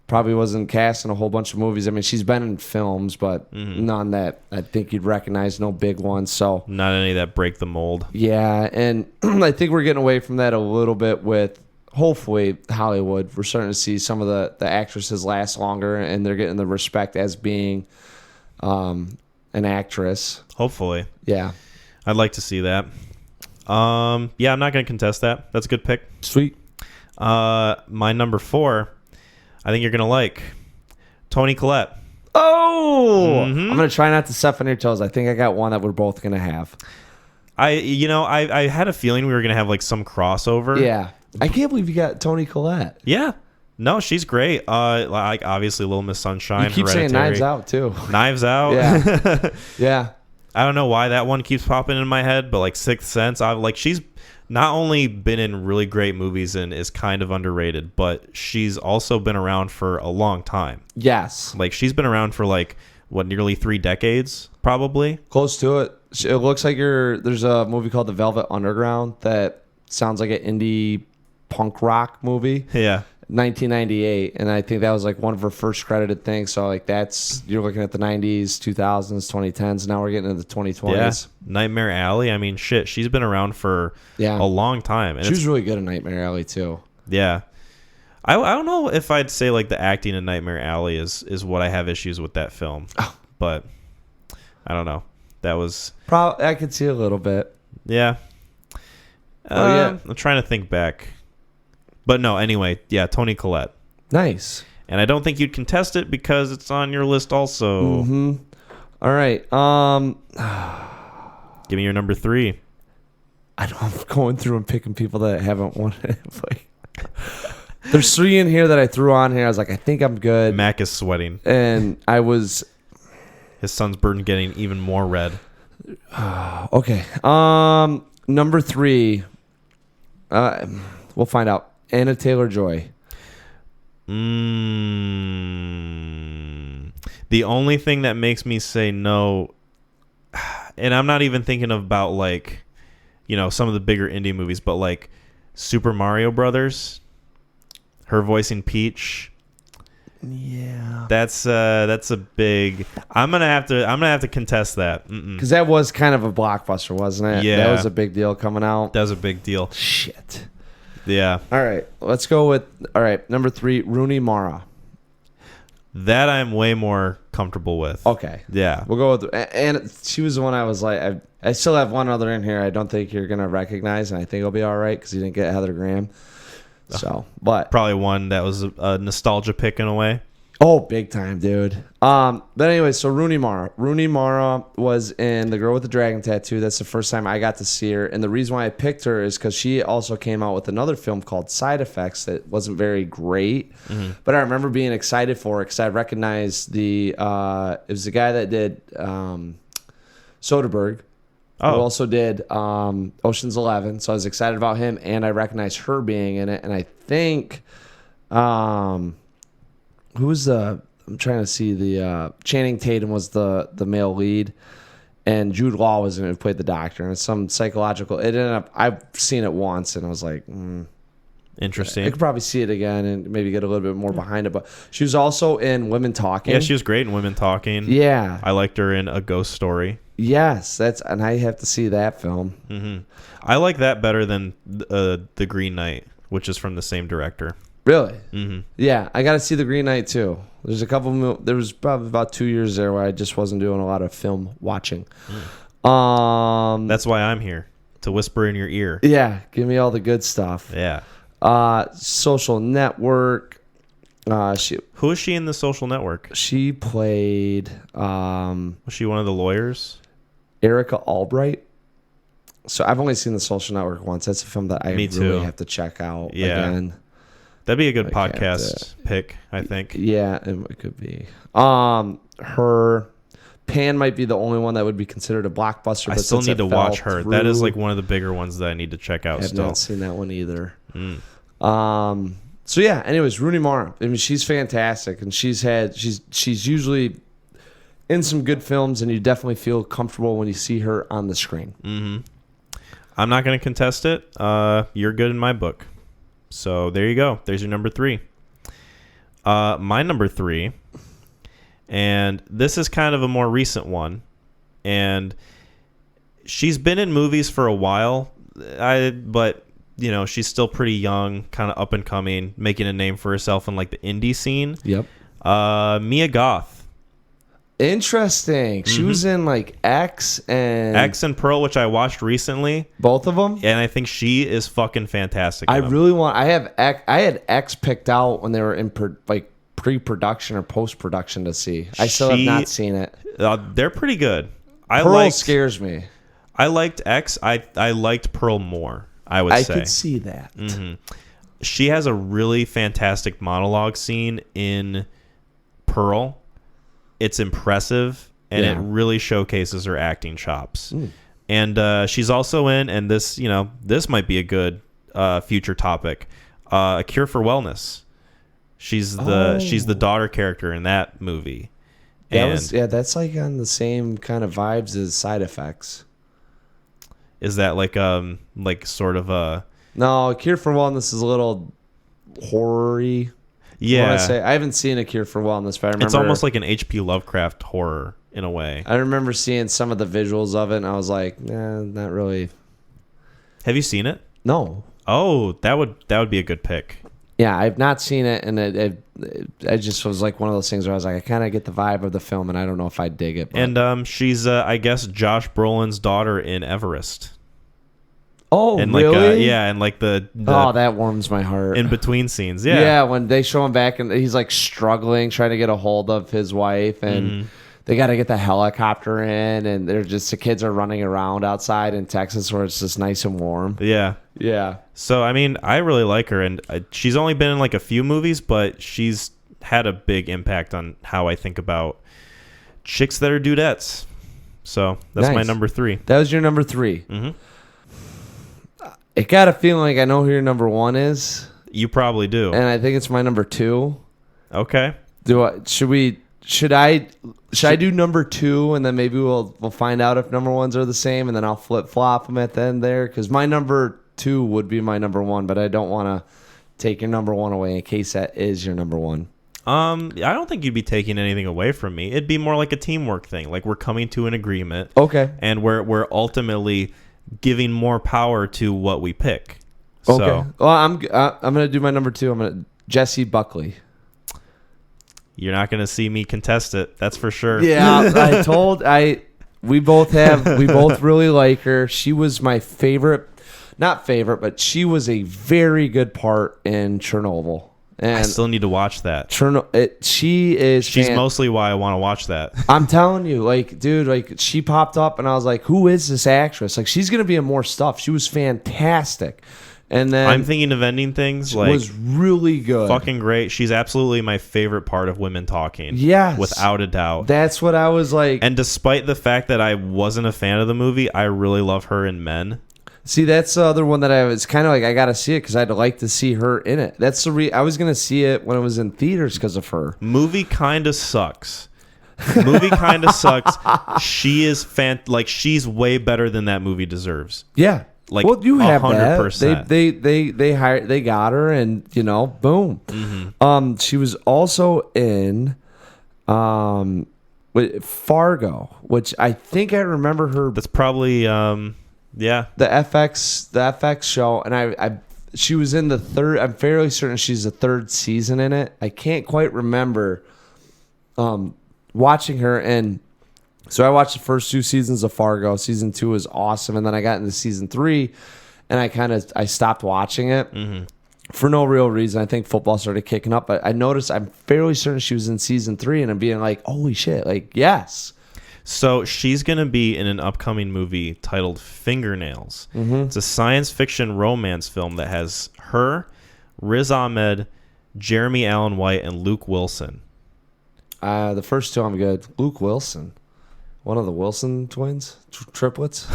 probably wasn't cast in a whole bunch of movies. I mean, she's been in films, but none that I think you'd recognize, no big ones. So not any that break the mold. Yeah, and I think we're getting away from that a little bit with. Hopefully Hollywood, we're starting to see some of the actresses last longer, and they're getting the respect as being an actress. Hopefully. Yeah. I'd like to see that. I'm not going to contest that. That's a good pick. Sweet. My number 4, I think you're going to like Toni Collette. Oh! I'm going to try not to step on your toes. I think I got one that we're both going to have. I had a feeling we were going to have like some crossover. Yeah. I can't believe you got Toni Collette. Yeah. No, she's great. Like obviously Little Miss Sunshine. You keep saying Knives Out too. Knives Out. Yeah. Yeah. I don't know why that one keeps popping in my head, but like Sixth Sense, she's not only been in really great movies and is kind of underrated, but she's also been around for a long time. Yes. Like she's been around for like nearly 3 decades, probably. Close to it. It looks like there's a movie called The Velvet Underground that sounds like an indie punk rock movie. Yeah. 1998, and I think that was like one of her first credited things. So like you're looking at the 90s, 2000s, 2010s. Now we're getting into the 2020s. Yeah. Nightmare Alley. I mean, shit, she's been around for a long time. And she was really good in Nightmare Alley too. Yeah. I don't know if I'd say like the acting in Nightmare Alley is what I have issues with that film. But I don't know. That was probably I could see a little bit. Yeah. I'm trying to think back. But no, anyway, yeah, Toni Collette. Nice. And I don't think you'd contest it because it's on your list also. Mm-hmm. All right. Give me your number 3. I'm going through and picking people that haven't won it. There's 3 in here that I threw on here. I was like, I think I'm good. Mac is sweating. And I was... His son's burn getting even more red. Okay. Number 3. We'll find out. Anna Taylor-Joy. The only thing that makes me say no, and I'm not even thinking about like, some of the bigger indie movies, but like Super Mario Brothers, her voicing Peach. Yeah, that's a big. I'm gonna have to contest that because that was kind of a blockbuster, wasn't it? Yeah, that was a big deal coming out. That was a big deal. Shit. Yeah. All right, let's go with number 3, Rooney Mara. That I'm way more comfortable with. Okay. Yeah. We'll go with, and she was the one I was like, I still have one other in here I don't think you're going to recognize, and I think it'll be all right because you didn't get Heather Graham. So, but. Probably one that was a nostalgia pick in a way. Oh, big time, dude. But anyway, so Rooney Mara. Rooney Mara was in The Girl with the Dragon Tattoo. That's the first time I got to see her. And the reason why I picked her is because she also came out with another film called Side Effects that wasn't very great. Mm-hmm. But I remember being excited for it because I recognized it was the guy that did Soderbergh. Who also did Ocean's 11. So I was excited about him, and I recognized her being in it. And I think... who was I'm trying to see the Channing Tatum was the male lead, and Jude Law was in it, who played the doctor, and it's some psychological. It ended up, I've seen it once, and I was like, interesting. I could probably see it again and maybe get a little bit more behind it. But she was also in Women Talking. Yeah, she was great in Women Talking. Yeah, I liked her in A Ghost Story. Yes, and I have to see that film. Mm-hmm. I like that better than The Green Knight, which is from the same director. Really? Mm-hmm. Yeah, I got to see The Green Knight too. There was probably about 2 years there where I just wasn't doing a lot of film watching. That's why I'm here, to whisper in your ear. Yeah, give me all the good stuff. Yeah. Social Network. Who is she in The Social Network? She played. Was she one of the lawyers? Erica Albright. So I've only seen The Social Network once. That's a film that I really have to check out again. That'd be a good podcast pick, I think. Yeah, it could be. Her Pan might be the only one that would be considered a blockbuster. I but still need to watch her. Through, that is like one of the bigger ones that I need to check out. I have still not seen that one either. So yeah. Anyways, Rooney Mara. I mean, she's fantastic, and she's usually in some good films, and you definitely feel comfortable when you see her on the screen. Mm-hmm. I'm not going to contest it. You're good in my book. So there you go. There's your number 3. My number 3, and this is kind of a more recent one, and she's been in movies for a while, but she's still pretty young, kind of up and coming, making a name for herself in like the indie scene. Yep. Mia Goth. Interesting. She was in like X and Pearl, which I watched recently. Both of them, and I think she is fucking fantastic. I had X picked out when they were in pre-production or post-production to see. I still have not seen it. They're pretty good. Pearl scares me. I liked X. I liked Pearl more. I would say. I could see that. Mm-hmm. She has a really fantastic monologue scene in Pearl. It's impressive, and it really showcases her acting chops. And she's also in, and this might be a good future topic, A Cure for Wellness. She's the daughter character in that movie. That's like on the same kind of vibes as Side Effects. Is that like sort of a... No, A Cure for Wellness is a little horror-y. Yeah, I haven't seen A Cure for Wellness, but I remember it's almost like an H.P. Lovecraft horror in a way. I remember seeing some of the visuals of it, and I was like, not really. Have you seen it? No. Oh, that would be a good pick. Yeah, I've not seen it, and I just was like one of those things where I was like, I kind of get the vibe of the film, and I don't know if I dig it. But. And she's, I guess, Josh Brolin's daughter in Everest. Oh, and really? And like the that warms my heart. In between scenes, yeah, when they show him back and he's like struggling, trying to get a hold of his wife, and they got to get the helicopter in, and they're just the kids are running around outside in Texas where it's just nice and warm. Yeah. Yeah. So I mean, I really like her, and she's only been in like a few movies, but she's had a big impact on how I think about chicks that are dudettes. So that's my Nice. number 3. That was your number 3. Mm-hmm. I got a feeling like I know who your number 1 is, You probably do. and I think it's my number 2. Okay. Should I do number 2, and then maybe we'll find out if number 1s are the same, and then I'll flip flop them at the end there, because my number 2 would be my number 1, but I don't want to take your number 1 away in case that is your number 1. I don't think you'd be taking anything away from me. It'd be more like a teamwork thing. Like we're coming to an agreement. Okay. And we're ultimately giving more power to what we pick. Okay. So Well, I'm gonna do my number 2. Jesse Buckley. you're not gonna see me contest it. That's for sure. Yeah, we both really like her. She was my favorite, not favorite, but she was a very good part in Chernobyl. And I still need to watch that. She's Mostly why I want to watch that. I'm telling you, like, dude, like she popped up and I was like, who is this actress? Like, she's gonna be in more stuff. She was fantastic. And then I'm thinking of ending things like was really good. fucking great. She's absolutely my favorite part of women talking. Yes. Without a doubt. That's what I was like. And despite the fact that I wasn't a fan of the movie, I really love her in Men. See, that's the other one that I was kind of like, I got to see it because I'd like to see her in it. That's I was going to see it when it was in theaters because of her. Movie kind of sucks. She is she's way better than that movie deserves. Yeah. Like, well, you have 100%. that. They got her, and boom. Mm-hmm. She was also in with Fargo, which I think I remember her. That's probably yeah. The FX show, and she was in the third. I'm fairly certain she's the third season in it. I can't quite remember watching her, and so I watched the first 2 seasons of Fargo. Season 2 was awesome, and then I got into season 3, and I stopped watching it for no real reason. I think football started kicking up, but I noticed I'm fairly certain she was in season 3, and I'm being like, holy shit, like yes. So she's going to be in an upcoming movie titled Fingernails. Mm-hmm. It's a science fiction romance film that has her, Riz Ahmed, Jeremy Allen White, and Luke Wilson. The first 2 I'm good. Luke Wilson. One of the Wilson twins? Triplets?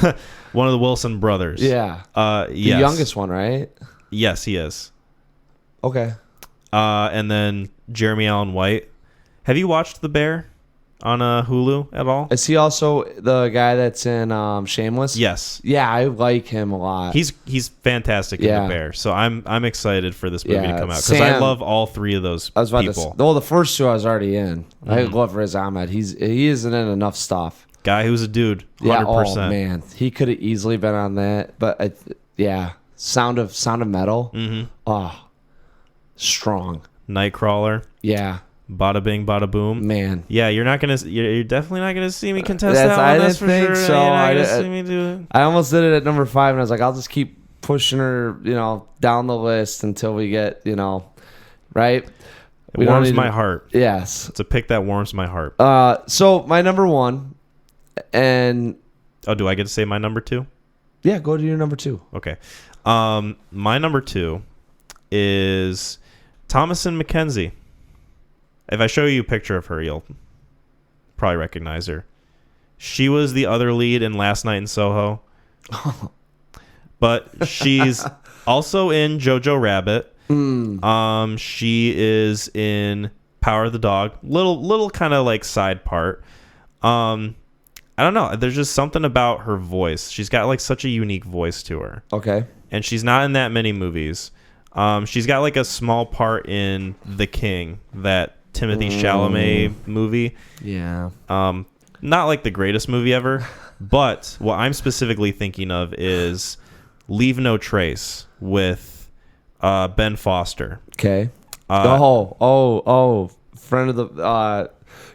One of the Wilson brothers. Yeah. Yes. The youngest one, right? Yes, he is. Okay. And then Jeremy Allen White. Have you watched The Bear on Hulu at all? Is he also the guy that's in Shameless? Yes. Yeah, I like him a lot. He's fantastic in The Bear. So I'm excited for this movie to come out because I love all 3 of those I was about people. to. Well, the first 2 I was already in. I love Riz Ahmed. He isn't in enough stuff. Guy who's a dude. 100%. Yeah. Oh man, he could have easily been on that. But Sound of Metal. Mm-hmm. Oh, strong. Nightcrawler. Yeah. Bada bing, bada boom. Man. Yeah, you're definitely not gonna see me contest that one. I That's didn't for think sure. so. You're not gonna see me do it. I almost did it at number 5, and I was like, I'll just keep pushing her, down the list until we get, right. It warms my heart. Yes. It's a pick that warms my heart. So my number 1, and do I get to say my number 2? yeah, go to your number 2. Okay. My number 2 is Thomasin McKenzie. If I show you a picture of her, you'll probably recognize her. She was the other lead in Last Night in Soho. But she's also in Jojo Rabbit. She is in Power of the Dog. Little kind of like side part. I don't know. There's just something about her voice. She's got like such a unique voice to her. Okay. And she's not in that many movies. She's got like a small part in The King, that Timothée Chalamet movie. Yeah. Not like the greatest movie ever, but what I'm specifically thinking of is Leave No Trace with Ben Foster. Okay. Friend of the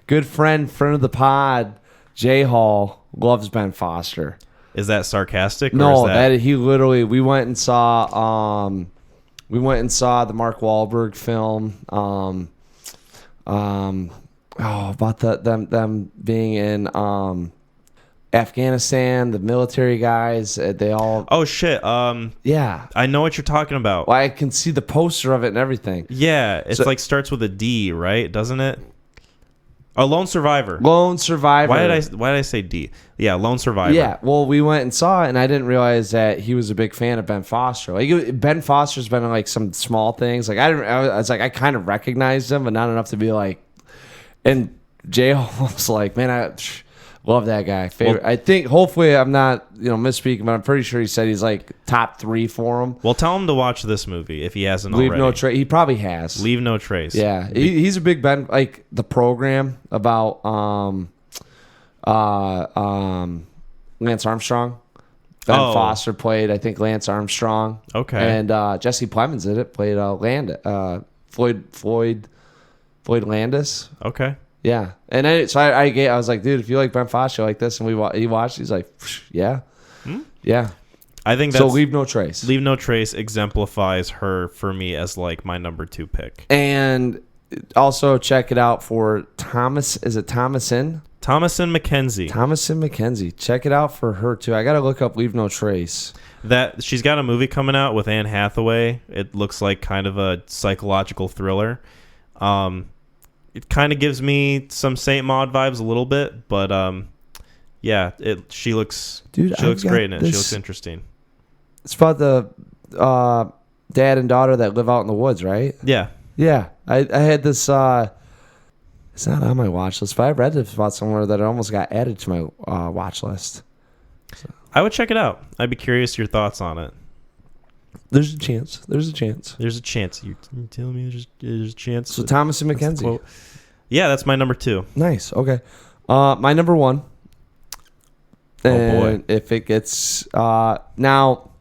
good friend of the pod, Jay Hall loves Ben Foster. Is that sarcastic? No, or is that he literally. We went and saw the Mark Wahlberg film. about them being in Afghanistan, the military guys, they all. Oh shit. Yeah. I know what you're talking about. Well, I can see the poster of it and everything. Yeah, it's like starts with a D, right? Doesn't it? Oh, Lone Survivor. Lone Survivor. Why did I say D? Yeah, Lone Survivor. Yeah, well, we went and saw it, and I didn't realize that he was a big fan of Ben Foster. Like Ben Foster's been in like some small things. Like I was like I kind of recognized him, but not enough to be like. And Jay was like, man, I love that guy. Favorite. I think hopefully I'm not misspeaking, but I'm pretty sure he said he's like top 3 for him. Well, tell him to watch this movie if he hasn't Leave already. No Trace. He probably has. Leave No Trace. Yeah, he's a big Ben. Like the program about Lance Armstrong. Ben Foster played, I think, Lance Armstrong. Okay. And Jesse Plemons did it. Played Floyd Landis. Okay. Yeah, and I was like, dude, if you like Ben Foster, you like this, and he watched. He's like, yeah, yeah. I think that's so. Leave No Trace. Leave No Trace exemplifies her for me as like my number 2 pick. And also check it out for Thomas. Is it Thomasin? Thomasin McKenzie. Thomasin McKenzie. Check it out for her too. I gotta look up Leave No Trace. That she's got a movie coming out with Anne Hathaway. It looks like kind of a psychological thriller. It kind of gives me some Saint Maud vibes a little bit, but yeah, she looks great in it. She looks interesting. It's about the dad and daughter that live out in the woods, right? Yeah. Yeah. I had this it's not on my watch list, but I read it about somewhere that it almost got added to my watch list. So. I would check it out. I'd be curious your thoughts on it. There's a chance. There's a chance. You're telling me there's a chance. So Thomas and McKenzie. Yeah, that's my number 2. Nice. Okay. My number 1. And boy. If it gets now,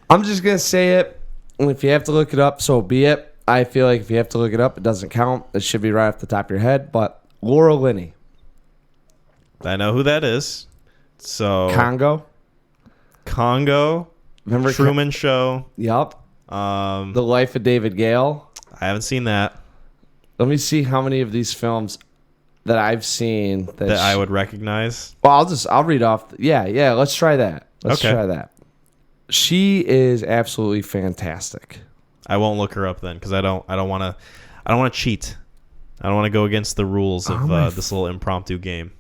I'm just gonna say it. And if you have to look it up, so be it. I feel like if you have to look it up, it doesn't count. It should be right off the top of your head. But Laura Linney. I know who that is. So Congo. Remember Truman Show. Yup. The Life of David Gale. I haven't seen that. Let me see how many of these films that I've seen that I would recognize. Well, I'll read off. Yeah. Let's try that. Let's try that. She is absolutely fantastic. I won't look her up then because I don't want to cheat. I don't want to go against the rules of this little impromptu game.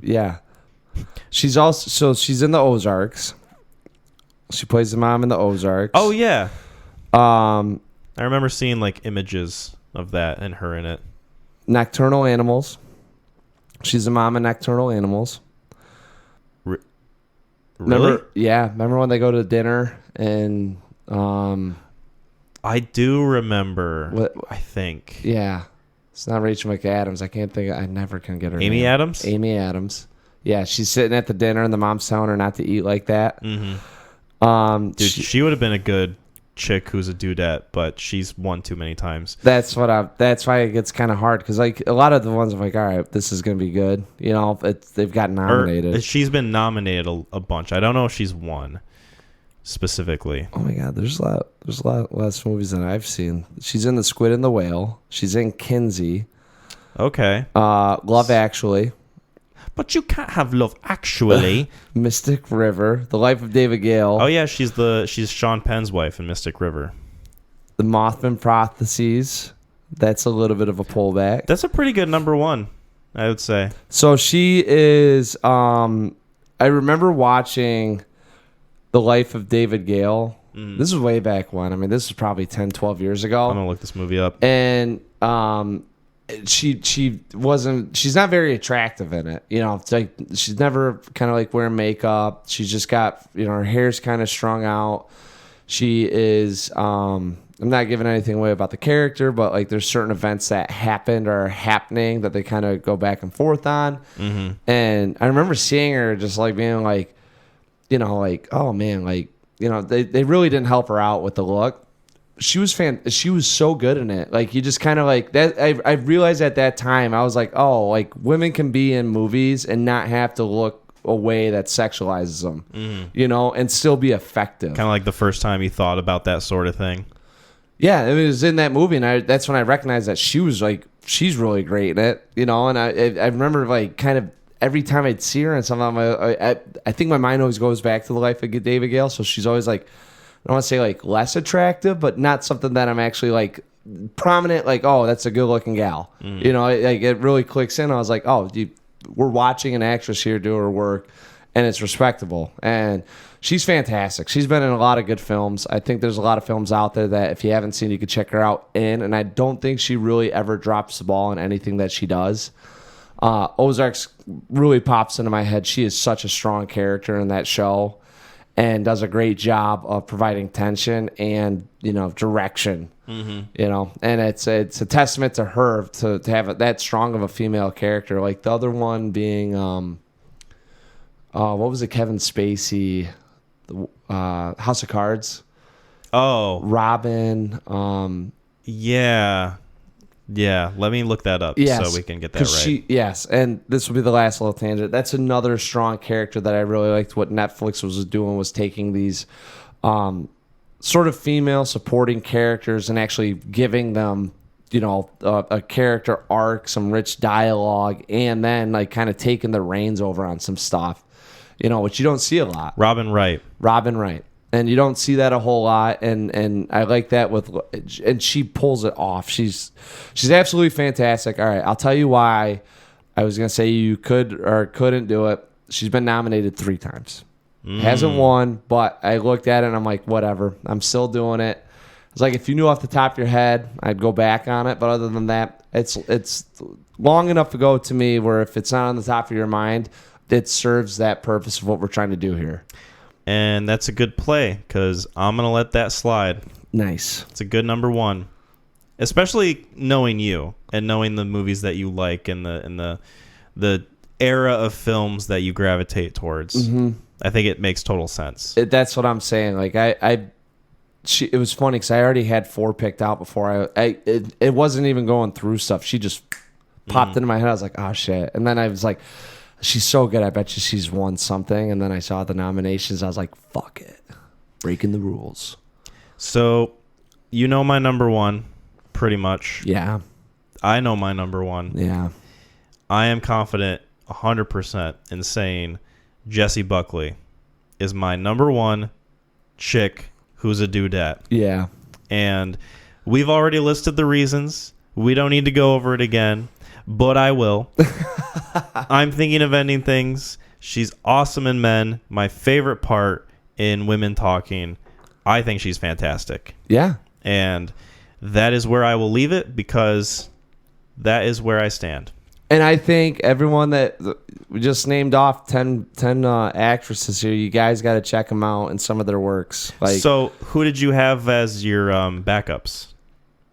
Yeah. She's in the Ozarks. She plays the mom in the Ozarks. Oh yeah. I remember seeing like images of that and her in it. Nocturnal Animals. She's the mom in Nocturnal Animals. Really? Remember when they go to dinner and I do remember. What? I think. Yeah. It's not Rachel McAdams. I can't think. I never can get her name. Amy Adams? Amy Adams. Yeah, she's sitting at the dinner and the mom's telling her not to eat like that. Mm-hmm. Dude, she would have been a good chick who's a dudette, but she's won too many times. That's why it gets kind of hard because like a lot of the ones I'm like, all right, this is gonna be good. You know, they've got nominated. She's been nominated a bunch. I don't know if she's won specifically. Oh my god, there's a lot less movies than I've seen. She's in The Squid and the Whale. She's in Kinsey. Okay. Love Actually. But you can't have Love Actually. Mystic River. The Life of David Gale. Oh yeah, she's Sean Penn's wife in Mystic River. The Mothman Prophecies. That's a little bit of a pullback. That's a pretty good number 1, I would say. So she is. I remember watching The Life of David Gale. This is way back when. I mean, this is probably 10, 12 years ago. I'm gonna look this movie up. And she's not very attractive in it. You know, it's like she's never kind of like wearing makeup. She's just got, her hair's kind of strung out. She is, I'm not giving anything away about the character, but like there's certain events that happened or are happening that they kind of go back and forth on. Mm-hmm. And I remember seeing her just like being like, like, oh man, like, they really didn't help her out with the look. She was she was so good in it. Like you just kind of like that. I realized at that time I was like, oh, like women can be in movies and not have to look a way that sexualizes them, and still be effective. Kind of like the first time you thought about that sort of thing. Yeah, it was in that movie, and that's when I recognized that she's really great in it, and I remember like kind of every time I'd see her and something, I think my mind always goes back to the life of David Gale, so she's always like, I don't want to say like less attractive, but not something that I'm actually like prominent, like, oh, that's a good looking gal, it really clicks in. I was like, oh, we're watching an actress here do her work, and it's respectable, and she's fantastic. She's been in a lot of good films. I think there's a lot of films out there that if you haven't seen, you could check her out in. And I don't think she really ever drops the ball in anything that she does. Ozarks really pops into my head. She is such a strong character in that show and does a great job of providing tension and, direction. And it's a testament to her to have that strong of a female character. Like the other one being, what was it? Kevin Spacey. House of Cards. Oh, Robin. Yeah. Let me look that up so we can get that right. Yes, and this will be the last little tangent. That's another strong character that I really liked. What Netflix was doing was taking these sort of female supporting characters and actually giving them, a character arc, some rich dialogue, and then like kind of taking the reins over on some stuff. Which you don't see a lot. Robin Wright. And you don't see that a whole lot. And I like that and she pulls it off. She's absolutely fantastic. All right, I'll tell you why I was going to say you could or couldn't do it. She's been nominated 3 times. Hasn't won, but I looked at it and I'm like, whatever. I'm still doing it. It's like if you knew off the top of your head, I'd go back on it. But other than that, it's long enough ago to me where if it's not on the top of your mind, it serves that purpose of what we're trying to do here. And that's a good play because I'm going to let that slide. Nice. It's a good number 1, especially knowing you and knowing the movies that you like and the era of films that you gravitate towards. I think it makes total sense. That's what I'm saying. Like it was funny because I already had 4 picked out before it wasn't even going through stuff. She just popped into my head. I was like, oh shit. And then I was like, she's so good. I bet you she's won something. And then I saw the nominations. I was like, fuck it. Breaking the rules. So, my number 1, pretty much. Yeah. I know my number 1. Yeah. I am confident 100% in saying Jessie Buckley is my number 1 chick who's a dudette. Yeah. And we've already listed the reasons. We don't need to go over it again. But I will. I'm thinking of ending things. She's awesome in Men. My favorite part in Women Talking. I think she's fantastic. Yeah. And that is where I will leave it because that is where I stand. And I think everyone that we just named off 10 actresses here, you guys got to check them out in some of their works. So who did you have as your backups?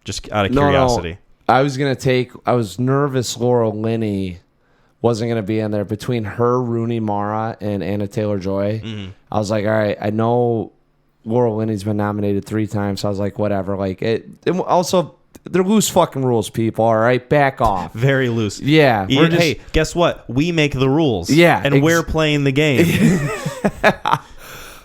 Just out of curiosity. No. I was nervous Laura Linney wasn't going to be in there. Between her, Rooney Mara, and Anna Taylor-Joy, I was like, all right, I know Laura Linney's been nominated 3 times, so I was like, whatever. Like it also, they're loose fucking rules, people, all right? Back off. Very loose. Yeah. Hey, guess what? We make the rules. Yeah. And we're playing the game.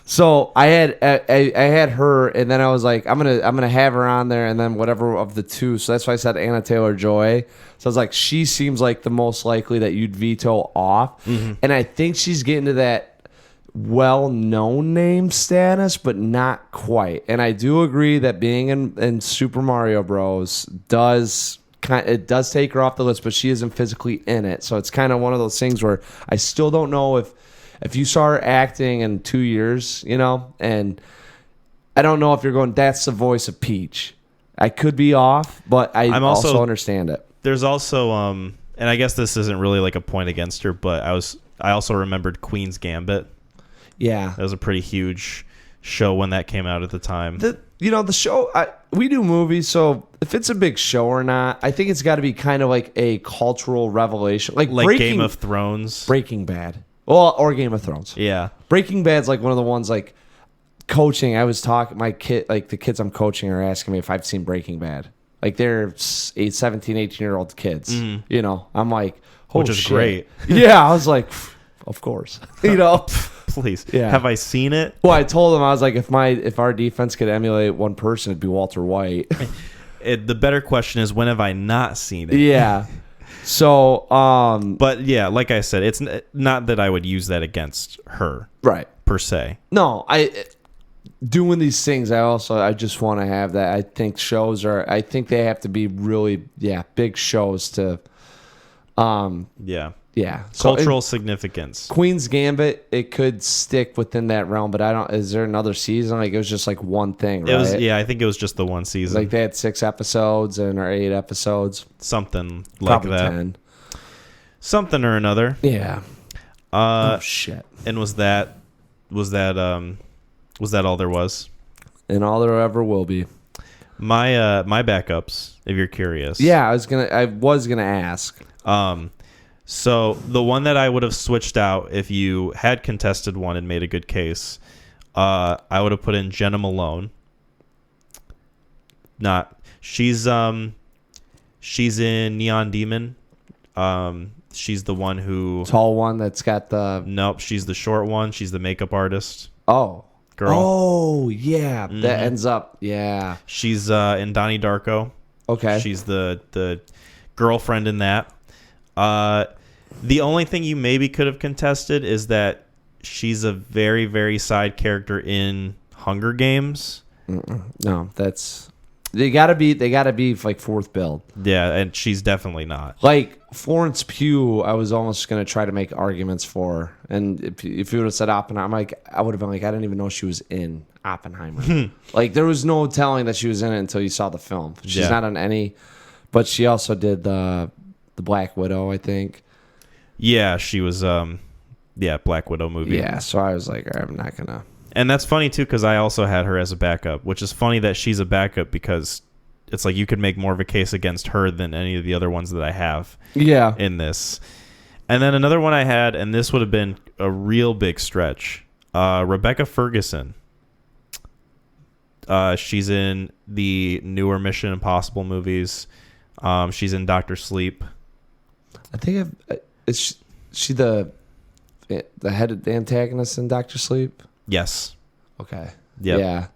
So I had her, and then I was like, I'm gonna have her on there, and then whatever of the 2. So that's why I said Anna Taylor-Joy. So I was like, she seems like the most likely that you'd veto off, and I think she's getting to that well-known name status, but not quite. And I do agree that being in Super Mario Bros. does take her off the list, but she isn't physically in it. So it's kind of one of those things where I still don't know if you saw her acting in 2 years, and I don't know if you're going, that's the voice of Peach. I could be off, but I also understand it. There's also, and I guess this isn't really like a point against her, but I also remembered Queen's Gambit. Yeah. That was a pretty huge show when that came out at the time. The show, we do movies, so if it's a big show or not, I think it's got to be kind of like a cultural revelation. Like Game of Thrones. Breaking Bad. Well, or Game of Thrones. Yeah. Breaking Bad's like one of the ones like coaching. I was talking, my kid, like the kids I'm coaching are asking me if I've seen Breaking Bad. Like they're 17, 18-year-old kids. I'm like, oh, which is shit. great. Yeah. I was like, of course. Please. Yeah. Have I seen it? Well, I told him, I was like, if our defense could emulate one person, it'd be Walter White. The better question is, when have I not seen it? Yeah. So, But yeah, like I said, it's not that I would use that against her, right. per se. No, doing these things, I just want to have that. I think I think they have to be really, big shows to, Yeah. yeah. So Cultural significance. Queen's Gambit, it could stick within that realm, but is there another season? Like, it was just like one thing, right? I think it was just the one season. Like, they had 6 episodes or 8 episodes. Something like Probably that. 10. Something or another. Yeah. Oh, shit. And was that all there was? And all there ever will be. My backups, if you're curious. Yeah, I was gonna ask. So the one that I would have switched out if you had contested one and made a good case, I would have put in Jenna Malone. She's in Neon Demon. She's the one who Tall one that's got the... Nope, she's the short one. She's the makeup artist. Oh. Girl. Oh, yeah. Mm-hmm. That ends up, yeah. She's in Donnie Darko. Okay. She's the girlfriend in that. The only thing you maybe could have contested is that she's a very, very side character in Hunger Games. No, they gotta be like fourth build. Yeah, and she's definitely not. Like Florence Pugh, I was almost gonna try to make arguments for, and if you would have said Oppenheimer, I would have been like, I didn't even know she was in Oppenheimer. Like, there was no telling that she was in it until you saw the film. She's not on any, but she also did the Black Widow, I think. Yeah, she was Black Widow movie. Yeah, so I was like, all right, I'm not gonna. And that's funny too, because I also had her as a backup, which is funny that she's a backup because it's like you could make more of a case against her than any of the other ones that I have. Yeah. In this. And then another one I had, and this would have been a real big stretch. Rebecca Ferguson. She's in the newer Mission Impossible movies. She's in Dr. Sleep. I think is she the head antagonist in Dr. Sleep? Yes. Okay. Yep. Yeah.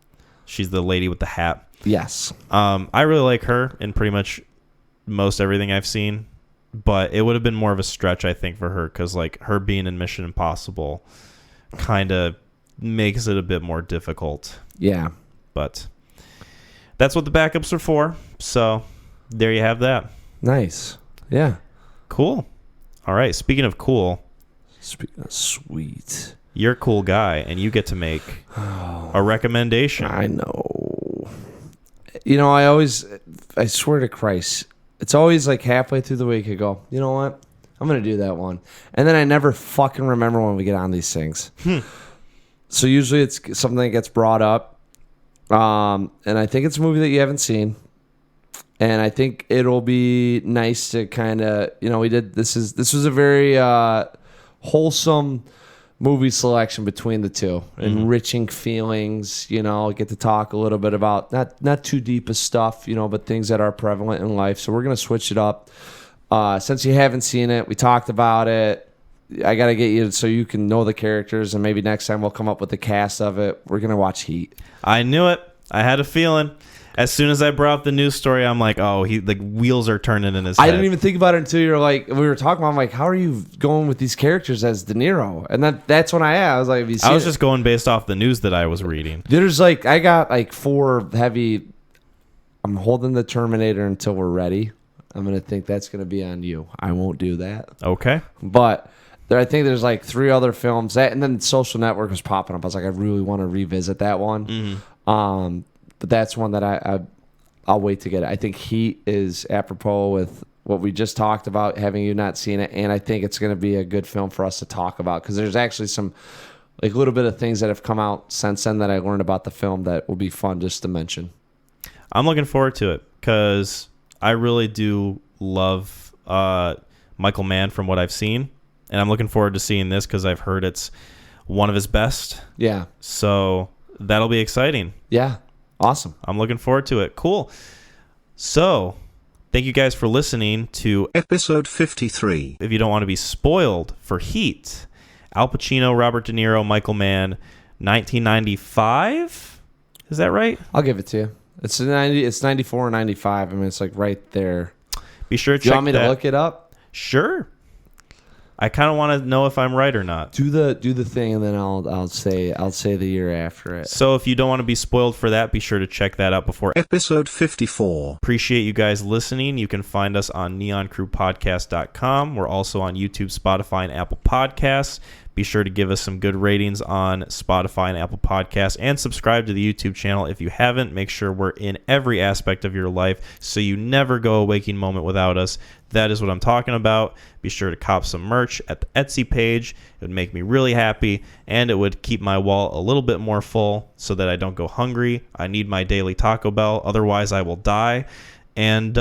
She's the lady with the hat. Yes. I really like her in pretty much most everything I've seen, but it would have been more of a stretch, I think, for her because like her being in Mission Impossible kind of makes it a bit more difficult. Yeah. But that's what the backups are for. So there you have that. Nice. Yeah. Cool. All right. Speaking of cool. Speaking of sweet. You're a cool guy, and you get to make a recommendation. I know. You know, I swear to Christ, it's always like halfway through the week I go, you know what? I'm going to do that one. And then I never fucking remember when we get on these things. So usually it's something that gets brought up. And I think it's a movie that you haven't seen. And I think it'll be nice to kind of, you know, this was a very wholesome movie selection between the two. Enriching feelings, you know, get to talk a little bit about not too deep of stuff, you know, but things that are prevalent in life. So we're going to switch it up. Since you haven't seen it, we talked about it. I got to get you so you can know the characters, and maybe next time we'll come up with the cast of it. We're going to watch Heat. I knew it. I had a feeling. As soon as I brought up the news story, I'm like, oh, the wheels are turning in his head. I didn't even think about it until you're like, we were talking about, I'm like, how are you going with these characters as De Niro? And that's when I was like, have you seen I was it? just going based off the news that I was reading. There's like, I got like 4 heavy, I'm holding the Terminator until we're ready. I'm going to think that's going to be on you. I won't do that. Okay. But I think there's like 3 other films and then Social Network was popping up. I was like, I really want to revisit that one. But that's one that I'll wait to get it. I think Heat is apropos with what we just talked about, having you not seen it, and I think it's going to be a good film for us to talk about because there's actually some like little bit of things that have come out since then that I learned about the film that will be fun just to mention. I'm looking forward to it because I really do love Michael Mann from what I've seen, and I'm looking forward to seeing this because I've heard it's one of his best. Yeah. So that'll be exciting. Yeah. Awesome. I'm looking forward to it. Cool. So, thank you guys for listening to episode 53. If you don't want to be spoiled for Heat, Al Pacino, Robert De Niro, Michael Mann, 1995. Is that right? I'll give it to you. It's 94 or 95. I mean, it's like right there. Be sure to Do you check want me to look it up? Sure. I kind of want to know if I'm right or not. Do the thing, and then I'll say the year after it. So if you don't want to be spoiled for that, be sure to check that out before episode 54. Appreciate you guys listening. You can find us on neoncrewpodcast.com. We're also on YouTube, Spotify, and Apple Podcasts. Be sure to give us some good ratings on Spotify and Apple Podcasts, and subscribe to the YouTube channel if you haven't. Make sure we're in every aspect of your life so you never go a waking moment without us. That is what I'm talking about. Be sure to cop some merch at the Etsy page. It would make me really happy, and it would keep my wall a little bit more full so that I don't go hungry. I need my daily Taco Bell, otherwise I will die. And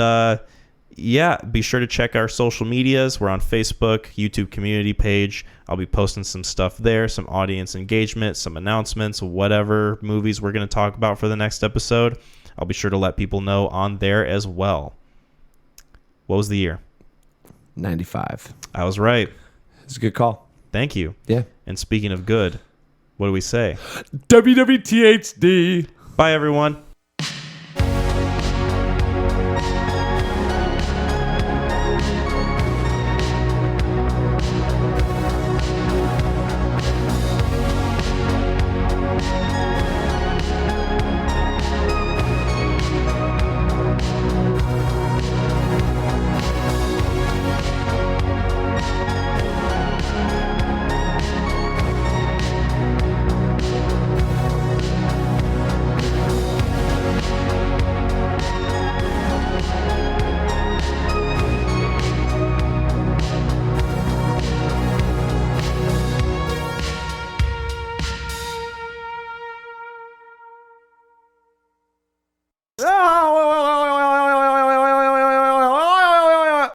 yeah, be sure to check our social medias. We're on Facebook, YouTube community page. I'll be posting some stuff there, some audience engagement, some announcements, whatever movies we're going to talk about for the next episode. I'll be sure to let people know on there as well. What was the year? 95. I was right. It's a good call. Thank you. Yeah. And speaking of good, what do we say? WWTHD. Bye, everyone.